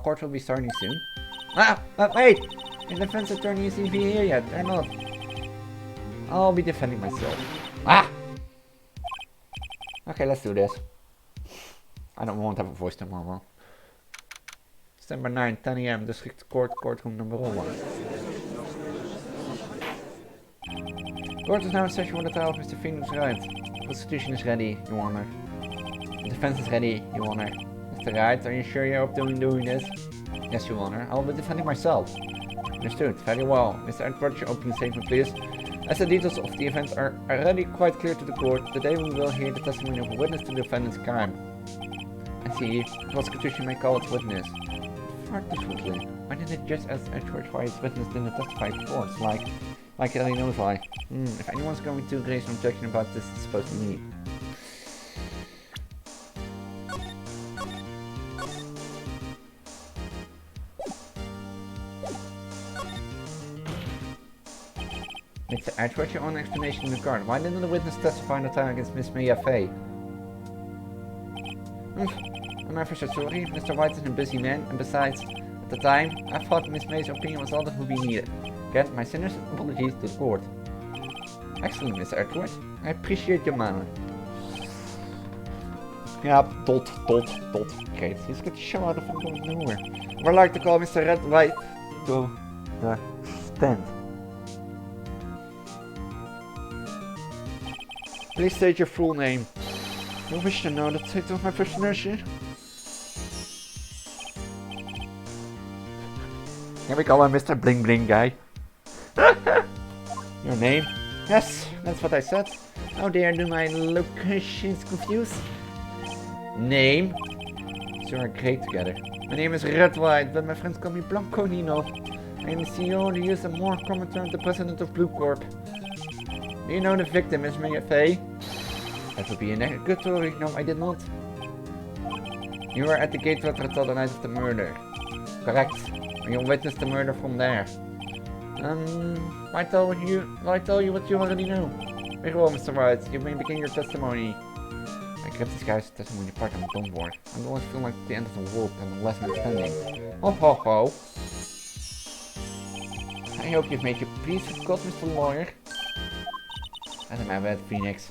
Court will be starting soon. Wait! The defense attorney isn't even here yet. They're not. I'll be defending myself. Okay, let's do this. I won't have a voice tomorrow. December 9, 10 AM, District Court, courtroom number 1. Court is now in session for the trial of Mr. Phoneix Wright. The prosecution is ready, Your Honor. The defense is ready, Your Honor. Mr. Wright, are you sure you're up to doing this? Yes, Your Honor. I'll be defending myself. Understood. Very well. Mr. Edward, your opening statement, please. As the details of the event are already quite clear to the court, today we will hear the testimony of a witness to the defendant's crime. I see. The prosecution may call its witness. Far differently. Why didn't it just ask Edward why his witness didn't testify in court? Like he already knows why. If anyone's going to raise an objection about this, it's supposed to be me. Mr. Edward, your own explanation in the card. Why didn't the witness testify in the trial against Miss Maya Fay? I'm ever so sorry. Mr. White is a busy man, and besides, at the time, I thought Miss May's opinion was all that would be needed. Get my sincerest apologies to the court. Excellent, Mr. Edward. I appreciate your manner. Yeah, dot. Great. He's got the show out of going nowhere. I would like to call Mr. Red White to Stand. Please state your full name. You wish to know the title of my first nursery? Can we call him Mr. Bling Bling guy? Your name? Yes, that's what I said. How dare do my locations confuse? Name? So we're great together. My name is White, but my friends call me Blanco Nino. I am the CEO of the US and more common term, the president of Blue Corp. Do you know the victim is Mia Fay? That would be a good story. No, I did not. You were at the gate to tell the night of the murder. Correct. You witnessed the murder from there. Why tell you what you already know? Very well, Mr. Wright. You may begin your testimony. I kept this guy's testimony part of my don't worry. I don't want to feel like the end of the world and the lesson is pending. Ho ho ho. I hope you've made your peace with God, Mr. Lawyer. That's my bad, Phoneix.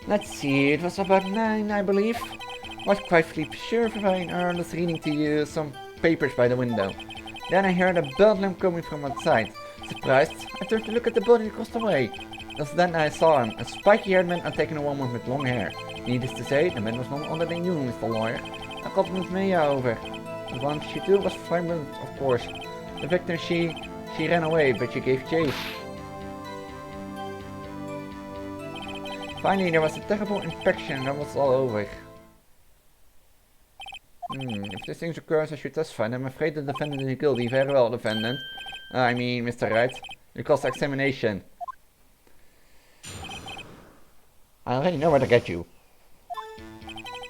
Let's see, it was about 9, I believe. I was quite sure I was reading to you some papers by the window. Then I heard a bedlam coming from outside. Surprised, I turned to look at the body across the way. Just then I saw him, a spiky-haired man attacking a woman with long hair. Needless to say, the man was none other than you, Mr. Lawyer. I got met Mia over. The one she too was frightened, of course. The victim, she ran away, but she gave chase. Finally, there was a terrible infection and that was all over. If this thing occurs, I should testify. I'm afraid the defendant is guilty. Very well, defendant. I mean, Mr. Wright. You caused examination. I already know where to get you.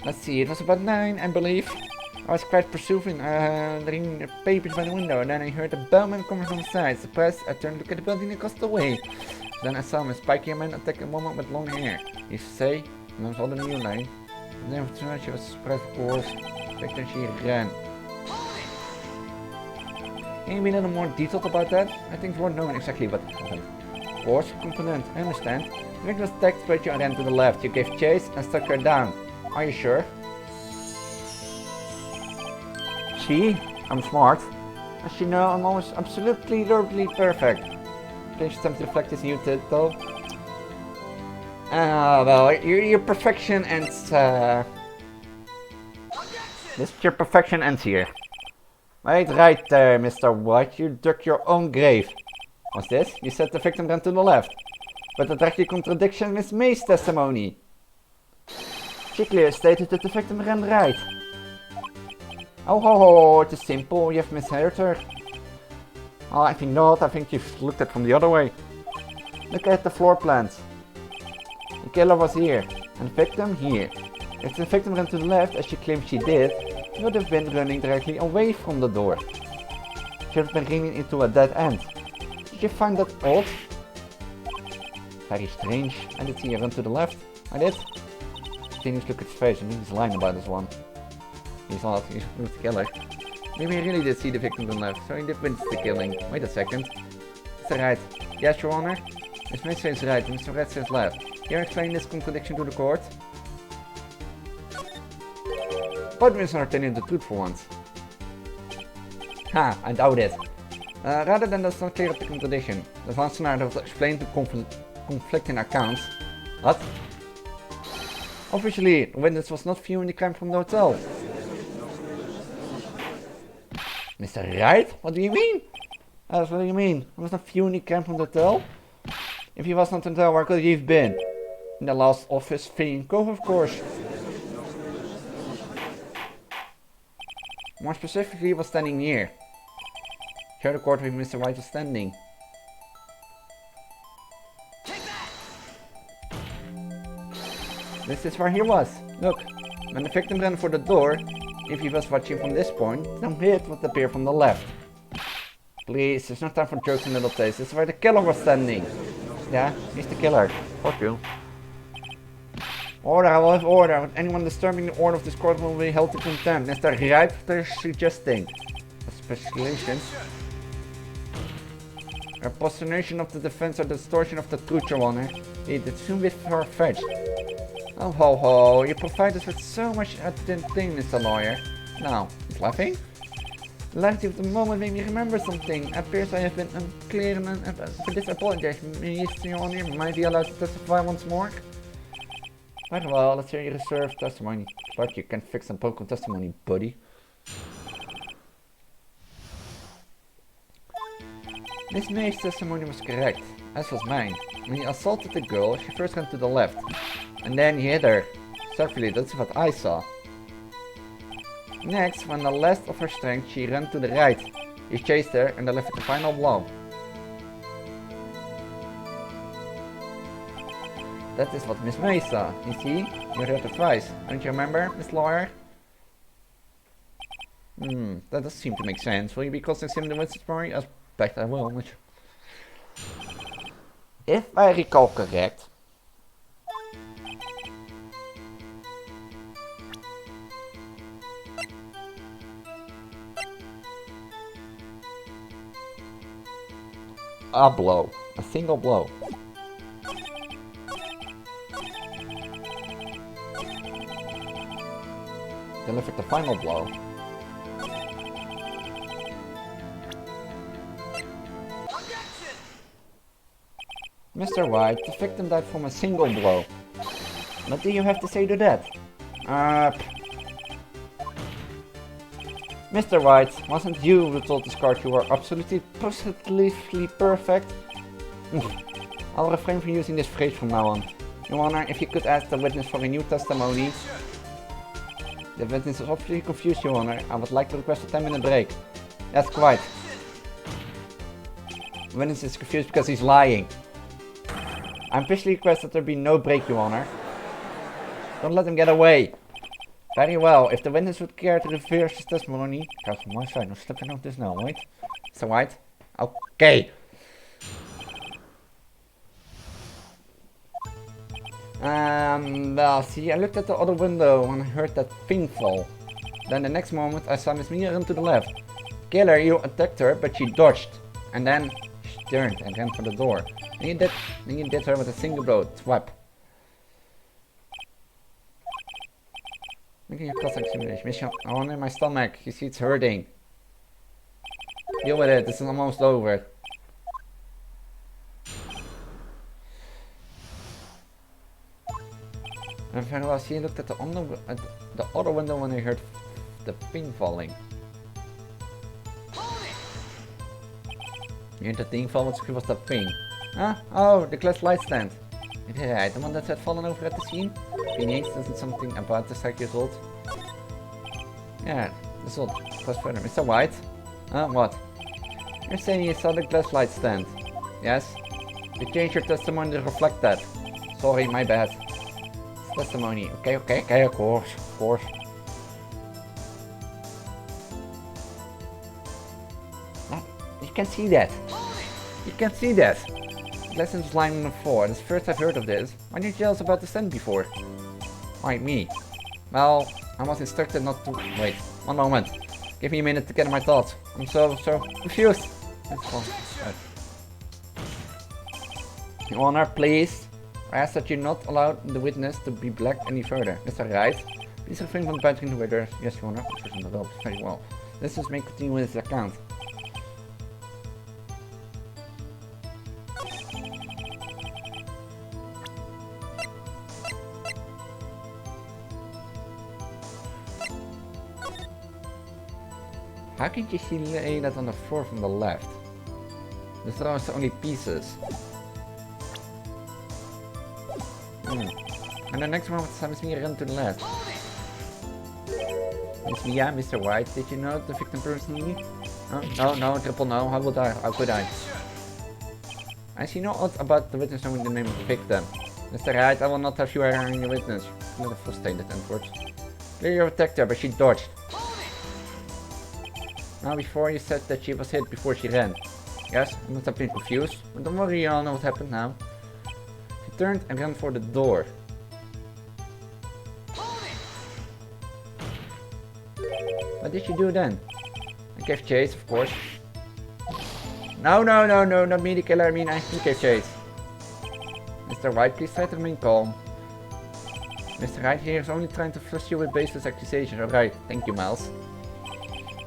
Let's see, it was about 9, I believe. I was quite pursuing, reading the papers by the window, and then I heard a bellman coming from the side. Surprised, I turned to look at the building across the way. Then I saw him, a spiky man attack a woman with long hair. He say, and I was holding a new line. And then after she was surprised, of course. Then she ran. Can you be a little more detailed about that? I think it's worth knowing exactly what happened. Of course, component, I understand. The victim was attacked, but you ran to the left. You gave chase and stuck her down. Are you sure? See? I'm smart. As you know, I'm always absolutely perfect. Please attempt to reflect this new title. Well, your perfection ends, your perfection ends here. Right there, Mr. White. You dug your own grave. What's this? You said the victim ran to the left. But that directly contradiction Miss May's testimony. She clearly stated that the victim ran right. Oh ho ho, it is simple. You have misheard her. Oh, I think not. I think you've looked at it from the other way. Look at the floor plans. The killer was here, and the victim here. If the victim ran to the left, as she claimed she did, she would have been running directly away from the door. She would have been running into a dead end. Did you find that odd? Very strange. I did see her run to the left. I did. Continues look at his face and he's lying about this one. He's not. He's the killer. Maybe he really did see the victim to the left, so he did witness the killing. Wait a second. Mr. Wright. Yes, Your Honor? Miss May says right, and Mr. Wright says left. Can you explain this contradiction to the court? But Mr. telling the truth for once. Ha, I doubt it. Rather than that's not clear up the contradiction. The Van Scenario will explain the conflicting accounts. What? Officially, the witness was not viewing the crime from the hotel. Mr. Wright? What do you mean? What do you mean? I was not viewing the crime from the hotel? If he was not in the hotel, where could he have been? In the last office, Finn Cove, of course. More specifically, he was standing here. Share the court where Mr. White was standing. This is where he was. Look, when the victim ran for the door, if he was watching from this point, then hit would appear from the left. Please, there's no time for jokes in little places. This is where the killer was standing. Yeah, he's the killer. Fuck you. Order, I will have order. Anyone disturbing the order of this court will be held to contempt. Mr. Wright, they're suggesting. Speculations. Impersonation of the defense or distortion of the truth, Your Honor. It's soon bit far-fetched. Oh ho ho, you provide us with so much at the thing, Mr. Lawyer. Now, he's laughing. The clarity of the moment made me remember something. It appears I have been unclear and for this I apologize. Mr. Your Honor, might be allowed to testify once more? Right, well, let's hear your reserved testimony. But you can fix some broken testimony, buddy. Miss May's testimony was correct, as was mine. When he assaulted the girl, she first ran to the left, and then he hit her. Certainly, that's what I saw. Next, when the last of her strength, she ran to the right. He chased her and delivered the final blow. That is what Miss May saw. You see, you heard it twice. Don't you remember, Miss Lawyer? That does seem to make sense. Will you be crossing the Wensday story? I expect I will. If I recall correct, a blow, a single blow. Delivered the final blow. Mr. White, the victim died from a single blow. What do you have to say to that? Mr. White, wasn't you who told this card you were absolutely positively perfect? I'll refrain from using this phrase from now on. Your Honor, if you could ask the witness for a new testimony. The witness is obviously confused, Your Honor. I would like to request a 10-minute break. That's quite. The witness is confused because he's lying. I officially request that there be no break, Your Honor. Don't let him get away. Very well, if the witness would care to reverse his testimony. Kijk van my side, no slipping out this now, right? Mr. White? Okay. Well, see, I looked at the other window when I heard that thing fall. Then the next moment I saw Miss Mia run to the left. Killer, you attacked her, but she dodged. And then she turned and ran for the door. Then you did her with a single blow, twap. Making a cross-examination. Miss Your Honor, my stomach. You see it's hurting. Deal with it, this is almost over. And very well, see, I looked at the other window when I heard the thing falling. You heard the thing fall, what was that thing? Huh? Oh, the glass light stand. Yeah, the one that had fallen over at the scene? Phoneix isn't something about the psych result. Yeah, this will cross further. Mr. White? What? You're saying you saw the glass light stand? Yes? You changed your testimony to reflect that. Sorry, my bad. It's testimony. Okay, of course. You can see that. You can see that. Lesson was line number 4. This is the first I've heard of this. Why didn't you tell us about the stand before? Why me? Well, I was instructed not to. Wait, one moment. Give me a minute to get my thoughts. I'm so confused. Your Honor, please. I ask that you not allow the witness to be black any further. Mr. Wright, please refrain from biting the witness. Yes, Your Honor. Very well. Let's just make continue with his account. How can you lay that on the floor from the left? This are only pieces. And the next one was Miss Mia run to the left. Miss Mia, Mr. White, did you know the victim personally? No, triple no, how could I? I see no odds about the witness knowing the name of the victim. Mr. Wright, I will not have you hiring your witness. Not a frustrated Edward. Clearly you attacked her, but she dodged. Now before you said that she was hit before she ran. Yes, I must have been confused, but don't worry, you all know what happened now. She turned and ran for the door. What did she do then? I gave chase, of course. No, not me the killer, I gave chase. Mr. White, please try to remain calm. Mr. Wright here is only trying to flush you with baseless accusations. Alright, thank you, Miles.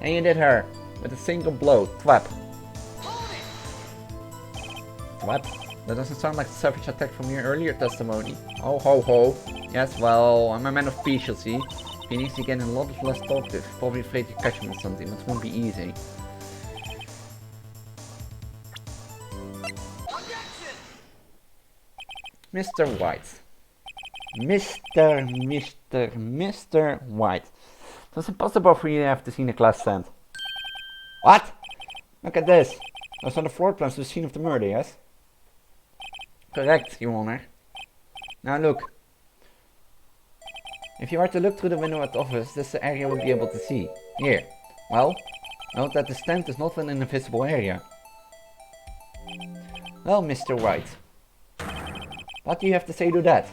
And you did her with a single blow. Twap. Twap? That doesn't sound like the savage attack from your earlier testimony. Oh ho ho. Yes, well, I'm a man of peace, you'll see. Phoneix, you're getting a lot less talkative. Probably afraid you catch him on something, but it won't be easy. Mr. White. Mr. White. It's impossible for you to have seen the class stand. What? Look at this. Those are the floor plans to the scene of the murder, yes? Correct, Your Honor. Now look. If you were to look through the window at the office, this is the area we'll be able to see. Here. Well, note that the stand is not within an invisible area. Well, Mr. White. What do you have to say to that?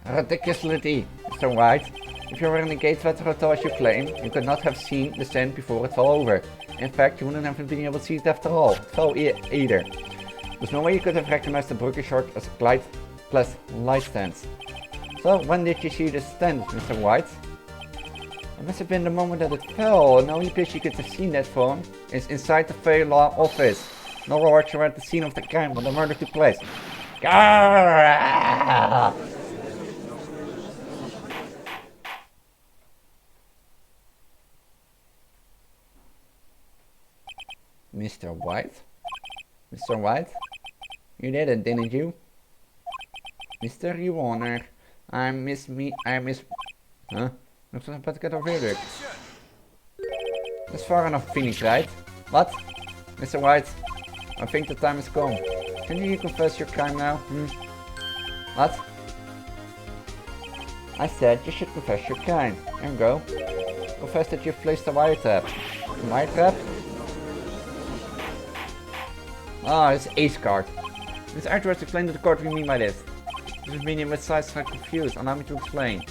Ridiculously, Mr. White. If you were in the gate hotel as you claim, you could not have seen the stand before it fell over. In fact, you wouldn't have been able to see it after all. It fell either. There's no way you could have recognized the broken short as a glide plus light stand. So, when did you see the stand, Mr. White? It must have been the moment that it fell, and the only place you could have seen that from is inside the Fair Law office. No rewards were at the scene of the crime when the murder took place. Mr. White? Mr. White? You did it, didn't you? Mr. Your Honor, Huh? Looks like a better verdict. That's far enough, Phoneix, right? What? Mr. White, I think the time has come. Can you confess your crime now? What? I said you should confess your crime. There you go. Confess that you've placed a wiretap. A wiretap? Ah, it's Ace card. Ms. Edwards, explain to the court what you mean by this. This is meaning with sides are confused. Allow me to explain.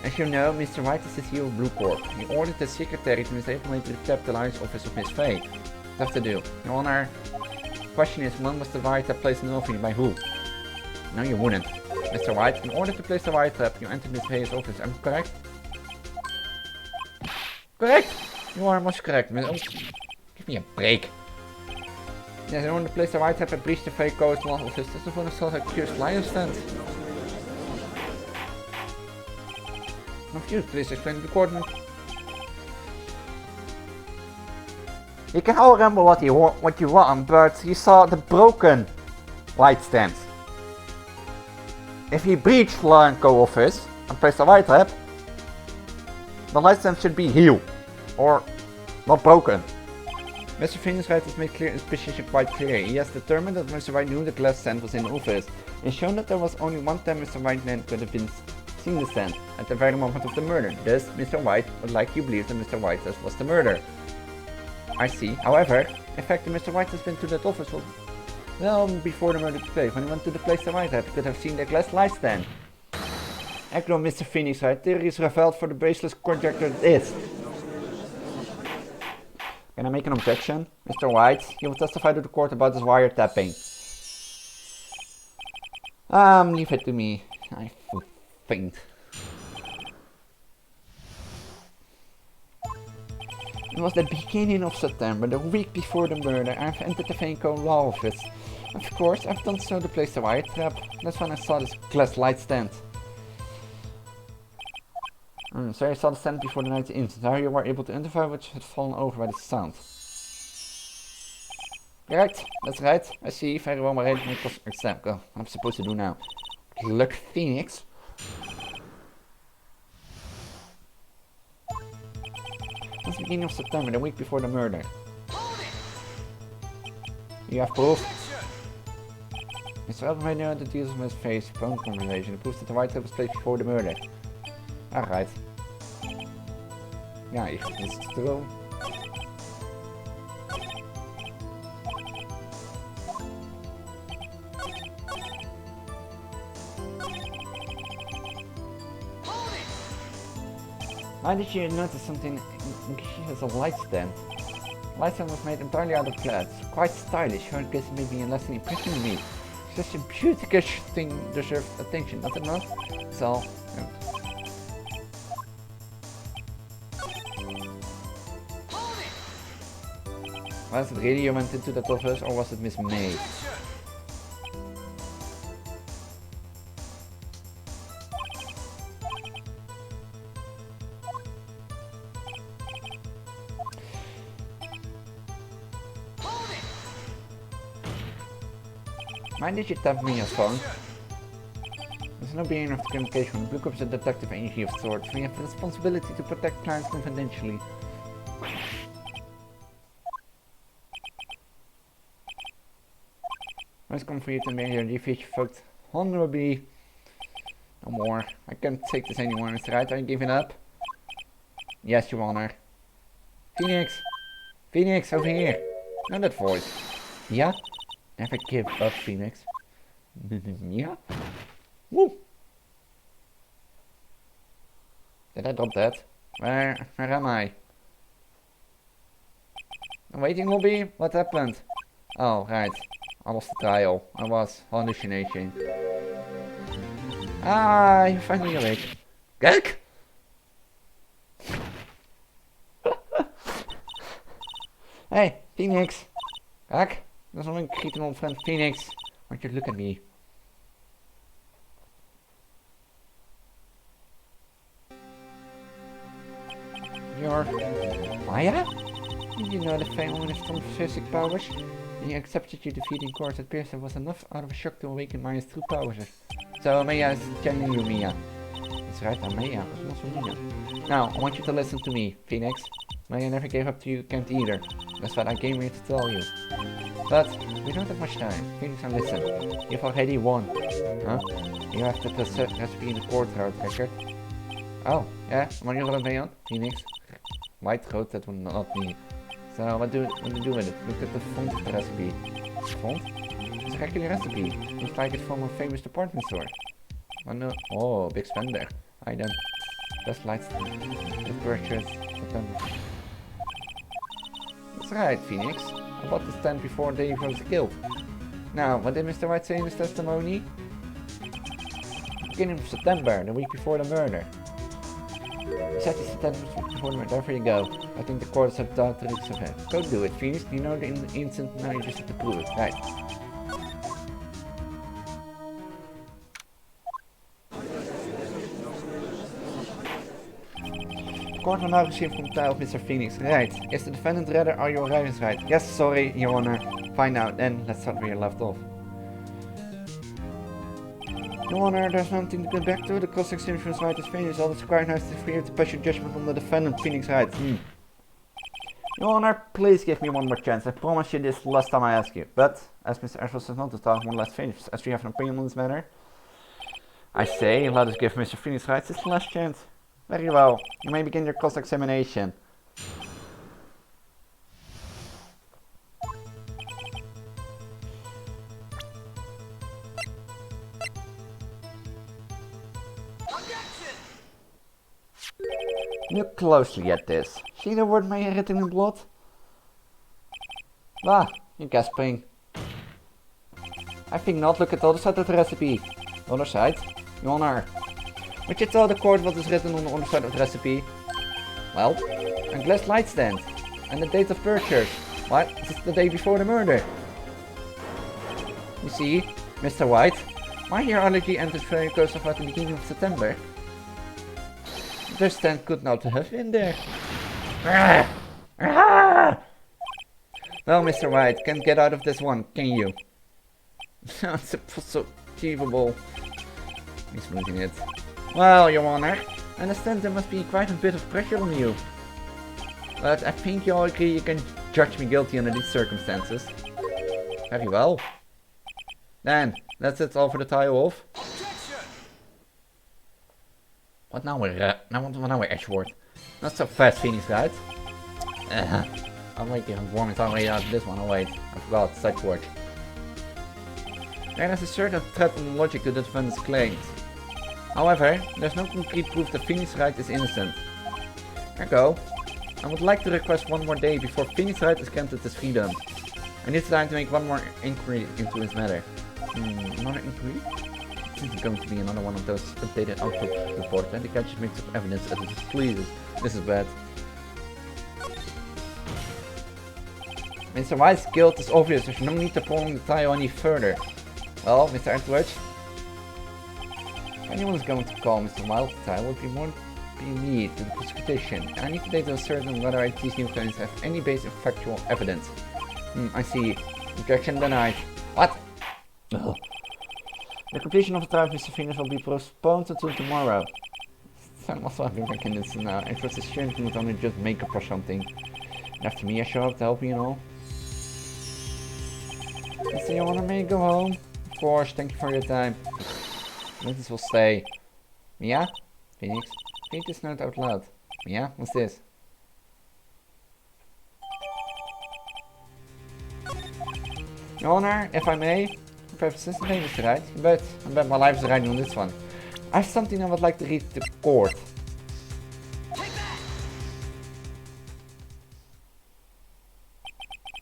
As you know, Mr. White is the CEO of Blue Corp. He ordered the secretary to misinformate to the capitalized office of Miss Faye. That's the deal. Your Honor, the question is, when was the wiretap placed in the office by who? No, you wouldn't. Mr. White, in order to place the wiretap, you entered Miss Faye's office. Am I correct? Correct! You are most correct. Give me a break. Yes, in order to place the wiretap, I breached the Faye Coast law office. This is when I saw the accused liar stand. Confused, please explain to the court. You can all remember what you want, but you saw the broken light stand. If you breached Law & Co office and placed a wiretap, the light stand should be healed, or not broken. Mr. Phoneix has made clear his position quite clear. He has determined that Mr. White knew the glass stand was in the office, and shown that there was only one time Mr. White could have been seen the stand, at the very moment of the murder. Thus, Mr. White would like you believe that Mr. White was the murderer. I see. However, in fact, Mr. White has been to that office well before the murder took place. When he went to the place the White had, he could have seen the glass light stand. Echo, Mr. Phoneix, theory is revealed for the baseless conjecture it is. Can I make an objection? Mr. White, you will testify to the court about this wiretapping. Leave it to me. I faint. It was the beginning of September, the week before the murder. I've entered the Vaco law office. Of course, I've done so to place the wiretrap. That's when I saw this glass light stand. So I saw the stand before the night incident. How you were able to identify which had fallen over by the sound. Correct, that's right. I see very well my rating was except. What I'm supposed to do now. Look, Phoneix. It's the beginning of September, the week before the murder. You have proof? Mr. Elton knew the details of his face, phone conversation. It proves that the wiretap was placed before the murder. Alright. Ja, ich muss es through. Why did you notice something? She has a light stand. Light stand was made entirely out of glass. Quite stylish. Her guess maybe a lasting impression on me. Such a beautiful thing deserves attention, does it not? So, yeah. Was it really you went into that office or was it Miss May? Why did you tap me on your phone? There's no being of the communication. The Blue Corps is a detective agency of sorts. We have the responsibility to protect clients confidentially. It's come for you to make your defeat fucked honorably. No more. I can't take this anymore. It's right. Are you giving up? Yes, Your Honor. Phoneix! Phoneix, over here! Know that voice. Yeah? Never give up, Phoneix. Yeah? Woo! Did I drop that? Where am I? A waiting lobby? What happened? Oh, right. I lost the trial. I was hallucinating. Ah, you're finally awake. Kijk! Hey, Phoneix! Kijk! There's only greeting old friend Phoneix. Why don't you look at me? You're Maya? You know the family of some physical powers? And you accepted your defeat in court. It appears there was enough out of a shock to awaken Maya's true powers. So Maya is channeling you, Mia. That's right, I'm Maya, but also Mia. Now, I want you to listen to me, Phoneix. Maya never gave up to you, can't either. That's what I came here to tell you. But we don't have much time. Phoneix, and listen. You've already won. Huh? You have to recipe in the courtroom record. Oh, yeah? Wanneer you mee aan? Phoneix. White road, that will not me. So what do you do with it? Look at the font of the recipe. Font? It's a regular recipe. Looks like it's from a famous department store. Oh no. Oh, big spender. I then. Just lights. The purchase. That's right, Phoneix. I bought the stand before Dave was killed. Now, what did Mr. Wright say in his testimony? Beginning of September, the week before the murder. Set the September before the murder. There you go. I think the courts have done the risk of it. Go do it, Phoneix. You know the instant, now you just have to prove it. Right. Court will now receive from trial of Mr. Phoneix. Right. Is the defendant ready? Are you arriving right? Yes, sorry, Your Honor. Fine now, then let's start where you left off. Your Honor, there's nothing to go back to. The cross-examination was right as Phoneix. All that's required now is to free to pass your judgment on the defendant, Phoneix right. Your Honor, please give me one more chance. I promise you this last time I ask you. But, as Mr. Ashworth says not to start one last Phoneix, as we have an opinion on this matter, I say, let us give Mr. Phoneix right his last chance. Very well. You may begin your cross-examination. Look closely at this. See the word Maya written in blood? Ah, you're gasping. I think not. Look at the other side of the recipe. The other side? Your Honor. Would you tell the court what is written on the other side of the recipe? Well, a glass light stand. And the date of purchase. What? This is the day before the murder. You see, Mr. White, my hair allergy entered very close about the beginning of September. The stand could not have been there. Well, Mr. White, can't get out of this one, can you? It's so achievable. He's losing it. Well, Your Honor, I understand there must be quite a bit of pressure on you. But I think you all agree you can judge me guilty under these circumstances. Very well. Then, that's it all for the trial off. What now we're Ashworth? Not so fast, Phoneix, right? I'll make it warm it way out of this one. Oh wait, I forgot, side work. There is a certain threat and logic to the defendant's claims. However, there's no concrete proof that Phoneix Wright is innocent. Ergo, I would like to request one more day before Phoneix Wright is granted his freedom. I need time to make one more inquiry into this matter. Another inquiry? This is going to be another one of those updated outlook reports, and the catches mix of evidence as it pleases. This is bad. Mr. White's guilt is obvious, there's no need to prolong the trial any further. Well, Mr. Edwards, if anyone is going to call Mr. White to trial, it would be me to the prosecution. I need today to ascertain whether these new claims have any base of factual evidence. I see. Objection denied. What? Ugh. The completion of the trial of Mr. Phoneix will be postponed until tomorrow. I'm also having back in this now. It was assumed you would only just makeup or something. And after me, I show up to help you and all. So you wanna me go home? Of course, thank you for your time. This will stay. Mia? Phoneix? Read this note out loud. Mia? What's this? Your Honor, if I may, if I have assistant name is right, but I bet my life is riding on this one. I have something I would like to read to the court.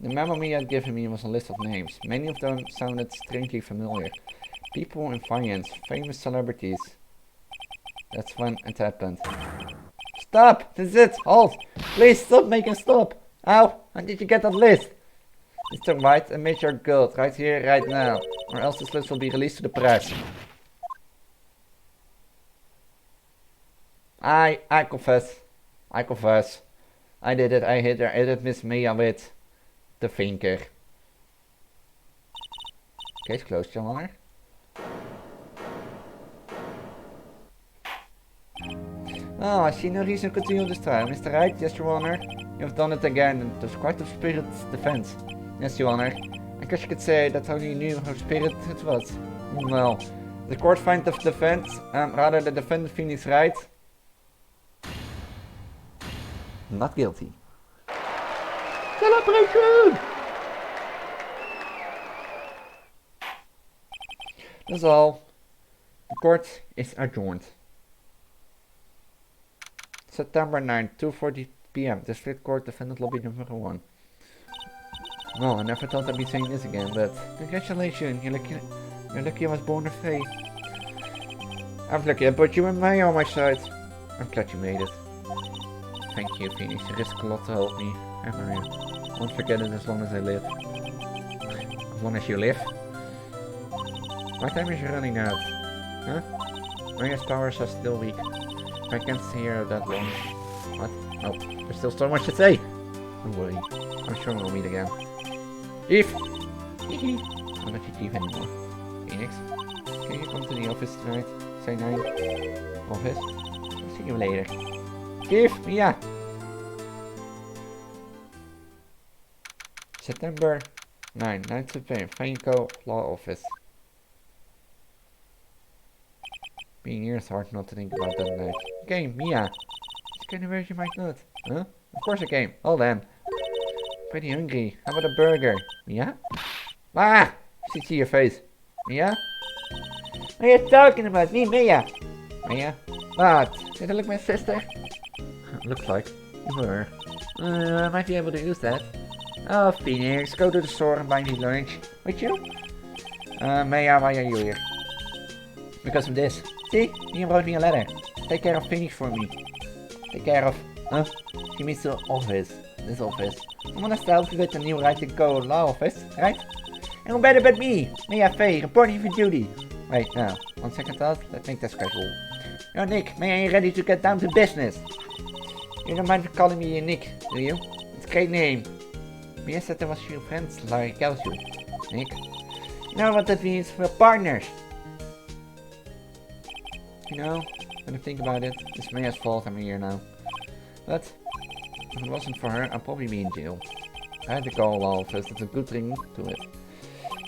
The memo Mia had given me was a list of names. Many of them sounded strangely familiar. People in finance, famous celebrities. That's when it happened. Stop! This is it! Halt! Please stop making stop! Ow! How did you get that list? Mr. White and Major Gould, right here, right now. Or else this list will be released to the press. I confess. I confess. I did it, I hit her. I did Miss Mia with the finger. Case closed, Your Honor. Oh, I see no reason to continue this trial. Mr. Wright, yes, Your Honor. You have done it again, and it was quite a spirited defense. Yes, Your Honor. I guess you could say that only you knew how spirited it was. Well, the court finds the defense, rather the defendant Phoneix Wright, not guilty. Celebration! That's all. The court is adjourned. September 9, 2:40 p.m. District Court, defendant lobby number 1. Well, I never thought I'd be saying this again, but congratulations, you're lucky I was born afraid. I'm lucky I put you and May on my side. I'm glad you made it. Thank you, Phoneix. You risk a lot to help me. I won't forget it as long as I live. As long as you live? My time is running out. Huh? Maya's powers are still weak. I can't stay here that long. What? Oh, there's still so much to say. Don't worry. I'm sure we'll meet again. Chief! I'm not your chief anymore. Phoneix, can you come to the office tonight? Say 9. Office? I'll see you later. Chief! Mia! September 9, 9 to 10, Fanco Law Office. Being here is hard not to think about that night. Game, Mia! It's kind of weird you might not. Huh? Of course I came. Hold on. Pretty hungry. How about a burger? Mia? Ah! See your face. Mia? What are you talking about? Me, Mia? Mia? What? Did I look my sister? Looks like. You were. I might be able to use that. Oh, Phoneix, go to the store and buy me lunch. Would you? Mia, why are you here? Because of this. See? You wrote me a letter. Take care of Phoneix for me. Take care of... Huh? She means the office. This office. I want to help you with the new writing code law office, right? And who better but me? Mia Faye, reporting for duty. Wait, now, one second thought. Let's make that schedule. Yo, Nick, Mia, are you ready to get down to business? You don't mind calling me Nick, do you? It's a great name. Mia said there was your friends, like Kelsey. Nick. You know what that means? We're partners. You know, when I think about it, it's Mia's fault I'm here now. But, if it wasn't for her, I'd probably be in jail. I had to call all of us, it's a good thing to it.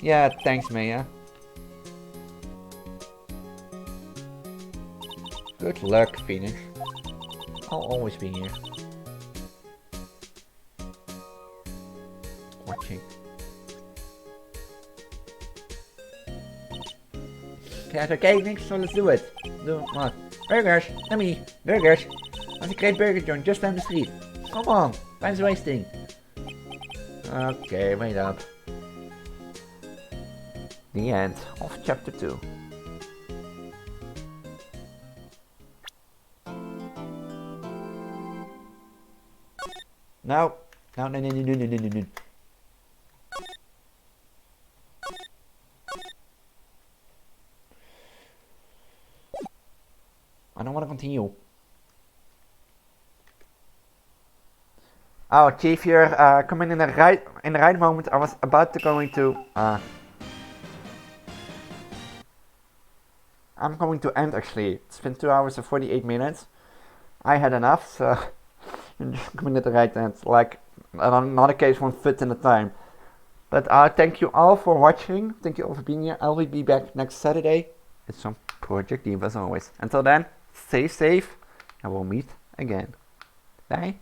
Yeah, thanks Mia. Good luck, Phoneix. I'll always be here. Watching. Yeah, okay, Nick, so let's do it. Do what? Burgers! Yummy! Burgers! That's a great burger joint just down the street. Come on! Time's wasting. Okay, wait up. the end of chapter 2. No. No. I don't want to continue. Oh, Chief, you're coming in the right moment. I was about to go into. I'm going to end actually. It's been 2 hours and 48 minutes. I had enough, so you're just coming at the right end. Like another case won't fit in the time. But thank you all for watching. Thank you all for being here. I will be back next Saturday with some Project Eve as always. Until then, stay safe and we'll meet again. Bye.